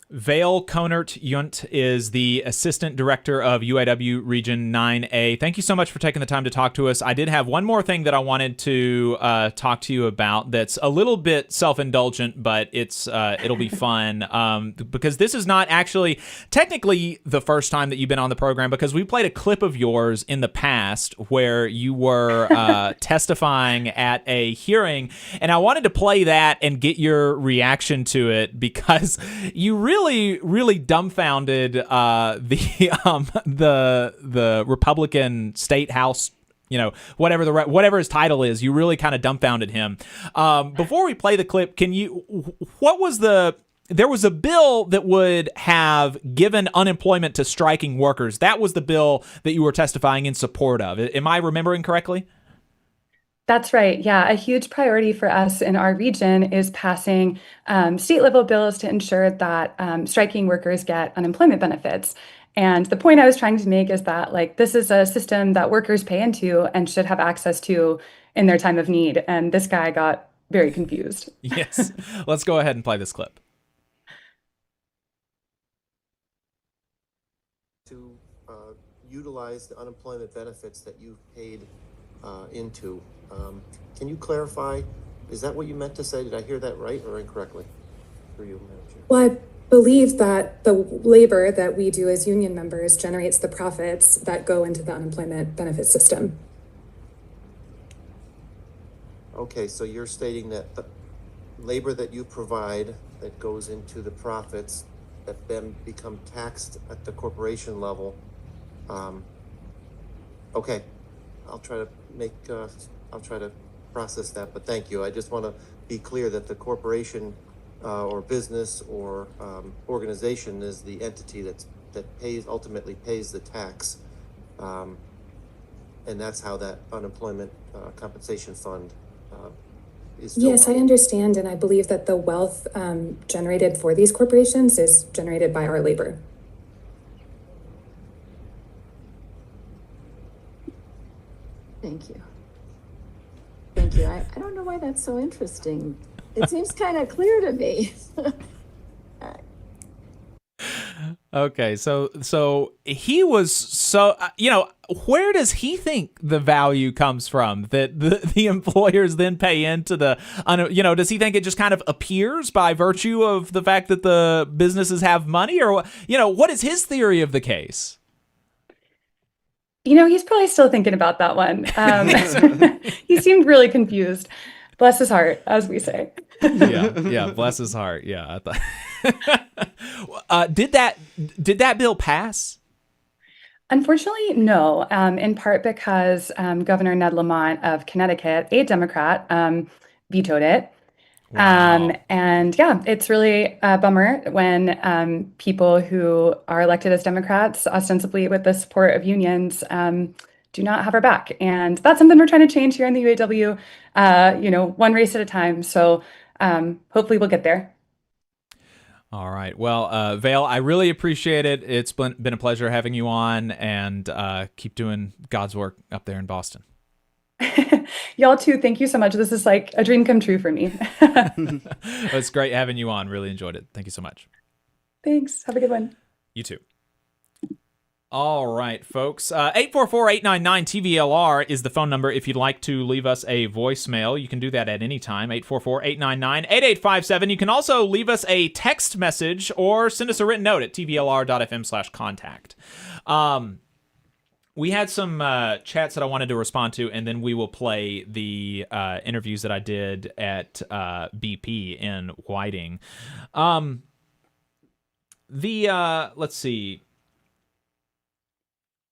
Vail Konert-Yunt is the Assistant Director of UAW Region 9A. Thank you so much for taking the time to talk to us. I did have one more thing that I wanted to talk to you about that's a little bit self-indulgent, but it'll be fun because this is not actually technically the first time that you've been on the program, because we played a clip of yours in the past where you were testifying at a hearing, and I wanted to play that and get your reaction to it because you really dumbfounded the Republican state house, whatever his title is. You really kind of dumbfounded him. Before we play the clip, there was a bill that would have given unemployment to striking workers. That was the bill that you were testifying in support of. Am I remembering correctly? That's right. Yeah. A huge priority for us in our region is passing state level bills to ensure that striking workers get unemployment benefits. And the point I was trying to make is that this is a system that workers pay into and should have access to in their time of need. And this guy got very confused. Yes. Let's go ahead and play this clip. To utilize the unemployment benefits that you've paid into. Can you clarify, is that what you meant to say? Did I hear that right or incorrectly for you, Madam Chair? Well, I believe that the labor that we do as union members generates the profits that go into the unemployment benefit system. Okay, so you're stating that the labor that you provide that goes into the profits that then become taxed at the corporation level. Okay, I'll try to process that, but thank you. I just want to be clear that the corporation or business or organization is the entity that ultimately pays the tax, and that's how that unemployment compensation fund is. Yes, I understand, and I believe that the wealth generated for these corporations is generated by our labor. Thank you. Thank you. I don't know why that's so interesting. It seems kind of clear to me. Okay, so he was where does he think the value comes from that the employers then pay into the, does he think it just kind of appears by virtue of the fact that the businesses have money, or what is his theory of the case? He's probably still thinking about that one. He seemed really confused. Bless his heart, as we say. Yeah, bless his heart. Yeah, I thought. Did that bill pass? Unfortunately, no. In part because Governor Ned Lamont of Connecticut, a Democrat, vetoed it. Wow. And yeah, it's really a bummer when people who are elected as Democrats, ostensibly with the support of unions, do not have our back. And that's something we're trying to change here in the UAW, one race at a time. So hopefully we'll get there. All right. Well, Vail, I really appreciate it. It's been a pleasure having you on, and keep doing God's work up there in Boston. Y'all too. Thank you so much. This is like a dream come true for me. It's great having you on. Really enjoyed it. Thank you so much. Thanks. Have a good one. You too. All right, folks. 844-899-TVLR is the phone number if you'd like to leave us a voicemail. You can do that at any time, 844-899-8857. You can also leave us a text message or send us a written note at tvlr.fm/contact. We had some chats that I wanted to respond to, and then we will play the interviews that I did at BP in Whiting. Let's see.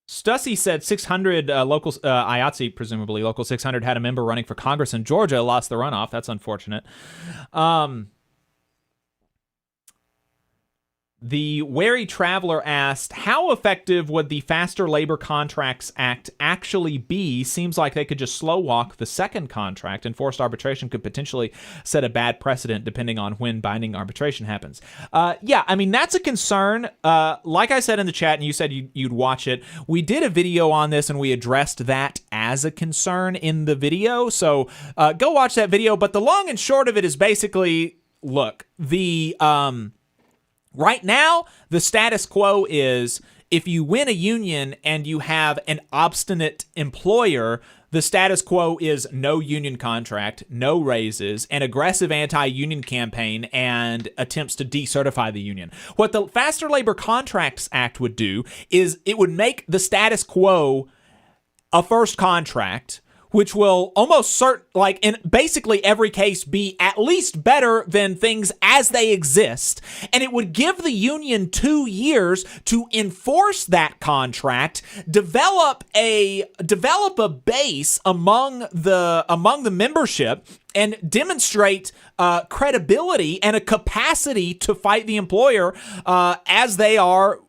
Stussy said 600 local IATSE, presumably local 600, had a member running for Congress in Georgia, lost the runoff. That's unfortunate. The Wary Traveler asked, how effective would the Faster Labor Contracts Act actually be? Seems like they could just slow walk the second contract, and forced arbitration could potentially set a bad precedent depending on when binding arbitration happens. Yeah, I mean, that's a concern. Like I said in the chat, and you said you'd watch it, we did a video on this and we addressed that as a concern in the video. So go watch that video. But the long and short of it is basically, look, Right now, the status quo is if you win a union and you have an obstinate employer, the status quo is no union contract, no raises, an aggressive anti-union campaign, and attempts to decertify the union. What the Faster Labor Contracts Act would do is it would make the status quo a first contract, which will almost in basically every case be at least better than things as they exist. And it would give the union 2 years to enforce that contract, develop a base among the membership, and demonstrate credibility and a capacity to fight the employer as they are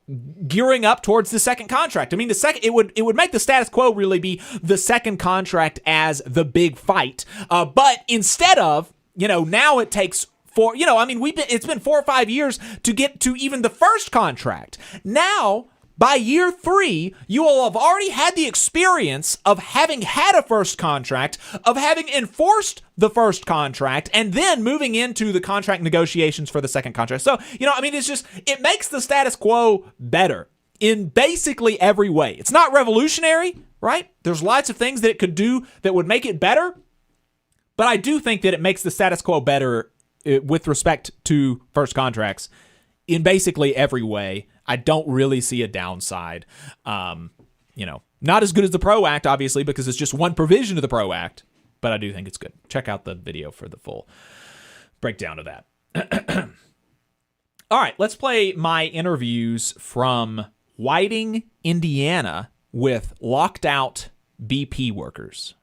gearing up towards the second contract. I mean, it would make the status quo really be the second contract as the big fight. But instead of, now it takes it's been 4 or 5 years to get to even the first contract. Now, by year 3, you will have already had the experience of having had a first contract, of having enforced the first contract, and then moving into the contract negotiations for the second contract. So, it makes the status quo better in basically every way. It's not revolutionary, right? There's lots of things that it could do that would make it better, but I do think that it makes the status quo better with respect to first contracts in basically every way. I don't really see a downside. Not as good as the PRO Act, obviously, because it's just one provision of the PRO Act, but I do think it's good. Check out the video for the full breakdown of that. All right, let's play my interviews from Whiting, Indiana, with locked out BP workers.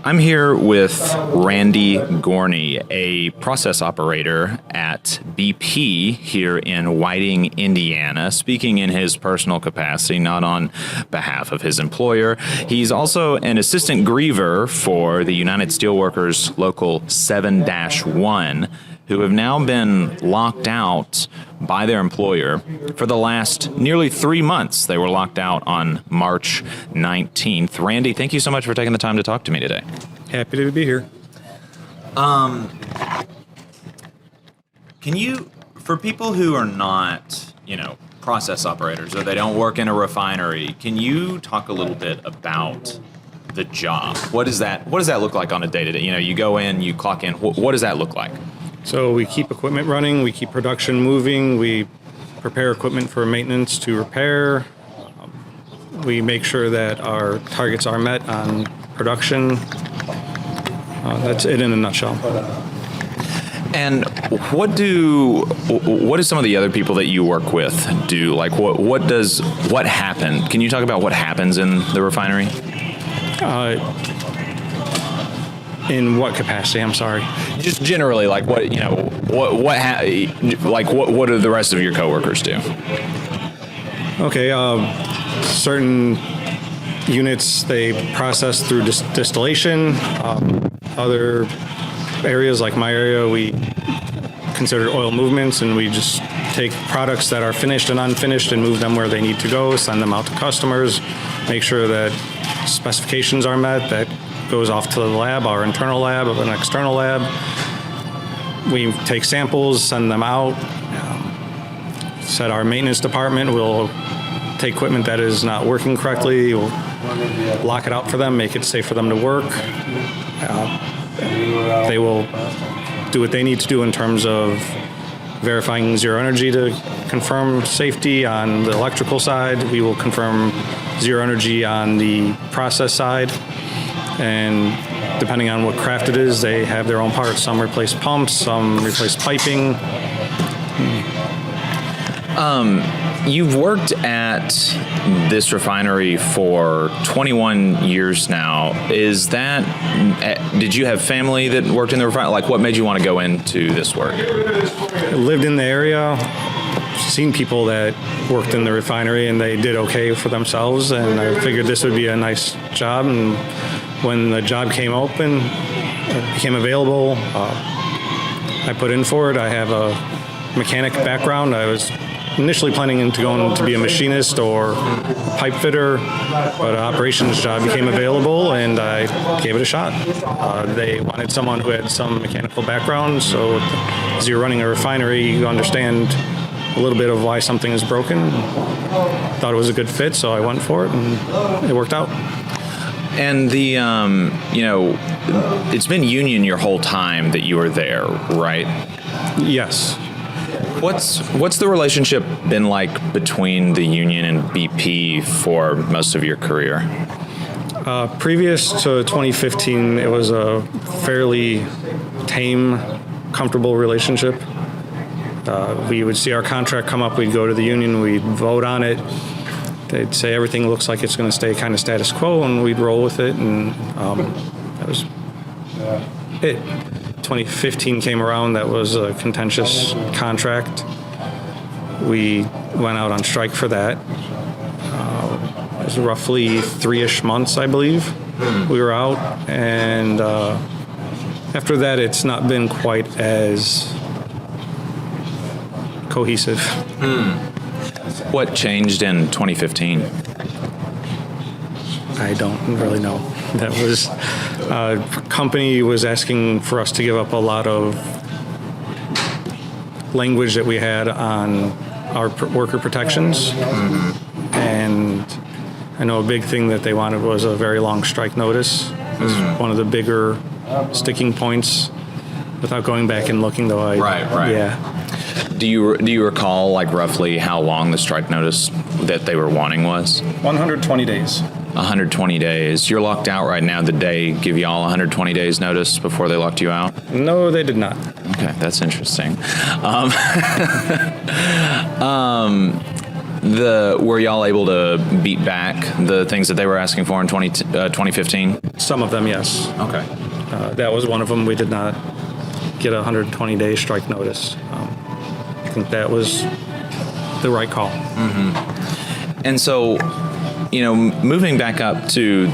I'm here with Randy Gorney, a process operator at BP here in Whiting, Indiana, speaking in his personal capacity, not on behalf of his employer. He's also an assistant griever for the United Steelworkers Local 7-1, who have now been locked out by their employer for the last nearly 3 months. They were locked out on March 19th. Randy, thank you so much for taking the time to talk to me today. Happy to be here. Can you, for people who are not, process operators or they don't work in a refinery, can you talk a little bit about the job? What does that look like on a day-to-day? You go in, you clock in. What does that look like? So we keep equipment running, we keep production moving, we prepare equipment for maintenance to repair. We make sure that our targets are met on production. That's it in a nutshell. And what do some of the other people that you work with do? Like what happened? Can you talk about what happens in the refinery? In what capacity? I'm sorry. Just generally, like what do the rest of your coworkers do? Okay, certain units they process through distillation. Other areas, like my area, we consider oil movements, and we just take products that are finished and unfinished and move them where they need to go, send them out to customers, make sure that specifications are met. That goes off to the lab, our internal lab, an external lab. We take samples, send them out. Said our maintenance department will take equipment that is not working correctly, we'll lock it out for them, make it safe for them to work. They will do what they need to do in terms of verifying zero energy to confirm safety on the electrical side. We will confirm zero energy on the process side. And depending on what craft it is, they have their own parts. Some replace pumps, some replace piping. You've worked at this refinery for 21 years now. Did you have family that worked in the refinery? Like, what made you want to go into this work? I lived in the area, seen people that worked in the refinery, and they did okay for themselves, and I figured this would be a nice job. And when the job became available, I put in for it. I have a mechanic background. I was initially planning to go to be a machinist or a pipe fitter, but an operations job became available and I gave it a shot. They wanted someone who had some mechanical background, so as you're running a refinery, you understand a little bit of why something is broken. Thought it was a good fit, so I went for it and it worked out. And the, it's been union your whole time that you were there, right? Yes. What's the relationship been like between the union and BP for most of your career? Previous to 2015, it was a fairly tame, comfortable relationship. We would see our contract come up, we'd go to the union, we'd vote on it. They'd say everything looks like it's going to stay kind of status quo, and we'd roll with it, and that was it. 2015 came around, that was a contentious contract. We went out on strike for that. It was roughly 3-ish months, I believe, we were out, and after that it's not been quite as cohesive. What changed in 2015? I don't really know. That was, company was asking for us to give up a lot of language that we had on our worker protections. And I know a big thing that they wanted was a very long strike notice. It was one of the bigger sticking points. Without going back and looking, though, Right. Yeah. Do you recall, like, roughly how long the strike notice that they were wanting was? 120 days. 120 days. You're locked out right now. Did they give you all 120 days notice before they locked you out? No, they did not. Okay, that's interesting. Were y'all able to beat back the things that they were asking for in 2015? Some of them, yes. Okay. That was one of them. We did not get a 120-day strike notice. I think that was the right call. And so, moving back up to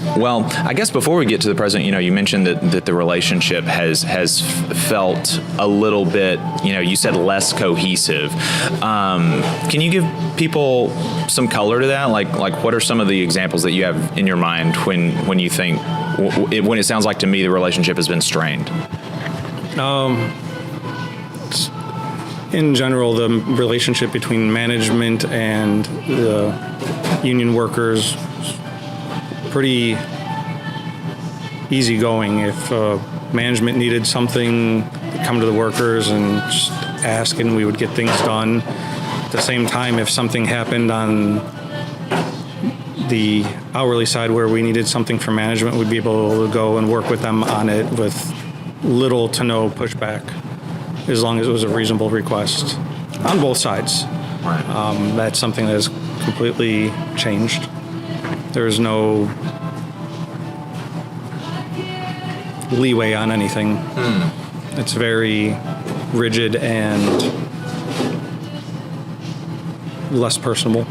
I guess before we get to the present, you mentioned that the relationship has felt a little bit, you said less cohesive. Can you give people some color to that? Like what are some of the examples that you have in your mind when you think, when it sounds like to me the relationship has been strained? In general, the relationship between management and the union workers pretty easygoing. If management needed something, they'd come to the workers and just ask, and we would get things done. At the same time, if something happened on the hourly side where we needed something from management, we'd be able to go and work with them on it with little to no pushback, as long as it was a reasonable request on both sides. Right. That's something that has completely changed. There's no leeway on anything. It's very rigid and less personable.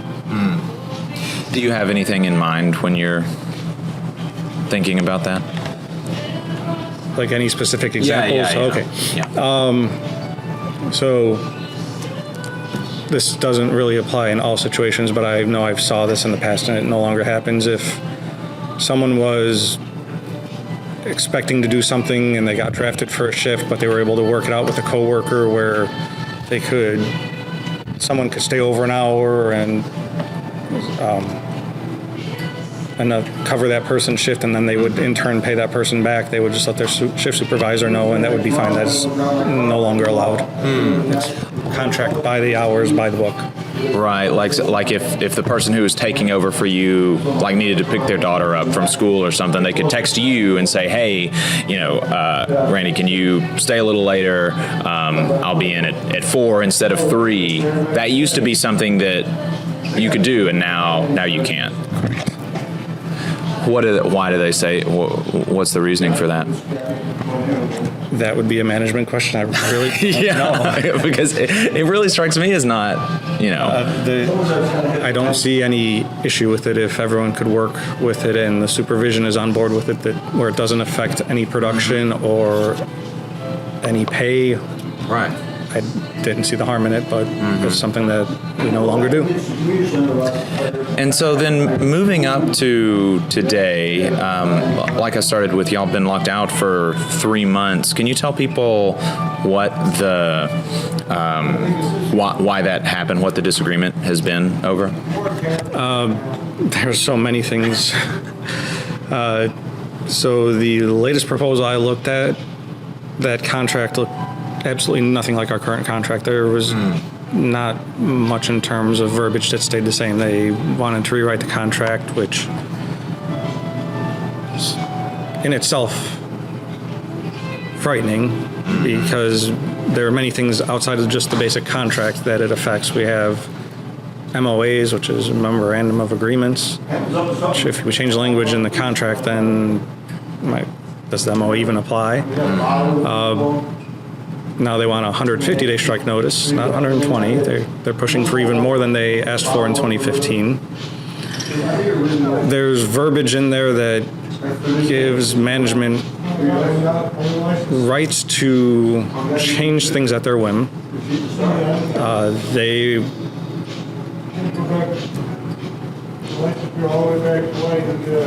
Do you have anything in mind when you're thinking about that? Like any specific examples? Yeah. Okay. Yeah. So this doesn't really apply in all situations, but I know I've saw this in the past and it no longer happens. If someone was expecting to do something and they got drafted for a shift, but they were able to work it out with a coworker where someone could stay over an hour and cover that person's shift, and then they would in turn pay that person back. They would just let their shift supervisor know, and that would be fine. That's no longer allowed. It's contract by the hours, by the book. Right, like if the person who was taking over for you needed to pick their daughter up from school or something, they could text you and say, hey, Randy, can you stay a little later? I'll be in at 4 instead of 3. That used to be something that you could do, and now you can't. Why do they say? What's the reasoning for that? That would be a management question. I really don't know. Because it really strikes me as not, I don't see any issue with it if everyone could work with it and the supervision is on board with it, where it doesn't affect any production or any pay. Right. I didn't see the harm in it, but it's something that we no longer do. And so then moving up to today, like I started with, y'all been locked out for 3 months. Can you tell people what the why that happened, what the disagreement has been over? There's so many things. So the latest proposal I looked at, that contract looked absolutely nothing like our current contract. There was not much in terms of verbiage that stayed the same. They wanted to rewrite the contract, which is in itself frightening because there are many things outside of just the basic contract that it affects. We have MOAs, which is Memorandum of Agreements, which if we change the language in the contract, then does the MOA even apply? Now they want a 150-day strike notice, not 120. They're pushing for even more than they asked for in 2015. There's verbiage in there that gives management rights to change things at their whim. They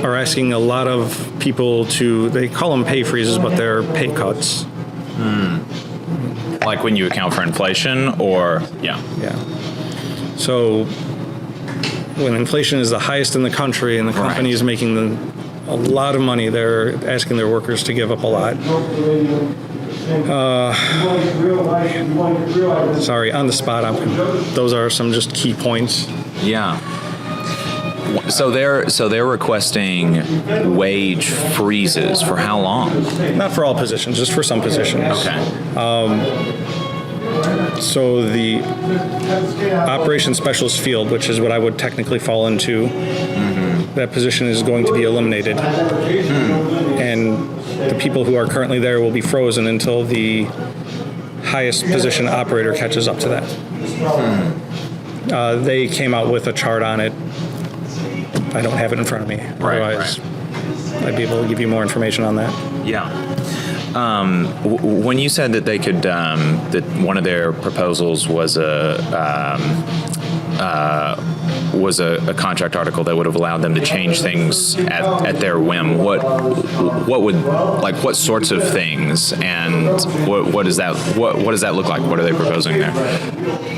are asking a lot of people to, they call them pay freezes, but they're pay cuts. Like when you account for inflation, or yeah. So when inflation is the highest in the country and the company is making a lot of money, they're asking their workers to give up a lot. Sorry, on the spot, those are some just key points. Yeah. So they're requesting wage freezes for how long? Not for all positions, just for some positions. Okay. So the operations specialist field, which is what I would technically fall into, that position is going to be eliminated. And the people who are currently there will be frozen until the highest position operator catches up to that. They came out with a chart on it. I don't have it in front of me. Otherwise, I'd be able to give you more information on that. Yeah. When you said that they could, that one of their proposals was a contract article that would have allowed them to change things at their whim, what sorts of things, and what does that look like? What are they proposing there?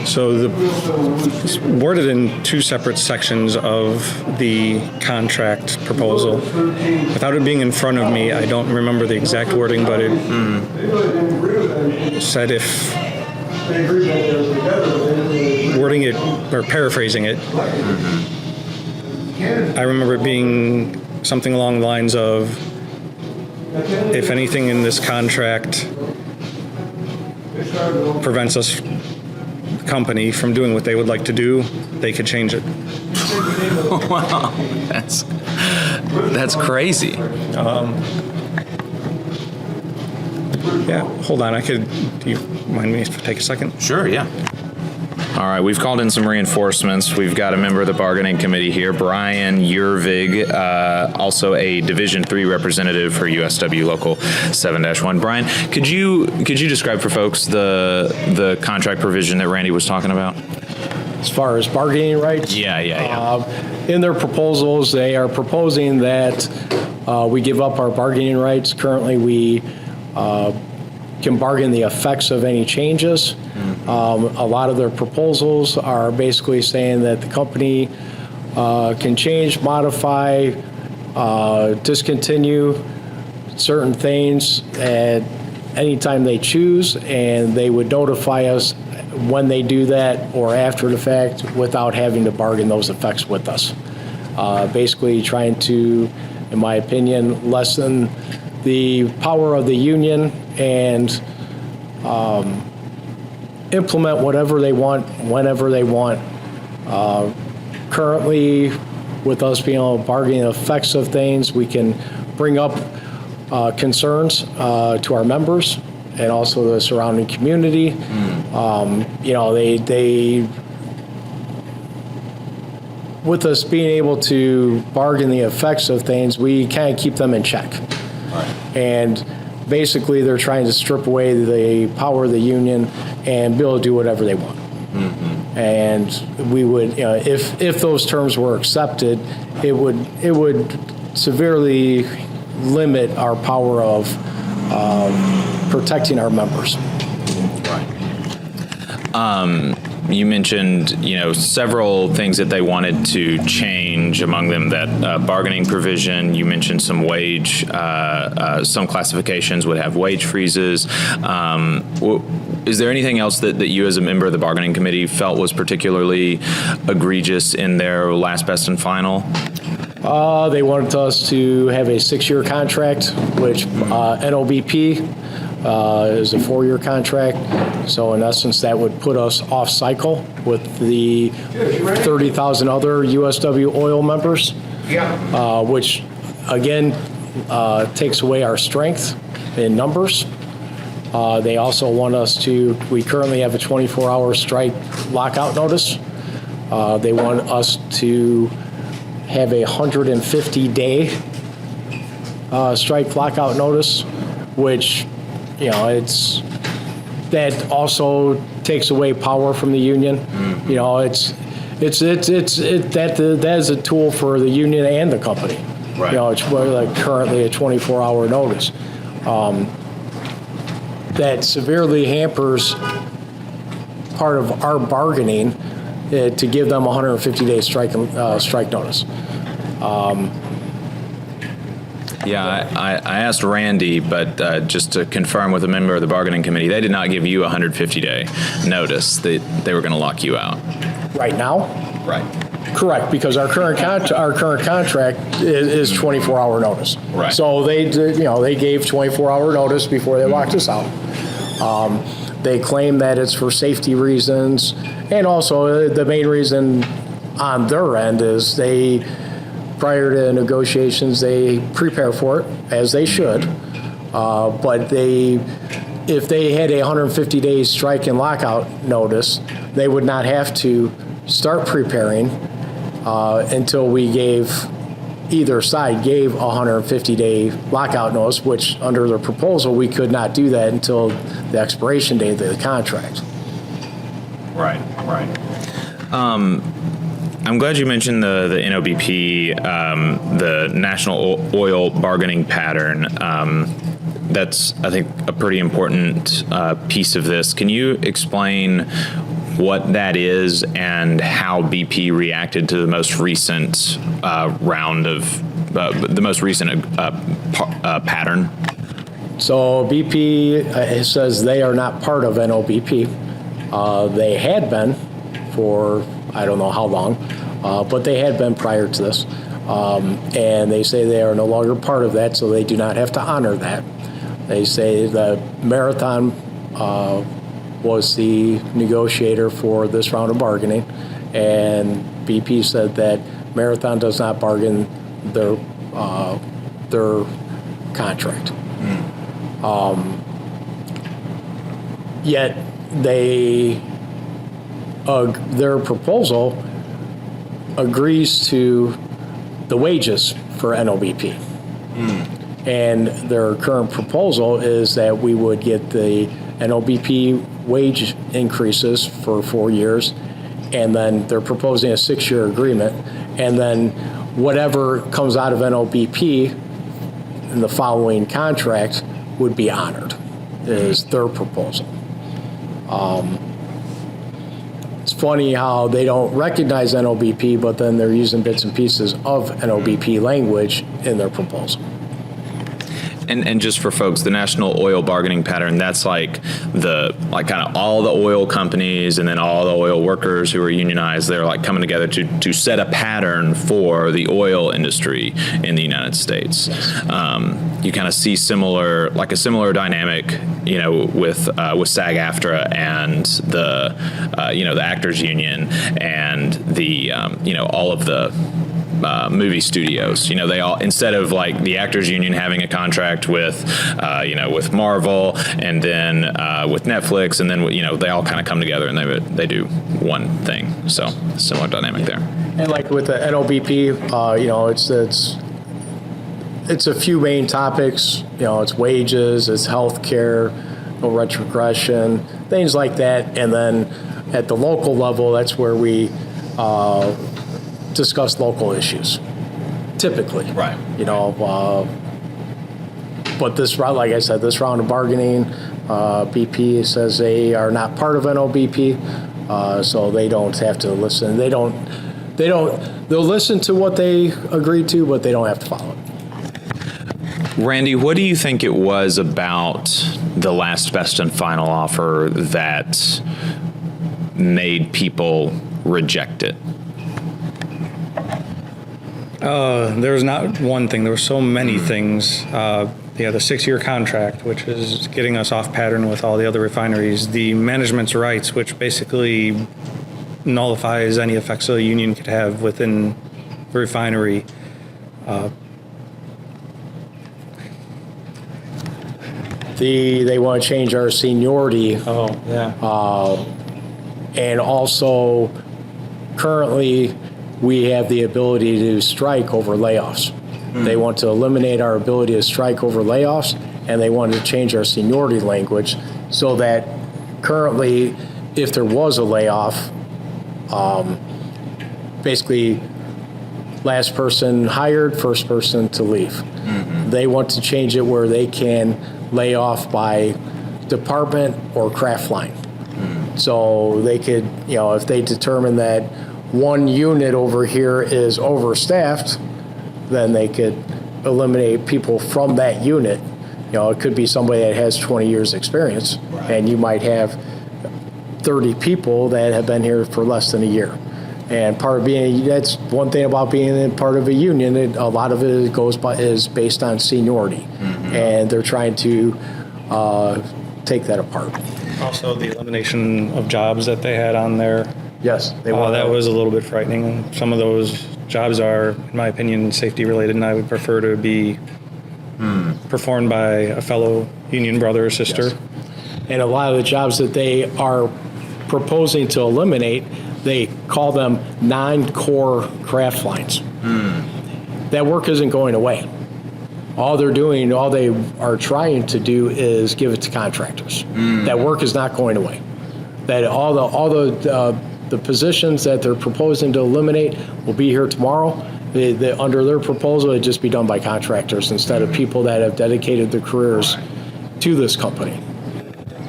So it's worded in two separate sections of the contract proposal. Without it being in front of me, I don't remember the exact wording, but it said if wording it or paraphrasing it, I remember it being something along the lines of, if anything in this contract prevents us, the company, from doing what they would like to do, they could change it. Wow, that's crazy. Yeah, hold on. Do you mind me if I take a second? Sure, yeah. All right, we've called in some reinforcements. We've got a member of the bargaining committee here, Brian Yervig, also a Division III representative for USW Local 7-1. Brian, could you describe for folks the contract provision that Randy was talking about? As far as bargaining rights? Yeah. In their proposals, they are proposing that we give up our bargaining rights. Currently, we can bargain the effects of any changes. A lot of their proposals are basically saying that the company can change, modify, discontinue certain things at any time they choose, and they would notify us when they do that or after the fact without having to bargain those effects with us. Basically trying to, in my opinion, lessen the power of the union and implement whatever they want, whenever they want. Currently, with us being able to bargain the effects of things, we can bring up concerns to our members and also the surrounding community. They with us being able to bargain the effects of things, we kind of keep them in check. And basically they're trying to strip away the power of the union and be able to do whatever they want. And we would, if those terms were accepted, it would severely limit our power of protecting our members. You mentioned, several things that they wanted to change, among them that bargaining provision. You mentioned some wage, some classifications would have wage freezes. Is there anything else that you as a member of the bargaining committee felt was particularly egregious in their last, best, and final? They wanted us to have a 6-year contract, which NOBP is a 4-year contract. So in essence, that would put us off cycle with the 30,000 other USW oil members, which again takes away our strength in numbers. They also want us to, we currently have a 24-hour strike lockout notice. They want us to have a 150-day strike lockout notice, which, that also takes away power from the union. That is a tool for the union and the company. Right. It's like currently a 24-hour notice. That severely hampers part of our bargaining to give them 150-day strike notice. I asked Randy, but just to confirm with a member of the bargaining committee, they did not give you a 150-day notice that they were going to lock you out. Right now? Right. Correct, because our current contract is 24-hour notice. Right. So they gave 24-hour notice before they locked us out. They claim that it's for safety reasons, and also the main reason on their end is prior to negotiations, they prepare for it, as they should. But if they had a 150-day strike and lockout notice, they would not have to start preparing until either side gave a 150-day lockout notice, which under their proposal, we could not do that until the expiration date of the contract. Right. I'm glad you mentioned the NOBP, the National Oil Bargaining Pattern. That's, I think, a pretty important piece of this. Can you explain what that is and how BP reacted to the most recent round of the most recent pattern? So BP says they are not part of NOBP. They had been for I don't know how long, but they had been prior to this. And they say they are no longer part of that, so they do not have to honor that. They say the Marathon was the negotiator for this round of bargaining, and BP said that Marathon does not bargain their contract. Yet their proposal agrees to the wages for NOBP. And their current proposal is that we would get the NOBP wage increases for 4 years, and then they're proposing a 6-year agreement, and then whatever comes out of NOBP in the following contract would be honored, is their proposal. It's funny how they don't recognize NOBP, but then they're using bits and pieces of NOBP language in their proposal. And just for folks, the National Oil Bargaining Pattern, that's like kind of all the oil companies and then all the oil workers who are unionized, they're like coming together to set a pattern for the oil industry in the United States. You kind of see a similar dynamic, with SAG-AFTRA and the actors union and the all of the movie studios. They all, instead of like the actors union having a contract with with Marvel and then with Netflix, and then they all kind of come together and they do one thing. So similar dynamic there. And like with the NOBP, it's a few main topics. It's wages, it's health care, no retrogression, things like that. And then at the local level, that's where we discuss local issues, typically. Right. But this round, like I said, this round of bargaining, BP says they are not part of NOBP, so they don't have to listen. They'll listen to what they agreed to, but they don't have to follow it. Randy, what do you think it was about the last best and final offer that made people reject it? There was not one thing. There were so many things. The 6-year contract, which is getting us off pattern with all the other refineries. The management's rights, which basically nullifies any effects a union could have within the refinery. They want to change our seniority. Oh, yeah. And also, currently, we have the ability to strike over layoffs. They want to eliminate our ability to strike over layoffs, and they want to change our seniority language so that currently, if there was a layoff, basically, last person hired, first person to leave. They want to change it where they can lay off by department or craft line. So they could, if they determine that one unit over here is overstaffed, then they could eliminate people from that unit. It could be somebody that has 20 years experience, and you might have 30 people that have been here for less than a year. And that's one thing about being part of a union. A lot of it is based on seniority, and they're trying to take that apart. Also, the elimination of jobs that they had on there. Yes, that was a little bit frightening. Some of those jobs are, in my opinion, safety related, and I would prefer to be performed by a fellow union brother or sister. Yes. And a lot of the jobs that they are proposing to eliminate, they call them non-core craft lines. That work isn't going away. All they are trying to do is give it to contractors. That work is not going away. That all the positions that they're proposing to eliminate will be here tomorrow. Under their proposal, it'd just be done by contractors instead of people that have dedicated their careers to this company.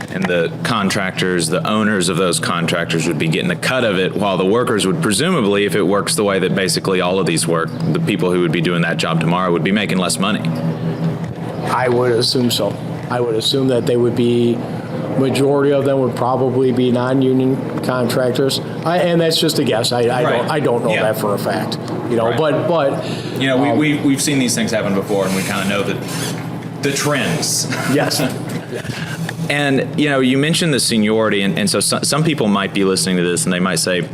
And the contractors, the owners of those contractors would be getting a cut of it, while the workers would presumably, if it works the way that basically all of these work, the people who would be doing that job tomorrow would be making less money. I would assume so. I would assume that they would be, majority of them would probably be non-union contractors. And that's just a guess. I don't know that for a fact. But we've seen these things happen before, and we kind of know the trends. Yes. And, you mentioned the seniority, and so some people might be listening to this and they might say,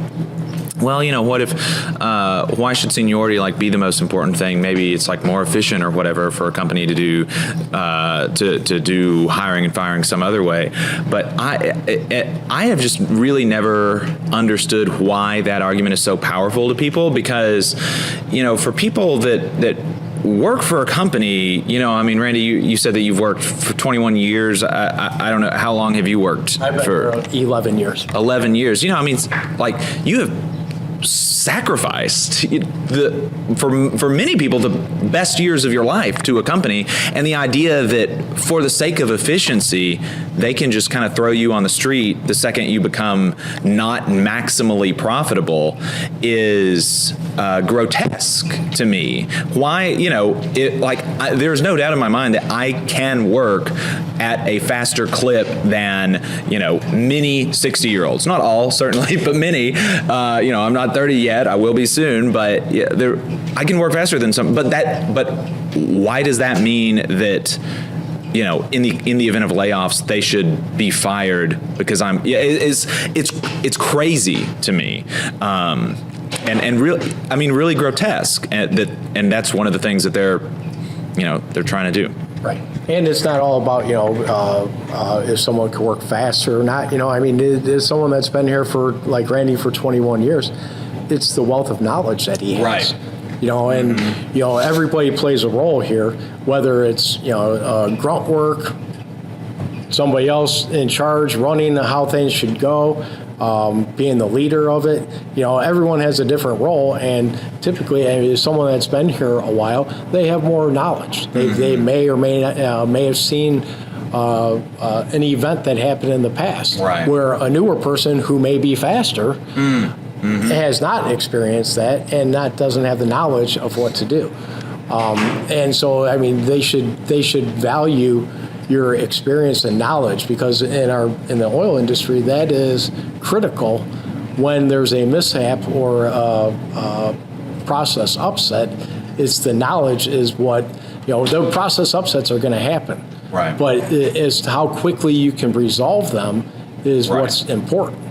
well, what if, why should seniority be the most important thing? Maybe it's more efficient or whatever for a company to do, to do hiring and firing some other way. But I have just really never understood why that argument is so powerful to people, because, for people that work for a company, Randy, you said that you've worked for 21 years. I don't know, how long have you worked? I've been for 11 years. 11 years. You have sacrificed for many people the best years of your life to a company, and the idea that for the sake of efficiency they can just kind of throw you on the street the second you become not maximally profitable is grotesque to me. Why, there's no doubt in my mind that I can work at a faster clip than many 60-year-olds, not all certainly, but many. I'm not 30 yet. I will be soon, but I can work faster than some. But why does that mean that in the event of layoffs they should be fired? Because it's crazy to me, and really grotesque, and that's one of the things that they're trying to do. Right. And it's not all about, if someone can work faster or not. There's someone that's been here for, like Randy, for 21 years. It's the wealth of knowledge that he has. Right. And everybody plays a role here, whether it's grunt work, somebody else in charge running how things should go, being the leader of it. Everyone has a different role, and typically, someone that's been here a while, they have more knowledge. They may or may have seen an event that happened in the past, where a newer person who may be faster has not experienced that and doesn't have the knowledge of what to do. And so, they should value your experience and knowledge, because in the oil industry, that is critical. When there's a mishap or a process upset, it's the knowledge is what, the process upsets are going to happen. Right. But as to how quickly you can resolve them is what's important.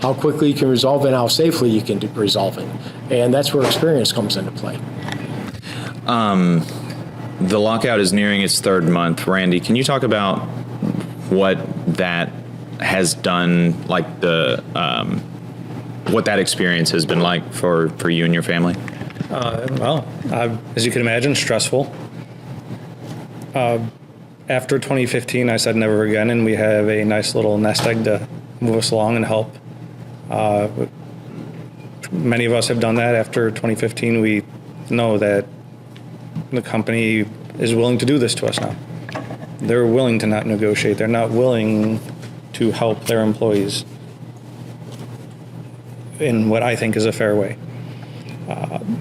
How quickly you can resolve it and how safely you can resolve it. And that's where experience comes into play. The lockout is nearing its third month. Randy, can you talk about what that has done, like what that experience has been like for you and your family? As you can imagine, stressful. After 2015, I said never again, and we have a nice little nest egg to move us along and help. Many of us have done that. After 2015, we know that the company is willing to do this to us now. They're willing to not negotiate. They're not willing to help their employees in what I think is a fair way.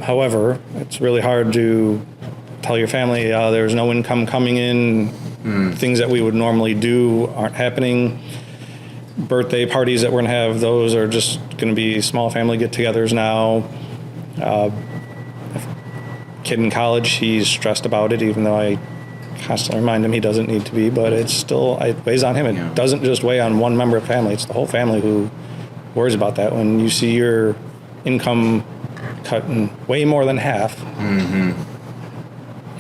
However, it's really hard to tell your family there's no income coming in, things that we would normally do aren't happening. Birthday parties that we're going to have, those are just going to be small family get-togethers now. Kid in college, he's stressed about it, even though I constantly remind him he doesn't need to be, but it weighs on him. It doesn't just weigh on one member of the family, it's the whole family who worries about that. When you see your income cut in way more than half,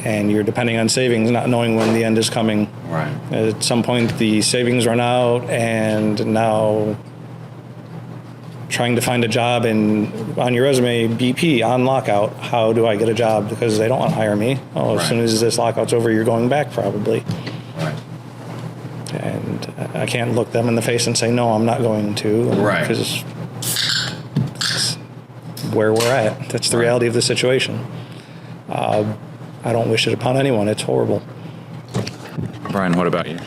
and you're depending on savings, not knowing when the end is coming. Right. At some point, the savings run out, and now trying to find a job on your resume, BP, on lockout, how do I get a job? Because they don't want to hire me. As soon as this lockout's over, you're going back probably. Right. And I can't look them in the face and say, no, I'm not going to. Right. Because that's where we're at. That's the reality of the situation. I don't wish it upon anyone. It's horrible. Brian, what about you?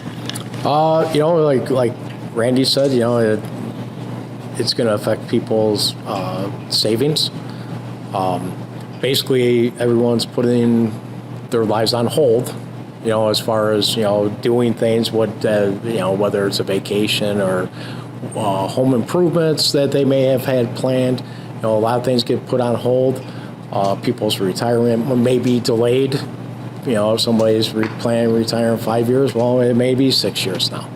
Like Randy said, it's going to affect people's savings. Basically, everyone's putting their lives on hold, as far as, doing things, whether it's a vacation or home improvements that they may have had planned. A lot of things get put on hold. People's retirement may be delayed. If somebody's planning to retire in 5 years, well, it may be 6 years now.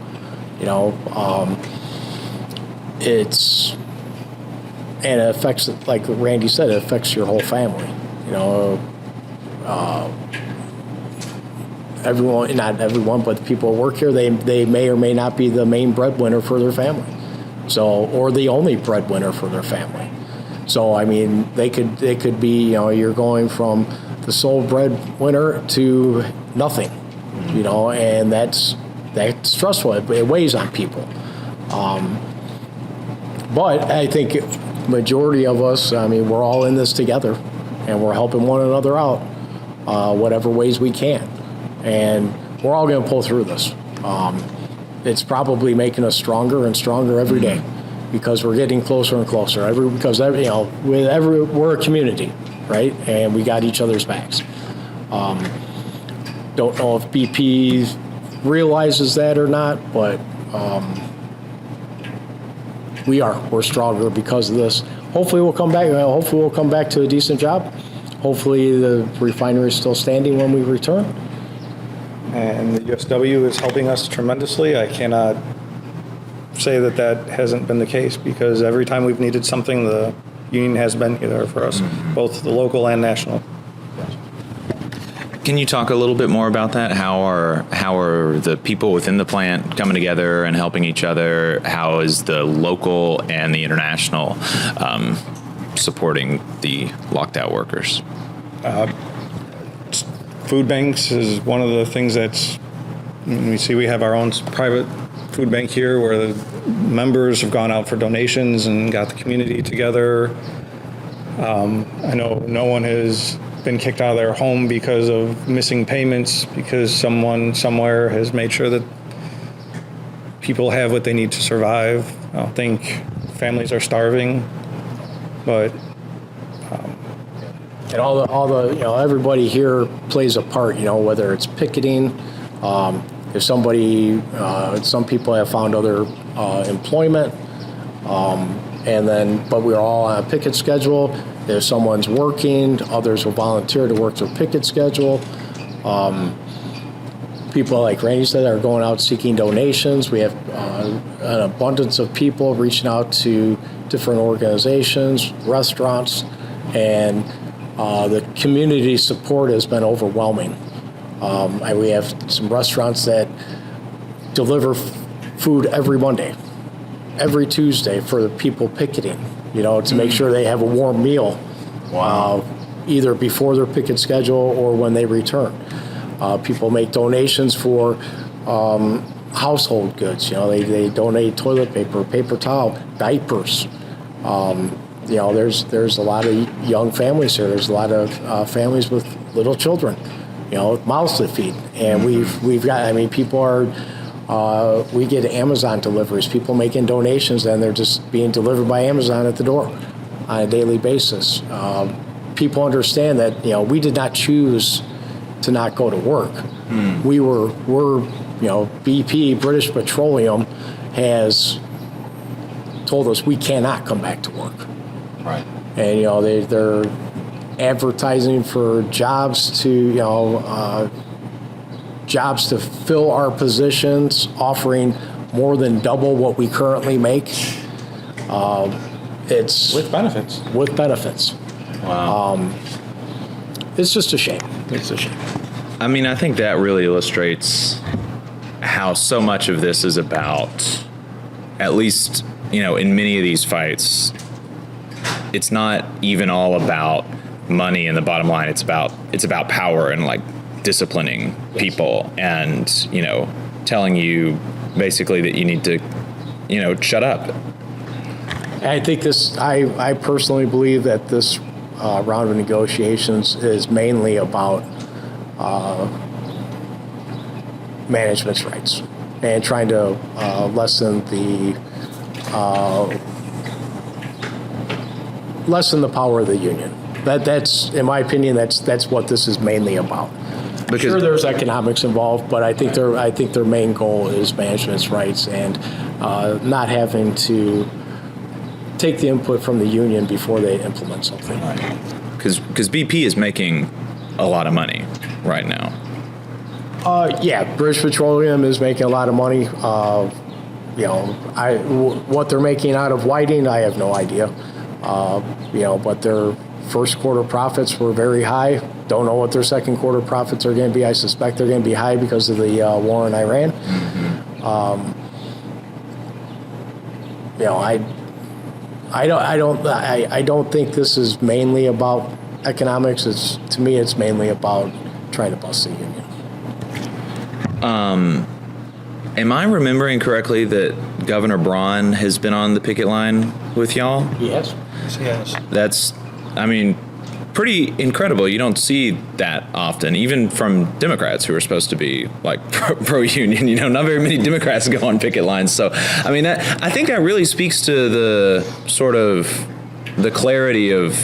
And it affects, like Randy said, it affects your whole family. Everyone, not everyone, but the people who work here, they may or may not be the main breadwinner for their family. Or the only breadwinner for their family. So, they could be, you're going from the sole breadwinner to nothing, and that's stressful. It weighs on people. But I think majority of us, we're all in this together, and we're helping one another out, whatever ways we can. And we're all going to pull through this. It's probably making us stronger and stronger every day, because we're getting closer and closer. We're a community, right? And we got each other's backs. Don't know if BP realizes that or not, but we're stronger because of this. Hopefully we'll come back. Hopefully we'll come back to a decent job. Hopefully the refinery is still standing when we return. And the USW is helping us tremendously. I cannot say that hasn't been the case, because every time we've needed something, the union has been there for us, both the local and national. Can you talk a little bit more about that? How are the people within the plant coming together and helping each other? How is the local and the international supporting the locked out workers? Food banks is one of the things that's, we have our own private food bank here where the members have gone out for donations and got the community together. I know no one has been kicked out of their home because of missing payments, because someone somewhere has made sure that people have what they need to survive. I don't think families are starving, but and all the everybody here plays a part. Whether it's picketing, if somebody, some people have found other employment, but we're all on a picket schedule. If someone's working, others will volunteer to work their picket schedule. People, like Randy said, are going out seeking donations. We have an abundance of people reaching out to different organizations, restaurants, and the community support has been overwhelming. We have some restaurants that deliver food every Monday, every Tuesday for the people picketing, to make sure they have a warm meal. Wow. Either before their picket schedule or when they return. People make donations for household goods. They donate toilet paper, paper towel, diapers. There's a lot of young families here. There's a lot of families with little children, with mouths to feed. And we've got, people are, we get Amazon deliveries, people making donations, and they're just being delivered by Amazon at the door on a daily basis. People understand that, we did not choose to not go to work. We're BP, British Petroleum, has told us we cannot come back to work. Right. And, they're advertising for jobs to, jobs to fill our positions, offering more than double what we currently make. It's with benefits. With benefits. Wow. It's just a shame. It's a shame. I think that really illustrates how so much of this is about, at least, in many of these fights, it's not even all about money and the bottom line. It's about power and disciplining people and, telling you basically that you need to, shut up. I think I personally believe that this round of negotiations is mainly about management's rights and trying to lessen the power of the union. That's, in my opinion, that's what this is mainly about. Sure, there's economics involved, but I think their main goal is management's rights and not having to take the input from the union before they implement something. Because BP is making a lot of money right now. Yeah, British Petroleum is making a lot of money. What they're making out of Whiting, I have no idea. But their first quarter profits were very high. Don't know what their second quarter profits are going to be. I suspect they're going to be high because of the war in Iran. I don't think this is mainly about economics. To me, it's mainly about trying to bust the union. Am I remembering correctly that Governor Braun has been on the picket line with y'all? Yes. Yes. That's, pretty incredible. You don't see that often, even from Democrats who are supposed to be pro-union. Not very many Democrats go on picket lines. So, I think that really speaks to the sort of the clarity of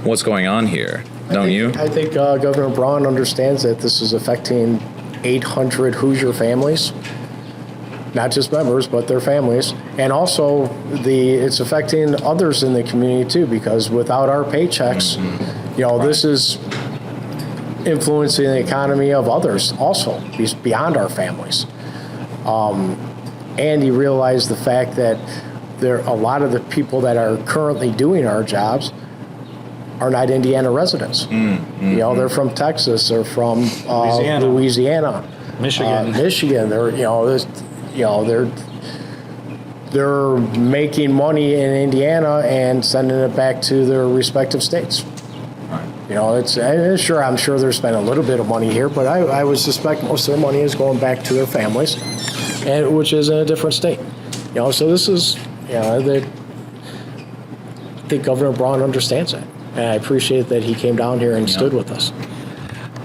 what's going on here, don't you? I think Governor Braun understands that this is affecting 800 Hoosier families, not just members, but their families. And also, it's affecting others in the community, too, because without our paychecks, this is influencing the economy of others also, beyond our families. And he realized the fact that a lot of the people that are currently doing our jobs are not Indiana residents. They're from Texas, they're from Louisiana, Michigan. They're making money in Indiana and sending it back to their respective states. Right. You know, and sure, I'm sure they're spending a little bit of money here, but I would suspect most of their money is going back to their families, and which is in a different state. You know, so this is, you know, I think Governor Braun understands that, and I appreciate that he came down here and stood with us.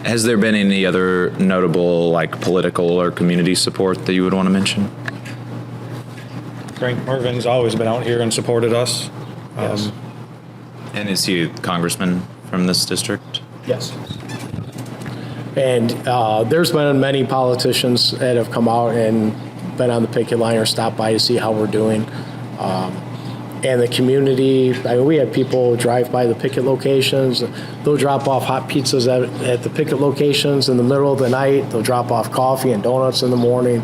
Has there been any other notable, like, political or community support that you would want to mention? Frank Mervin's always been out here and supported us. Yes. And is he a congressman from this district? Yes. And there's been many politicians that have come out and been on the picket line or stopped by to see how we're doing. And the community, I mean, we have people drive by the picket locations. They'll drop off hot pizzas at the picket locations in the middle of the night. They'll drop off coffee and donuts in the morning.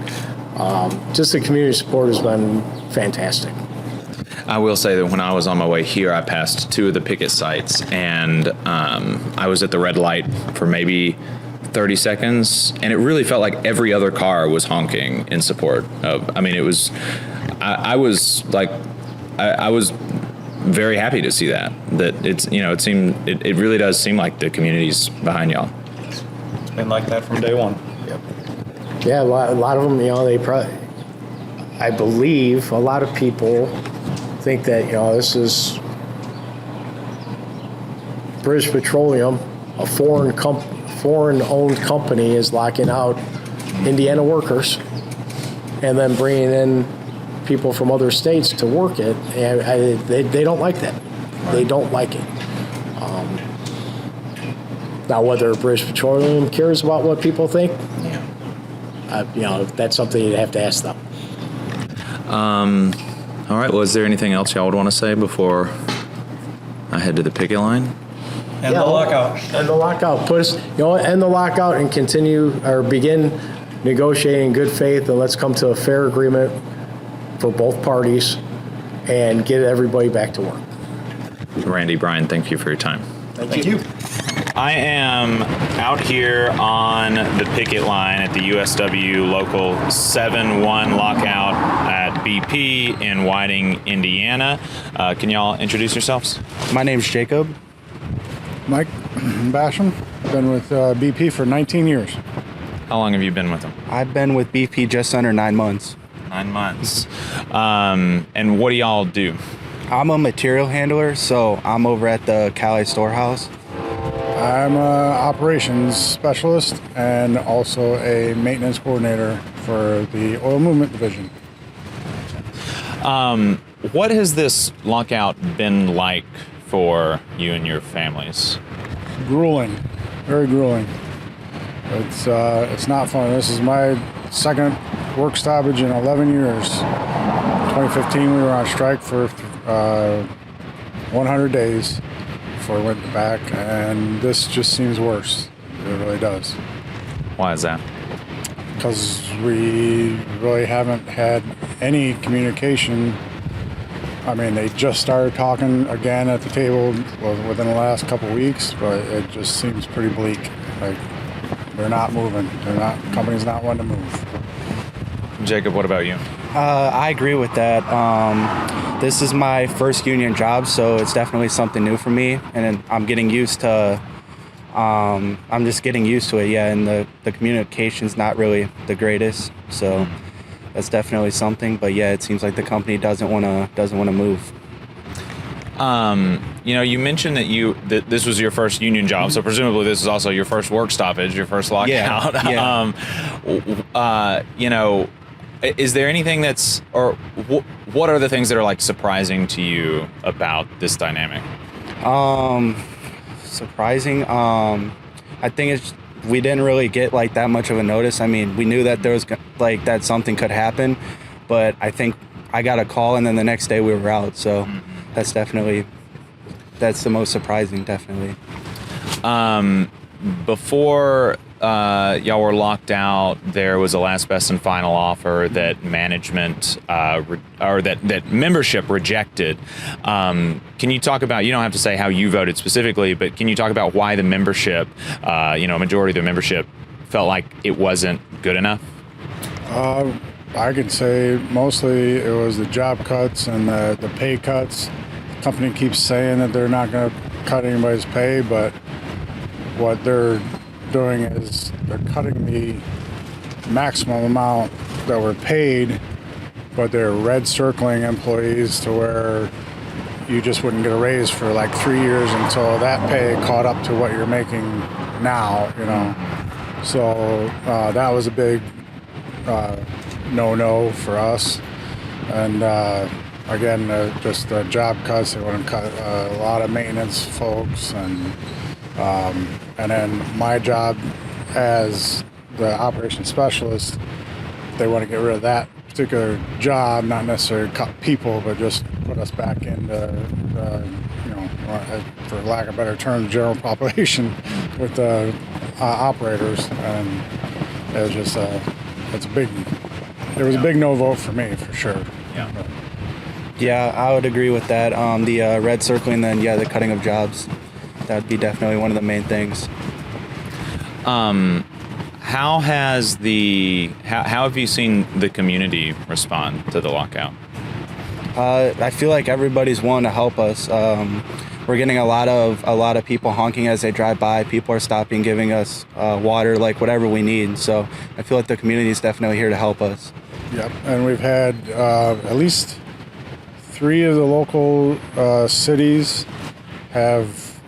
Just the community support has been fantastic. I will say that when I was on my way here, I passed two of the picket sites, and I was at the red light for maybe 30 seconds, and it really felt like every other car was honking in support of, I mean, it was, I was like, I was very happy to see that it's, you know, it really does seem like the community's behind y'all. It's been like that from day one. Yep. Yeah, a lot of them, you know, I believe a lot of people think that, you know, this is British Petroleum, a foreign-owned company, is locking out Indiana workers and then bringing in people from other states to work it. And they don't like that. They don't like it. Now, whether British Petroleum cares about what people think, you know, that's something you'd have to ask them. All right. Well, is there anything else y'all would want to say before I head to the picket line? And the lockout. And the lockout. Put us, you know, end the lockout and continue or begin negotiating in good faith, and let's come to a fair agreement for both parties and get everybody back to work. Randy, Brian, thank you for your time. Thank you. I am out here on the picket line at the USW Local 7-1 lockout at BP in Whiting, Indiana. Can y'all introduce yourselves? My name's Jacob. Mike Basham. Been with BP for 19 years. How long have you been with them? I've been with BP just under 9 months. 9 months. And what do y'all do? I'm a material handler, so I'm over at the Calais storehouse. I'm an operations specialist and also a maintenance coordinator for the oil movement division. What has this lockout been like for you and your families? Grueling, very grueling. It's not fun. This is my second work stoppage in 11 years. 2015 we were on strike for 100 days before we went back, and this just seems worse. It really does. Why is that? Because we really haven't had any communication. I mean, they just started talking again at the table within the last couple of weeks, but it just seems pretty bleak. Like, they're not moving. Company's not wanting to move. Jacob, what about you? I agree with that. This is my first union job, so it's definitely something new for me, and I'm getting used to. I'm just getting used to it, yeah. And the communication's not really the greatest, so that's definitely something. But yeah, it seems like the company doesn't want to move. You know, you mentioned that this was your first union job, so presumably this is also your first work stoppage, your first lockout. Yeah. You know, is there anything what are the things that are like surprising to you about this dynamic? Surprising. I think we didn't really get like that much of a notice. I mean, we knew that there was like that something could happen, but I think I got a call and then the next day we were out. So that's the most surprising, definitely. Before y'all were locked out, there was a last best and final offer that management or that membership rejected. Can you talk about, you don't have to say how you voted specifically, but can you talk about why the membership, majority of the membership felt like it wasn't good enough? I could say mostly it was the job cuts and the pay cuts. The company keeps saying that they're not going to cut anybody's pay, but what they're doing is they're cutting the maximum amount that were paid, but they're red circling employees to where you just wouldn't get a raise for like 3 years until that pay caught up to what you're making now, you know. So that was a big no-no for us. And again, just the job cuts, they want to cut a lot of maintenance folks, and then my job as the operations specialist, they want to get rid of that particular job, not necessarily cut people, but just put us back into, for lack of better term, general population with the operators, and it was just it was a big no vote for me for sure. Yeah. Yeah, I would agree with that. The red circling, then the cutting of jobs, that'd be definitely one of the main things. How have you seen the community respond to the lockout? I feel like everybody's willing to help us. We're getting a lot of people honking as they drive by. People are stopping, giving us water, like whatever we need. So I feel like the community is definitely here to help us. Yep, and we've had at least 3 of the local cities have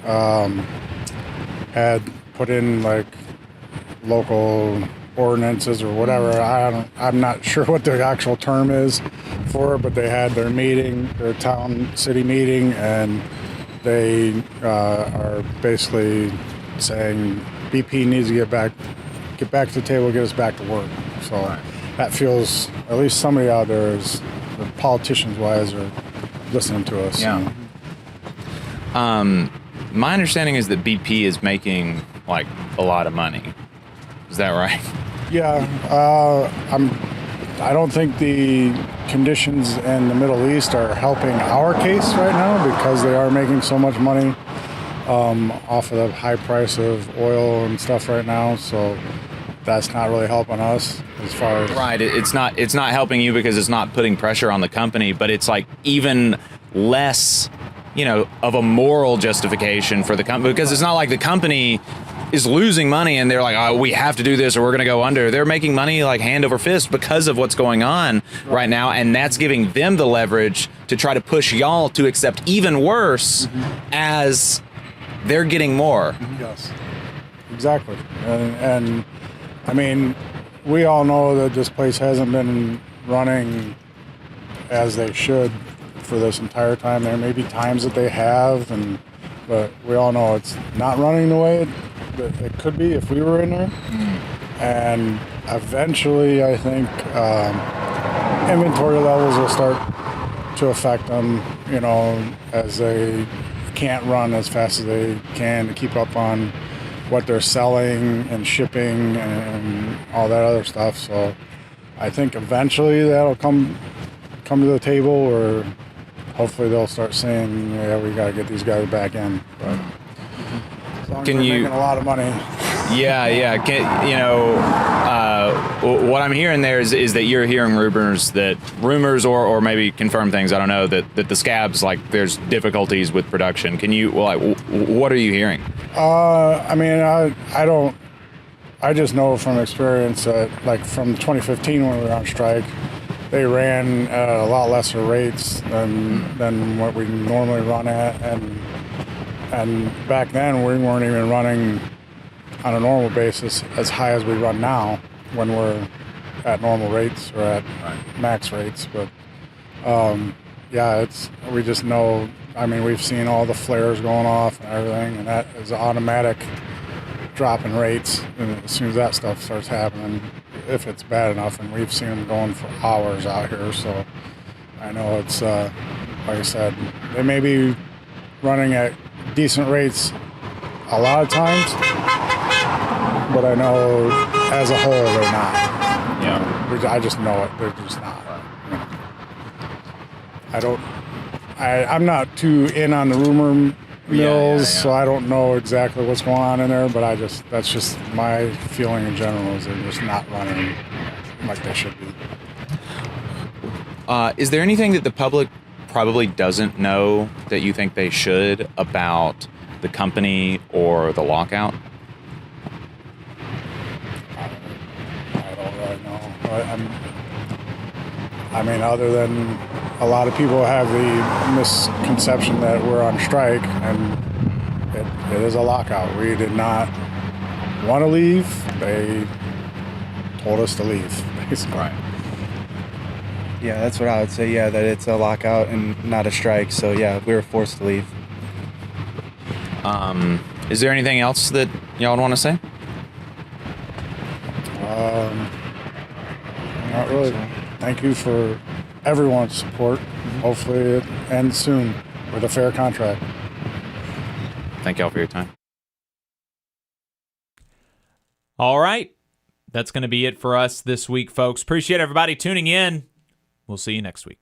had put in like local ordinances or whatever. I'm not sure what the actual term is for it, but they had their meeting, their city meeting, and they are basically saying BP needs to get back to the table, get us back to work. So that feels, at least somebody out there is, politicians wise, are listening to us. Yeah. My understanding is that BP is making like a lot of money. Is that right? Yeah, I don't think the conditions in the Middle East are helping our case right now, because they are making so much money off of the high price of oil and stuff right now. So that's not really helping us as far as right. It's not helping you because it's not putting pressure on the company, but it's like even less, of a moral justification for the company, because it's not like the company is losing money and they're like, oh, we have to do this or we're going to go under. They're making money like hand over fist because of what's going on right now, and that's giving them the leverage to try to push y'all to accept even worse as they're getting more. Yes, exactly. And I mean, we all know that this place hasn't been running as they should for this entire time. There may be times that they have, but we all know it's not running the way it could be if we were in there. And eventually, I think inventory levels will start to affect them, as they can't run as fast as they can to keep up on what they're selling and shipping and all that other stuff. So I think eventually that'll come to the table, or hopefully they'll start saying, yeah, we got to get these guys back in. But as long as they're making a lot of money. Yeah. What I'm hearing there is that you're hearing rumors or maybe confirm things, I don't know, that the scabs, like there's difficulties with production. Can you, what are you hearing? I just know from experience that, like, from 2015 when we were on strike, they ran at a lot lesser rates than what we normally run at, and back then we weren't even running on a normal basis as high as we run now when we're at normal rates or at max rates. But we just know. I mean, we've seen all the flares going off and everything, and that is an automatic drop in rates. And as soon as that stuff starts happening, if it's bad enough, and we've seen them going for hours out here, so I know it's like I said, they may be running at decent rates a lot of times, but I know as a whole they're not. Yeah, I just know it. They're just not. I'm not too in on the rumor mills, so I don't know exactly what's going on in there, but that's just my feeling in general, is they're just not running like they should be. Is there anything that the public probably doesn't know that you think they should about the company or the lockout? I mean, other than a lot of people have the misconception that we're on strike, and it is a lockout. We did not want to leave. They told us to leave, basically. Right. Yeah, that's what I would say. Yeah, that it's a lockout and not a strike. So yeah, we were forced to leave. Is there anything else that y'all want to say? Not really. Thank you for everyone's support. Hopefully it ends soon with a fair contract. Thank y'all for your time. All right. That's going to be it for us this week, folks. Appreciate everybody tuning in. We'll see you next week.